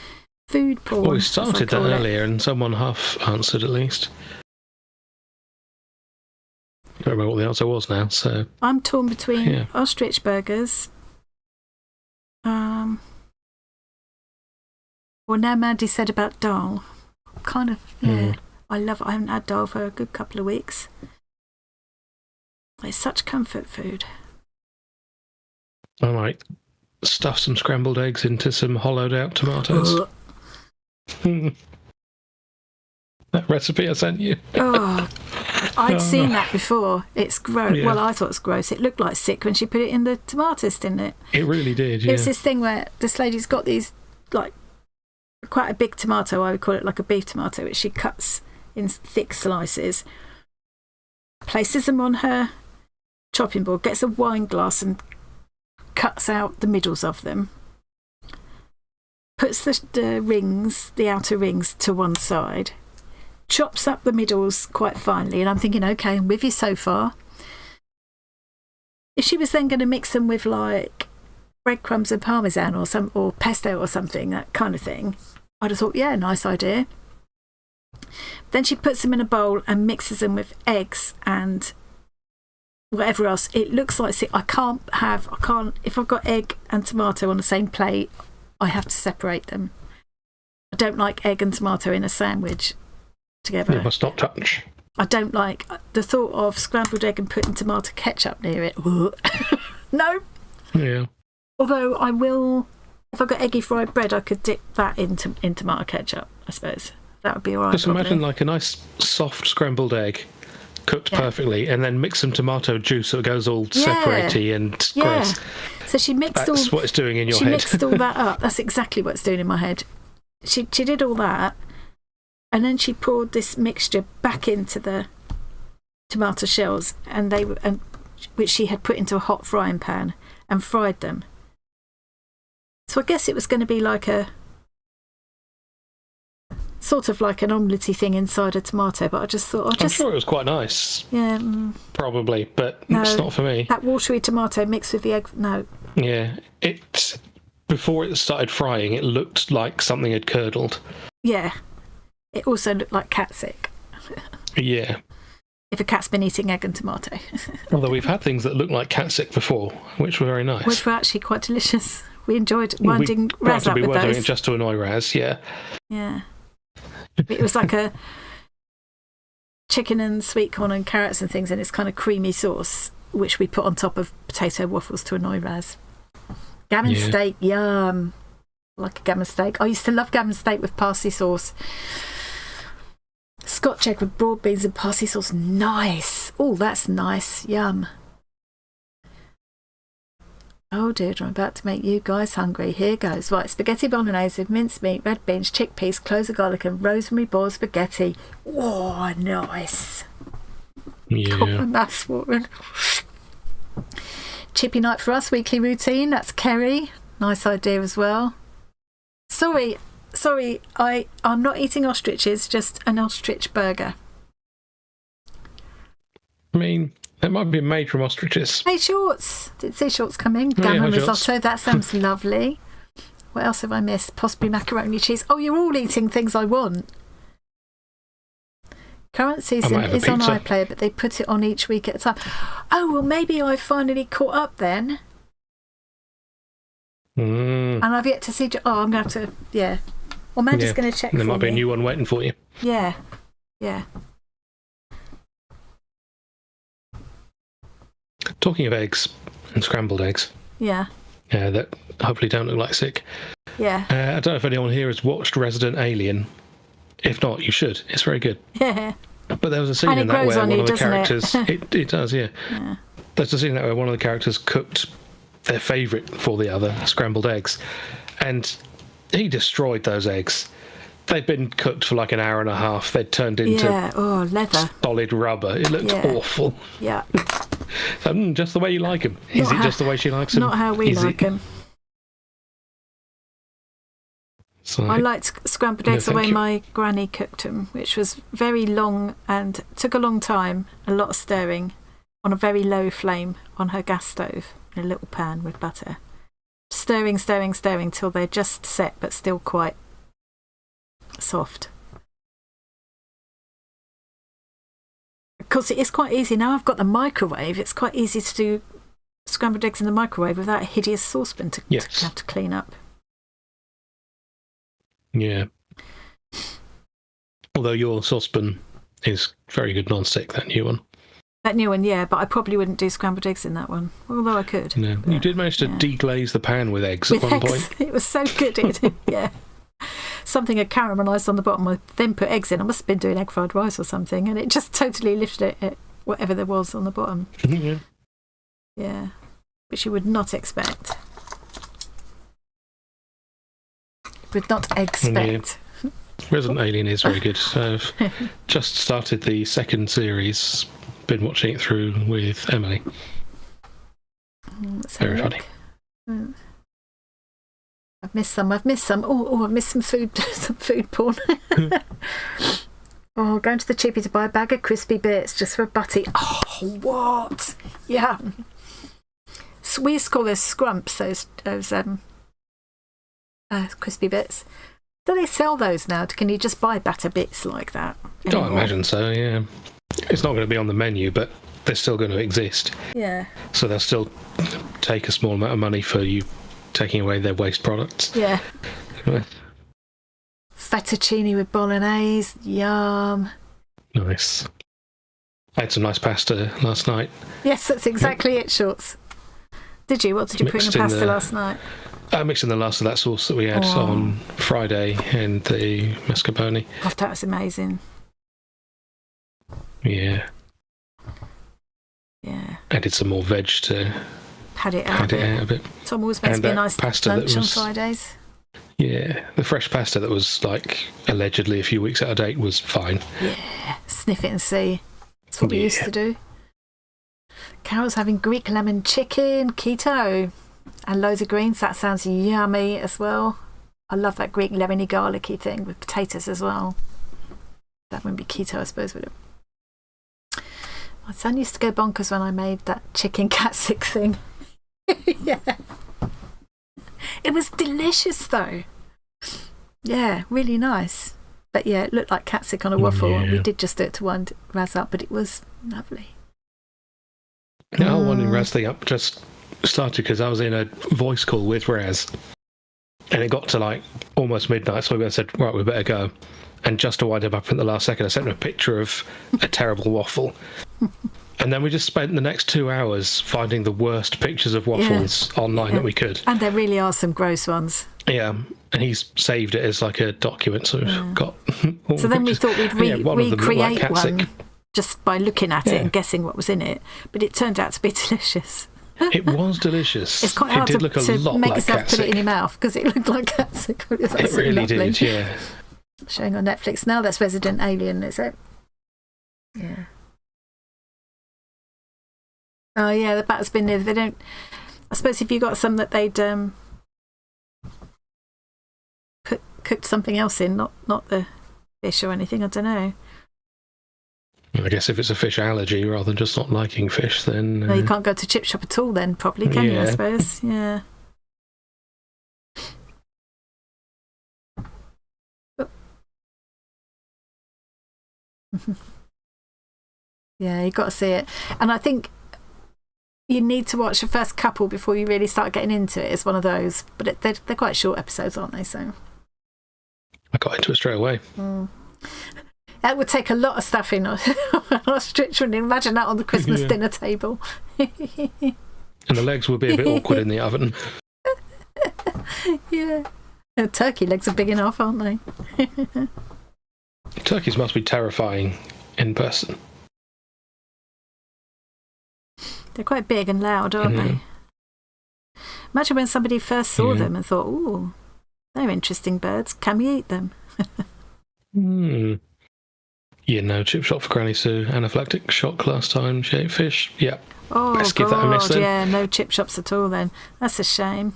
[SPEAKER 1] food porn.
[SPEAKER 2] Well, we started that earlier, and someone half answered at least. I don't remember what the answer was now. So
[SPEAKER 1] I'm torn between ostrich burgers. Well, now Mandy said about dal. Kind of, I love it. I haven't had dal for a good couple of weeks. It's such comfort food.
[SPEAKER 2] I might stuff some scrambled eggs into some hollowed out tomatoes. That recipe I sent you.
[SPEAKER 1] I'd seen that before. It's gross. Yeah. Well, I thought it was gross. It looked like sick when she put it in the tomatoes, didn't it?
[SPEAKER 2] It really did, yeah.
[SPEAKER 1] It was this thing where this lady's got these, like, quite a big tomato, I would call it like a beef tomato, which she cuts in thick slices, places them on her chopping board, gets a wine glass and cuts out the middles of them, puts the outer rings to one side, chops up the middles quite finely, and I'm thinking, okay, I'm with you so far. If she was then going to mix them with like breadcrumbs and parmesan or pesto or something, that kind of thing, I'd have thought, yeah, nice idea. Then she puts them in a bowl and mixes them with eggs and whatever else. It looks like I can't if I've got egg and tomato on the same plate, I have to separate them. I don't like egg and tomato in a sandwich together.
[SPEAKER 2] You must not touch.
[SPEAKER 1] I don't like the thought of scrambled egg and putting tomato ketchup near it. No.
[SPEAKER 2] Yeah.
[SPEAKER 1] Although I will, if I've got eggy fried bread, I could dip that in tomato ketchup, I suppose. That would be all right.
[SPEAKER 2] Just imagine like a nice soft scrambled egg cooked perfectly, and then mix some tomato juice so it goes all separatey and gross.
[SPEAKER 1] So she mixed
[SPEAKER 2] That's what it's doing in your head.
[SPEAKER 1] She mixed all that up. That's exactly what it's doing in my head. She did all that, and then she poured this mixture back into the tomato shells, which she had put into a hot frying pan and fried them. So I guess it was going to be like a sort of like an omelette-y thing inside a tomato, but I just thought...
[SPEAKER 2] I'm sure it was quite nice.
[SPEAKER 1] Yeah.
[SPEAKER 2] Probably, but it's not for me.
[SPEAKER 1] That watery tomato mixed with the egg, no.
[SPEAKER 2] Yeah. Before it started frying, it looked like something had curdled.
[SPEAKER 1] Yeah. It also looked like cat sick.
[SPEAKER 2] Yeah.
[SPEAKER 1] If a cat's been eating egg and tomato.
[SPEAKER 2] Although we've had things that looked like cat sick before, which were very nice.
[SPEAKER 1] Which were actually quite delicious. We enjoyed winding Raz up with those.
[SPEAKER 2] Doing it just to annoy Raz, yeah.
[SPEAKER 1] Yeah. It was like a chicken and sweet corn and carrots and things, and it's kind of creamy sauce, which we put on top of potato waffles to annoy Raz. Gammon steak, yum. Like a gammon steak. I used to love gammon steak with parsley sauce. Scotch egg with broad beans and parsley sauce, nice. Oh, that's nice, yum. Oh dear, I'm about to make you guys hungry. Here goes. Right, spaghetti bolognese with mincemeat, red beans, chickpeas, cloves of garlic and rosemary boiled spaghetti. Oh, nice.
[SPEAKER 2] Yeah.
[SPEAKER 1] God, that's woman. Chippy night for us, weekly routine. That's Kerry. Nice idea as well. Sorry, I'm not eating ostriches, just an ostrich burger.
[SPEAKER 2] I mean... It might be made from ostriches.
[SPEAKER 1] Hey, shorts. Did see shorts come in? Gammon risotto. That sounds lovely. What else have I missed? Possibly macaroni cheese. Oh, you're all eating things I want. Current season is on iPlayer, but they put it on each week at a time. Oh, well, maybe I finally caught up then. And I've yet to see... I'm going to have to... Yeah. Well, Mandy's going to check for me.
[SPEAKER 2] There might be a new one waiting for you.
[SPEAKER 1] Yeah. Yeah.
[SPEAKER 2] Talking of eggs and scrambled eggs.
[SPEAKER 1] Yeah.
[SPEAKER 2] That hopefully don't look like sick.
[SPEAKER 1] Yeah.
[SPEAKER 2] I don't know if anyone here has watched Resident Alien. If not, you should. It's very good.
[SPEAKER 1] Yeah.
[SPEAKER 2] But there was a scene in that where one of the characters... It does, yeah. There's a scene in that where one of the characters cooked their favourite for the other, scrambled eggs. And he destroyed those eggs. They'd been cooked for like an hour and a half. They'd turned into
[SPEAKER 1] leather.
[SPEAKER 2] Solid rubber. It looked awful.
[SPEAKER 1] Yeah.
[SPEAKER 2] So, just the way you like them. Is it just the way she likes them?
[SPEAKER 1] Not how we like them.
[SPEAKER 2] So,
[SPEAKER 1] I liked scrambled eggs the way my granny cooked them, which was very long and took a long time, a lot of stirring, on a very low flame on her gas stove in a little pan with butter. Stirring till they're just set but still quite soft. Because it is quite easy. Now I've got the microwave, it's quite easy to do scrambled eggs in the microwave without a hideous saucepan to have to clean up.
[SPEAKER 2] Yeah. Although your saucepan is very good non-stick, that new one.
[SPEAKER 1] That new one, yeah, but I probably wouldn't do scrambled eggs in that one, although I could.
[SPEAKER 2] No. You did manage to deglaze the pan with eggs at one point.
[SPEAKER 1] It was so good, yeah. Something had caramelised on the bottom. I then put eggs in. I must have been doing egg fried rice or something, and it just totally lifted it, whatever there was on the bottom. Yeah, which you would not expect. Would not expect.
[SPEAKER 2] Yeah. Resident Alien is very good. So I've just started the second series. Been watching it through with Emily. Very funny.
[SPEAKER 1] I've missed some. I've missed some food, some food porn. Going to the cheapie to buy a bag of crispy bits just for a butty. Oh, what? Yeah. So we used to call those scrumps, those crispy bits. Do they sell those now? Can you just buy batter bits like that anymore?
[SPEAKER 2] I imagine so, yeah. It's not going to be on the menu, but they're still going to exist.
[SPEAKER 1] Yeah.
[SPEAKER 2] So they'll still take a small amount of money for you taking away their waste products.
[SPEAKER 1] Yeah. Fettuccine with bolognese. Yum.
[SPEAKER 2] Nice. I had some nice pasta last night.
[SPEAKER 1] Yes, that's exactly it, Shorts. Did you? What did you put in the pasta last night?
[SPEAKER 2] I mixed in the last of that sauce that we had on Friday and the mascarpone.
[SPEAKER 1] God, that was amazing.
[SPEAKER 2] Yeah.
[SPEAKER 1] Yeah.
[SPEAKER 2] Added some more veg to
[SPEAKER 1] pad it out a bit. Tom always makes me a nice lunch on Fridays.
[SPEAKER 2] Yeah, the fresh pasta that was like allegedly a few weeks out of date was fine.
[SPEAKER 1] Yeah, sniff it and see. That's what we used to do. Carol's having Greek lemon chicken, keto, and loads of greens. That sounds yummy as well. I love that Greek lemony garlicky thing with potatoes as well. That wouldn't be keto, I suppose, would it? My son used to go bonkers when I made that chicken catsup thing. Yeah. It was delicious though. Yeah, really nice. But yeah, it looked like catsup on a waffle. Yeah. We did just do it to wind Raz up, but it was lovely.
[SPEAKER 2] Yeah, I winding Raz thing up just started because I was in a voice call with Raz, and it got to like almost midnight, so I said, right, we better go. And just to wind him up in the last second, I sent him a picture of a terrible waffle. And then we just spent the next 2 hours finding the worst pictures of waffles online that we could.
[SPEAKER 1] And there really are some gross ones.
[SPEAKER 2] Yeah, and he's saved it as like a document, so we've got all
[SPEAKER 1] so then
[SPEAKER 2] pictures.
[SPEAKER 1] We thought we'd recreate one just by looking at it and guessing what was in it. But it turned out to be delicious.
[SPEAKER 2] It was delicious.
[SPEAKER 1] It's quite hard to make yourself put it in your mouth because it looked like catsup.
[SPEAKER 2] It really did, yeah.
[SPEAKER 1] Showing on Netflix now. That's Resident Alien, is it? Yeah. Oh yeah, the batter's been there. They don't. I suppose if you got some that they'd cooked something else in, not the fish or anything. I don't know.
[SPEAKER 2] I guess if it's a fish allergy rather than just not liking fish, then
[SPEAKER 1] no, you can't go to chip shop at all. Then probably can you? I suppose. Yeah. Yeah, you've got to see it. And I think, you need to watch the first couple before you really start getting into it. It's one of those, but they're quite short episodes, aren't they? So
[SPEAKER 2] I got into it straight away.
[SPEAKER 1] That would take a lot of stuffing on ostrich. Imagine that on the Christmas dinner table.
[SPEAKER 2] And the legs would be a bit awkward in the oven.
[SPEAKER 1] Yeah. Turkey legs are big enough, aren't they?
[SPEAKER 2] Turkeys must be terrifying in person.
[SPEAKER 1] They're quite big and loud, aren't they? Imagine when somebody first saw them and thought, ooh, they're interesting birds. Can we eat them?
[SPEAKER 2] Yeah, no, chip shop for Granny Sue. Anaphylactic shock last time. She ate fish. Yeah.
[SPEAKER 1] Oh,
[SPEAKER 2] let's give that a miss then.
[SPEAKER 1] Yeah, no chip shops at all then. That's a shame.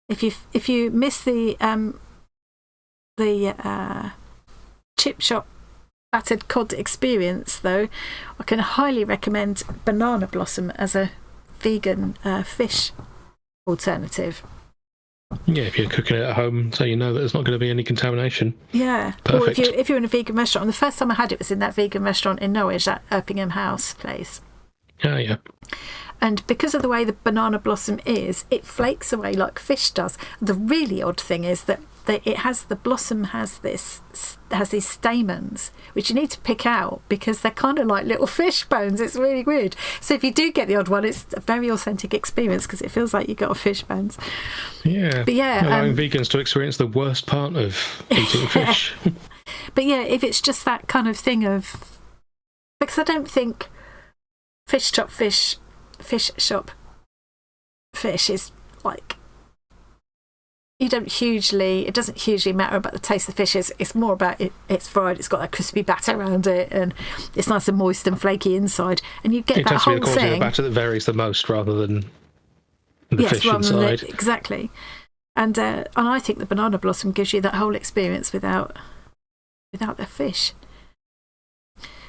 [SPEAKER 1] If you miss the chip shop battered cod experience, though, I can highly recommend banana blossom as a vegan fish alternative.
[SPEAKER 2] Yeah, if you're cooking it at home, so you know that there's not going to be any contamination.
[SPEAKER 1] Yeah.
[SPEAKER 2] Perfect.
[SPEAKER 1] Or if you're in a vegan restaurant. The first time I had it was in that vegan restaurant in Norwich, that Erpingham House place.
[SPEAKER 2] Oh, yeah.
[SPEAKER 1] And because of the way the banana blossom is, it flakes away like fish does. The really odd thing is that the blossom has these stamens, which you need to pick out because they're kind of like little fish bones. It's really weird. So if you do get the odd one, it's a very authentic experience because it feels like you got fish bones.
[SPEAKER 2] Yeah.
[SPEAKER 1] But yeah,
[SPEAKER 2] allowing vegans to experience the worst part of eating fish.
[SPEAKER 1] But yeah, if it's just that kind of thing of, because I don't think fish shop fish is like, it doesn't hugely matter about the taste of the fish. It's more about it's fried, it's got that crispy batter around it, and it's nice and moist and flaky inside, and you get that whole thing. It tends to be the quality of the batter
[SPEAKER 2] that varies the most rather than the fish inside.
[SPEAKER 1] Exactly. And I think the banana blossom gives you that whole experience without the fish.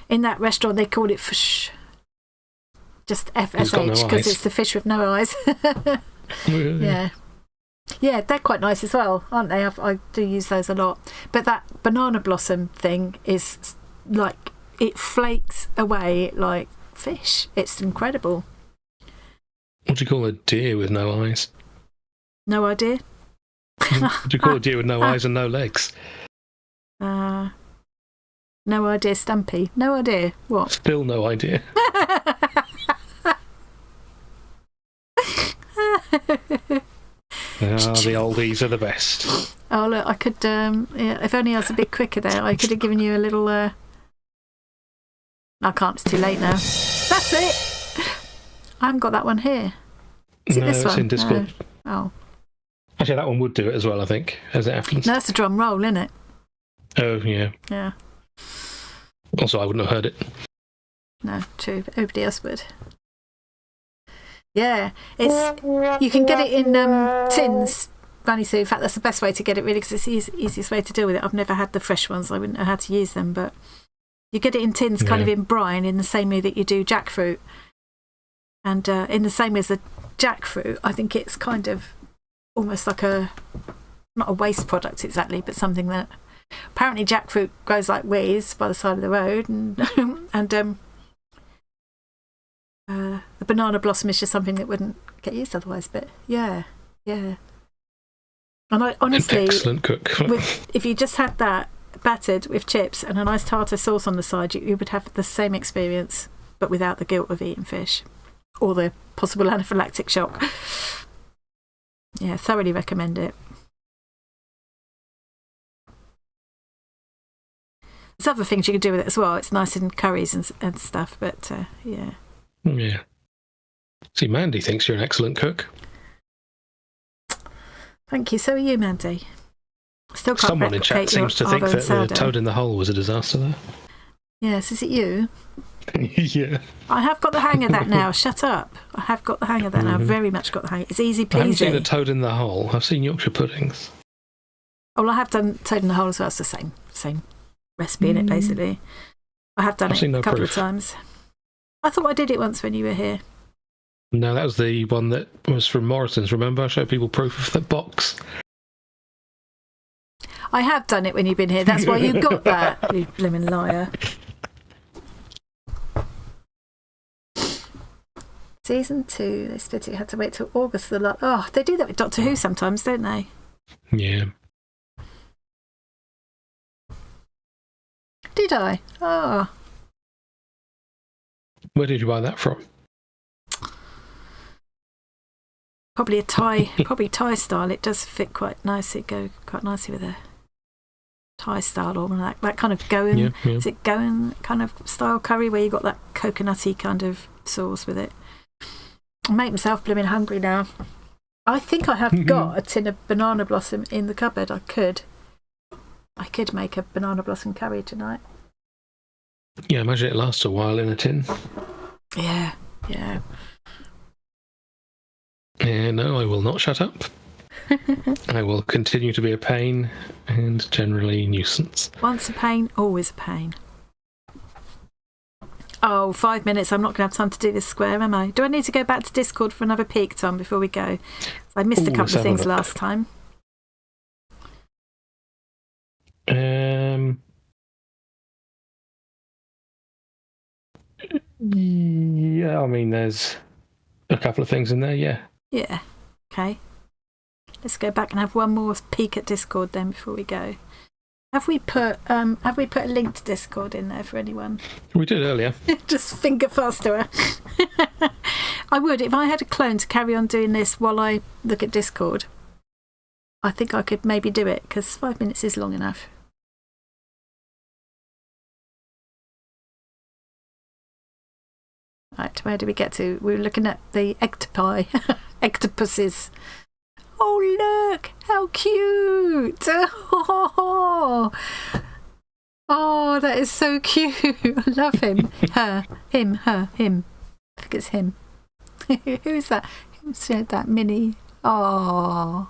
[SPEAKER 1] In that restaurant they called it fish, just FSH, because it's the fish with no eyes. Yeah, they're quite nice as well, aren't they? I do use those a lot. But that banana blossom thing is like, it flakes away like fish. It's incredible.
[SPEAKER 2] What do you call a deer with no eyes?
[SPEAKER 1] No idea.
[SPEAKER 2] What do you call a deer with no eyes and no legs?
[SPEAKER 1] No idea, Stumpy. No idea. What?
[SPEAKER 2] Still no idea. The oldies are the best.
[SPEAKER 1] Oh look, I could if only I was a bit quicker there, I could have given you a little I can't, it's too late now. That's it. I haven't got that one here. Is it this one?
[SPEAKER 2] It's in Discord.
[SPEAKER 1] No. Oh.
[SPEAKER 2] Actually, that one would do it as well, I think, as it happens.
[SPEAKER 1] No, that's a drum roll, isn't it?
[SPEAKER 2] Oh, yeah.
[SPEAKER 1] Yeah.
[SPEAKER 2] Also, I wouldn't have heard it.
[SPEAKER 1] No, true, but everybody else would. Yeah, you can get it in tins, Granny Sue. In fact, that's the best way to get it, really, because it's the easiest way to deal with it. I've never had the fresh ones. I wouldn't know how to use them, but you get it in tins, kind of in brine, in the same way that you do jackfruit. And in the same way as the jackfruit, I think it's kind of almost like not a waste product exactly, but something that apparently jackfruit grows like weeds by the side of the road, and the banana blossom is just something that wouldn't get used otherwise. But yeah. And I honestly,
[SPEAKER 2] an excellent cook.
[SPEAKER 1] If you just had that battered with chips and a nice tartar sauce on the side, you would have the same experience, but without the guilt of eating fish or the possible anaphylactic shock. Yeah, thoroughly recommend it. There's other things you can do with it as well. It's nice in curries and stuff, but yeah.
[SPEAKER 2] Yeah. See, Mandy thinks you're an excellent cook.
[SPEAKER 1] Thank you. So are you, Mandy. Still can't
[SPEAKER 2] Someone in chat seems to think that the toad in the hole was a disaster there.
[SPEAKER 1] Yes, is it you?
[SPEAKER 2] Yeah.
[SPEAKER 1] I have got the hang of that now. Shut up. I have got the hang of that now. I've very much got the hang. It's easy peasy.
[SPEAKER 2] I haven't seen a toad in the hole. I've seen Yorkshire puddings.
[SPEAKER 1] Oh, well, I have done toad in the hole as well. It's the same recipe in it, basically. I have done it a couple of times. I thought I did it once when you were here.
[SPEAKER 2] No, that was the one that was from Morrison's. Remember, I showed people proof of the box.
[SPEAKER 1] I have done it when you've been here. That's why you got that, you blimmin' liar. Season 2, they split it. Had to wait till August for the lot. Oh, they do that with Doctor Who sometimes, don't they?
[SPEAKER 2] Yeah.
[SPEAKER 1] Did I? Oh.
[SPEAKER 2] Where did you buy that from?
[SPEAKER 1] Probably Thai style. It does fit quite nicely. Go quite nicely with a Thai style or that kind of Goan.
[SPEAKER 2] Yeah.
[SPEAKER 1] Is it Goan kind of style curry where you got that coconutty kind of sauce with it? I make myself blooming hungry now. I think I have got a tin of banana blossom in the cupboard. I could make a banana blossom curry tonight.
[SPEAKER 2] Yeah, I imagine it lasts a while in a tin.
[SPEAKER 1] Yeah.
[SPEAKER 2] No, I will not shut up. I will continue to be a pain and generally nuisance.
[SPEAKER 1] Once a pain, always a pain. Oh, 5 minutes. I'm not going to have time to do this square, am I? Do I need to go back to Discord for another peek, Tom, before we go? I missed a couple of things last time.
[SPEAKER 2] Yeah, I mean, there's a couple of things in there, yeah.
[SPEAKER 1] Yeah. Okay. Let's go back and have one more peek at Discord then before we go. Have we put a link to Discord in there for anyone?
[SPEAKER 2] We did earlier.
[SPEAKER 1] Just finger faster. I would, if I had a clone to carry on doing this while I look at Discord. I think I could maybe do it, because 5 minutes is long enough. Right, where do we get to? We were looking at the octopuses. Oh, look! How cute! Oh, that is so cute. I love him. Her, him. I think it's him. Who's that? Who said that? Minnie. Oh,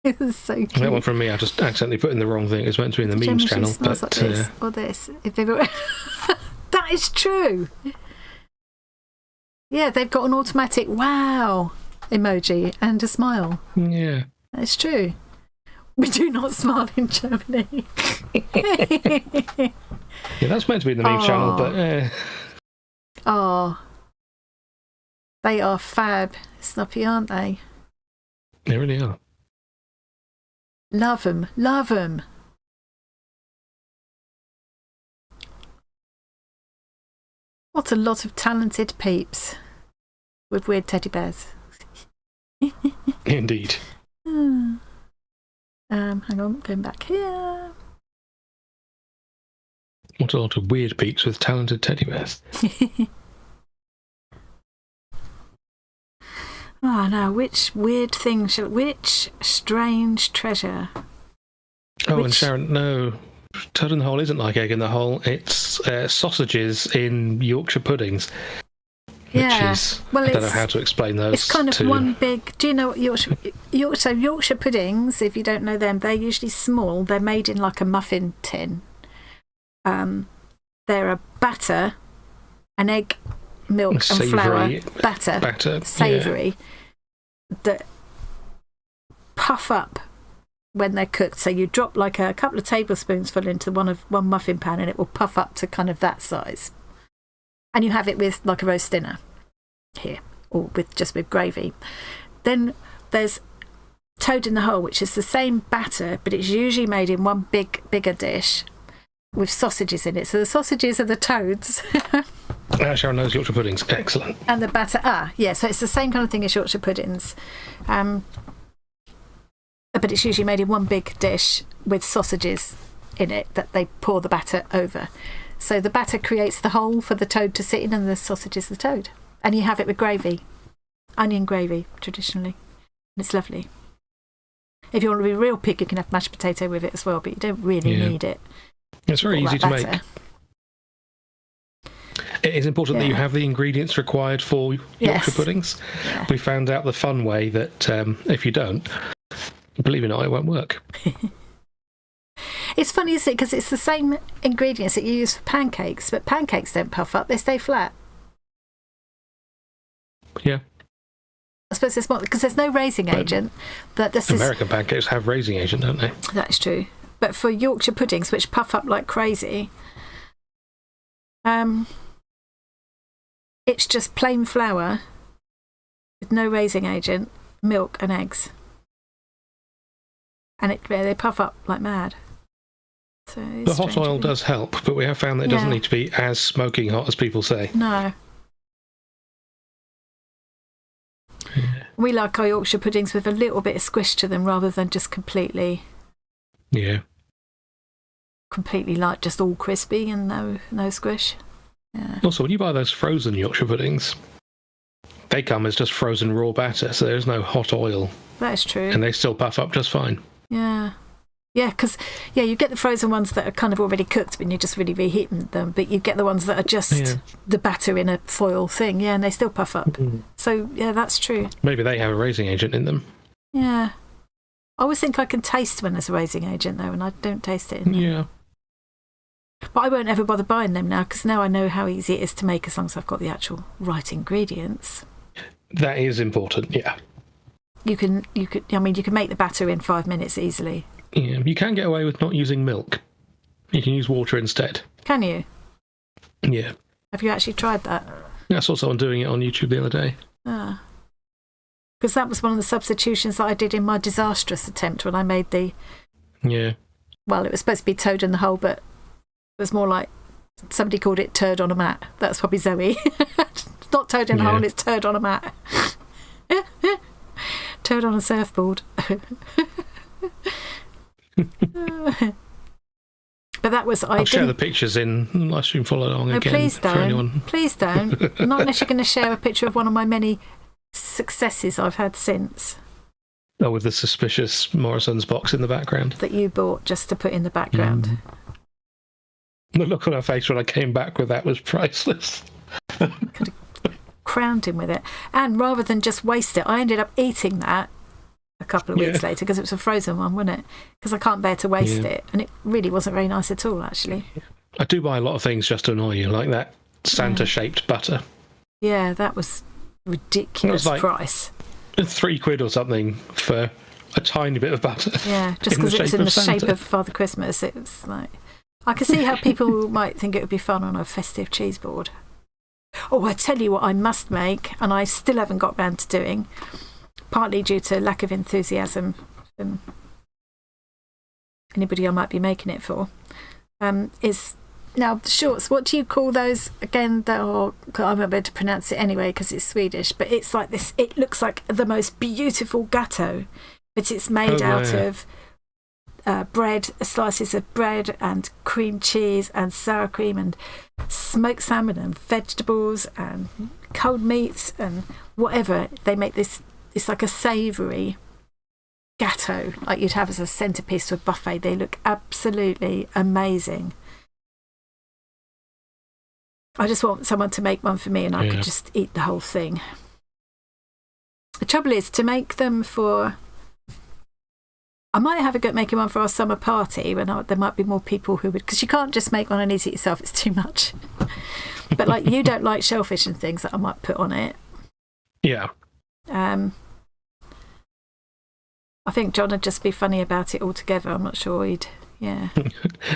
[SPEAKER 1] it was so cute.
[SPEAKER 2] That one from me, I just accidentally put in the wrong thing. It's meant to be in the memes channel. But
[SPEAKER 1] like this, or this. If they were... That is true. Yeah, they've got an automatic wow emoji and a smile.
[SPEAKER 2] Yeah.
[SPEAKER 1] That's true. We do not smile in Germany.
[SPEAKER 2] Yeah, that's meant to be in the meme channel, but...
[SPEAKER 1] Oh. They are fab, Snoppy, aren't they?
[SPEAKER 2] They really are.
[SPEAKER 1] Love them. What a lot of talented peeps with weird teddy bears.
[SPEAKER 2] Indeed.
[SPEAKER 1] Hang on, going back here.
[SPEAKER 2] What a lot of weird peeps with talented teddy bears.
[SPEAKER 1] Oh, now, which weird thing which strange treasure?
[SPEAKER 2] And Sharon, no, Toad in the Hole isn't like Egg in the Hole. It's sausages in Yorkshire puddings.
[SPEAKER 1] Yeah,
[SPEAKER 2] well, I don't know how to explain those.
[SPEAKER 1] It's kind of one big... Do you know what Yorkshire puddings, if you don't know them, they're usually small. They're made in like a muffin tin. They're a batter, an egg, milk and flour batter savoury, that puff up when they're cooked. So you drop like a couple of tablespoons full into one muffin pan and it will puff up to kind of that size. And you have it with like a roast dinner here, or with gravy. Then there's Toad in the Hole, which is the same batter, but it's usually made in one bigger dish with sausages in it. So the sausages are the toads.
[SPEAKER 2] Sharon knows Yorkshire puddings. Excellent.
[SPEAKER 1] And the batter, so it's the same kind of thing as Yorkshire puddings. But it's usually made in one big dish with sausages in it that they pour the batter over. So the batter creates the hole for the toad to sit in, and the sausage is the toad. And you have it with gravy, onion gravy, traditionally. And it's lovely. If you want to be real picky, you can have mashed potato with it as well, but you don't really need it.
[SPEAKER 2] It's very easy to make. It is important that you have the ingredients required for Yorkshire puddings. Yeah. We found out the fun way that if you don't, believe it or not, it won't work.
[SPEAKER 1] It's funny, isn't it? Because it's the same ingredients that you use for pancakes, but pancakes don't puff up, they stay flat.
[SPEAKER 2] Yeah.
[SPEAKER 1] I suppose it's more because there's no raising agent.
[SPEAKER 2] American pancakes have raising agent, don't they?
[SPEAKER 1] That's true. But for Yorkshire puddings, which puff up like crazy, It's just plain flour with no raising agent, milk and eggs. And they puff up like mad. So
[SPEAKER 2] the hot oil does help, but we have found that it doesn't need to be as smoking hot as people say.
[SPEAKER 1] No.
[SPEAKER 2] Yeah.
[SPEAKER 1] We like our Yorkshire puddings with a little bit of squish to them rather than just completely like just all crispy and no squish. Yeah.
[SPEAKER 2] Also, when you buy those frozen Yorkshire puddings, they come as just frozen raw batter, so there's no hot oil.
[SPEAKER 1] That is true.
[SPEAKER 2] And they still puff up just fine.
[SPEAKER 1] Yeah. Yeah, because you get the frozen ones that are kind of already cooked when you're just really reheating them, but you get the ones that are just the batter in a foil thing, and they still puff up. Mm-hmm. So, yeah, that's true.
[SPEAKER 2] Maybe they have a raising agent in them.
[SPEAKER 1] Yeah. I always think I can taste when there's a raising agent, though, and I don't taste it in them.
[SPEAKER 2] Yeah.
[SPEAKER 1] But I won't ever bother buying them now, because now I know how easy it is to make as long as I've got the actual right ingredients.
[SPEAKER 2] That is important, yeah.
[SPEAKER 1] You can make the batter in 5 minutes easily.
[SPEAKER 2] Yeah, you can get away with not using milk. You can use water instead.
[SPEAKER 1] Can you?
[SPEAKER 2] Yeah.
[SPEAKER 1] Have you actually tried that?
[SPEAKER 2] I saw someone doing it on YouTube the other day.
[SPEAKER 1] Ah. Because that was one of the substitutions that I did in my disastrous attempt when I made the...
[SPEAKER 2] Yeah.
[SPEAKER 1] Well, it was supposed to be toad in the hole, but it was more like somebody called it turd on a mat. That's probably Zoe. It's not toad in the hole, it's turd on a mat. Turd on a surfboard. But that was... I'll
[SPEAKER 2] share the pictures in live stream follow along again.
[SPEAKER 1] Please don't. Please don't. Not unless you're going to share a picture of one of my many successes I've had since.
[SPEAKER 2] Oh, with the suspicious Morrison's box in the background.
[SPEAKER 1] That you bought just to put in the background.
[SPEAKER 2] The look on her face when I came back with that was priceless.
[SPEAKER 1] Could have crowned him with it. And rather than just waste it, I ended up eating that a couple of weeks later because it was a frozen one, wasn't it? Because I can't bear to waste it. And it really wasn't very nice at all, actually.
[SPEAKER 2] I do buy a lot of things just to annoy you, like that Santa-shaped butter.
[SPEAKER 1] Yeah, that was ridiculous price.
[SPEAKER 2] £3 or something for a tiny bit of butter.
[SPEAKER 1] Yeah, just because it was in the shape of Father Christmas. It was like... I can see how people might think it would be fun on a festive cheese board. Oh, I tell you what I must make, and I still haven't got round to doing, partly due to lack of enthusiasm from anybody I might be making it for, is now the shorts. What do you call those again? I won't be able to pronounce it anyway because it's Swedish, but it's like this. It looks like the most beautiful gatto, but it's made out of bread, slices of bread and cream cheese and sour cream and smoked salmon and vegetables and cold meats and whatever. They make this. It's like a savoury gatto, like you'd have as a centrepiece to a buffet. They look absolutely amazing. I just want someone to make one for me and I could just eat the whole thing. The trouble is to make them for... I might have a go at making one for our summer party when there might be more people who would... Because you can't just make one and eat it yourself, it's too much. But like you don't like shellfish and things that I might put on it.
[SPEAKER 2] Yeah.
[SPEAKER 1] I think John would just be funny about it altogether. I'm not sure he'd... Yeah.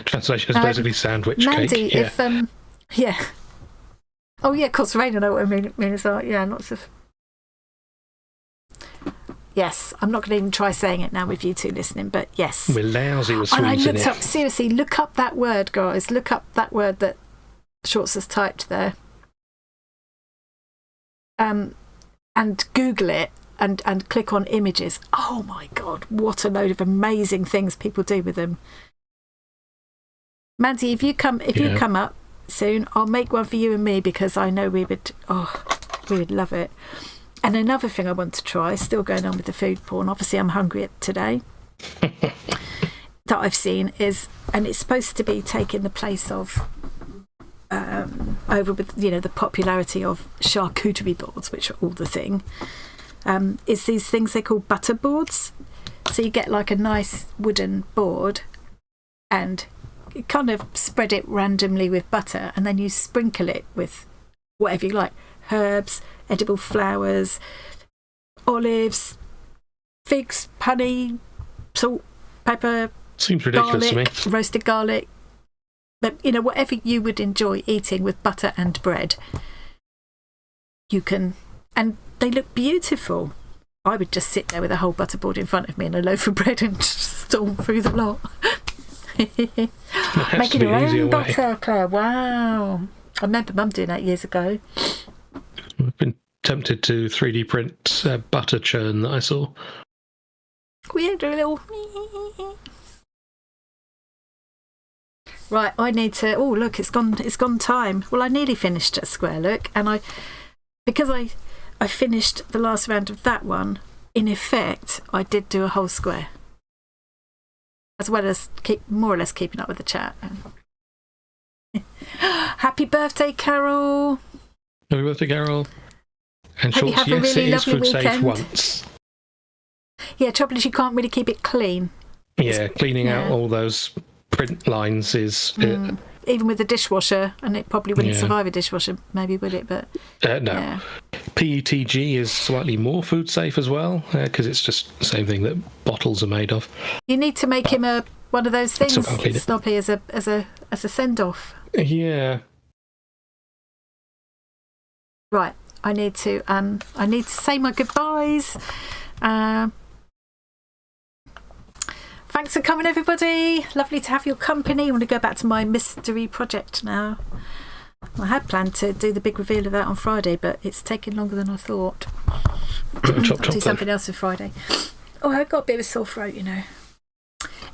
[SPEAKER 2] Translation is basically sandwich
[SPEAKER 1] Mandy,
[SPEAKER 2] cake.
[SPEAKER 1] Yeah. Oh, yeah, of course, Rain, I know what I mean as well. Yeah, lots of... Yes, I'm not going to even try saying it now with you two listening, but yes.
[SPEAKER 2] We're lousy with Swedes
[SPEAKER 1] and I looked up, seriously, look up that word, guys. Look up that word that Shorts has typed there. And Google it and click on images. Oh, my God, what a load of amazing things people do with them. Mandy, if you come up soon, I'll make one for you and me because I know we would love it. And another thing I want to try, still going on with the food porn, obviously I'm hungry today, that I've seen is, and it's supposed to be taking the place of, over with, the popularity of charcuterie boards, which are all the thing, is these things they call butter boards. So you get like a nice wooden board and you kind of spread it randomly with butter and then you sprinkle it with whatever you like. Herbs, edible flowers, olives, figs, honey, salt, pepper.
[SPEAKER 2] Seems ridiculous
[SPEAKER 1] garlic,
[SPEAKER 2] to me.
[SPEAKER 1] Roasted garlic. But, whatever you would enjoy eating with butter and bread. you can, and they look beautiful. I would just sit there with a whole butterboard in front of me and a loaf of bread and just storm through the lot. Making your own butter, Claire. Wow. I remember Mum doing that years ago.
[SPEAKER 2] I've been tempted to 3D print butter churn that I saw.
[SPEAKER 1] We had a little... Right, I need to... Oh, look, it's gone time. Well, I nearly finished a square, look, and because I finished the last round of that one, in effect, I did do a whole square. As well as more or less keeping up with the chat. Happy birthday, Carol!
[SPEAKER 2] Happy birthday, Carol! And
[SPEAKER 1] hope
[SPEAKER 2] shorts, yes, it is food safe once.
[SPEAKER 1] Yeah, trouble is you can't really keep it clean.
[SPEAKER 2] Yeah, cleaning out all those print lines is...
[SPEAKER 1] even with the dishwasher, and it probably wouldn't survive a dishwasher, maybe, would it? But
[SPEAKER 2] no. Yeah. PETG is slightly more food safe as well, because it's just the same thing that bottles are made of.
[SPEAKER 1] You need to make him one of those things, Snoppy, as a send-off.
[SPEAKER 2] Yeah.
[SPEAKER 1] Right, I need to say my goodbyes. Thanks for coming, everybody. Lovely to have your company. I want to go back to my mystery project now. I had planned to do the big reveal of that on Friday, but it's taken longer than I thought. I'll do something else on Friday. Oh, I've got a bit of a sore throat, you know.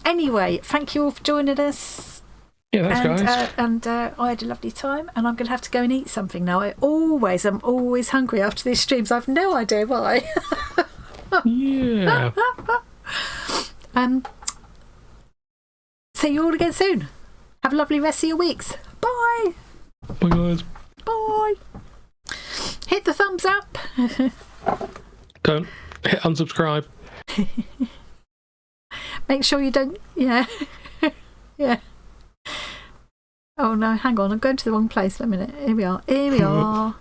[SPEAKER 1] Anyway, thank you all for joining us.
[SPEAKER 2] Yeah, thanks, guys.
[SPEAKER 1] And I had a lovely time, and I'm going to have to go and eat something now. I'm always hungry after these streams. I've no idea why.
[SPEAKER 2] Yeah.
[SPEAKER 1] See you all again soon. Have a lovely rest of your weeks. Bye.
[SPEAKER 2] Bye, guys.
[SPEAKER 1] Bye. Hit the thumbs up.
[SPEAKER 2] Don't hit unsubscribe.
[SPEAKER 1] Make sure you don't. Yeah. Yeah. Oh no, hang on. I'm going to the wrong place. Wait a minute. Here we are.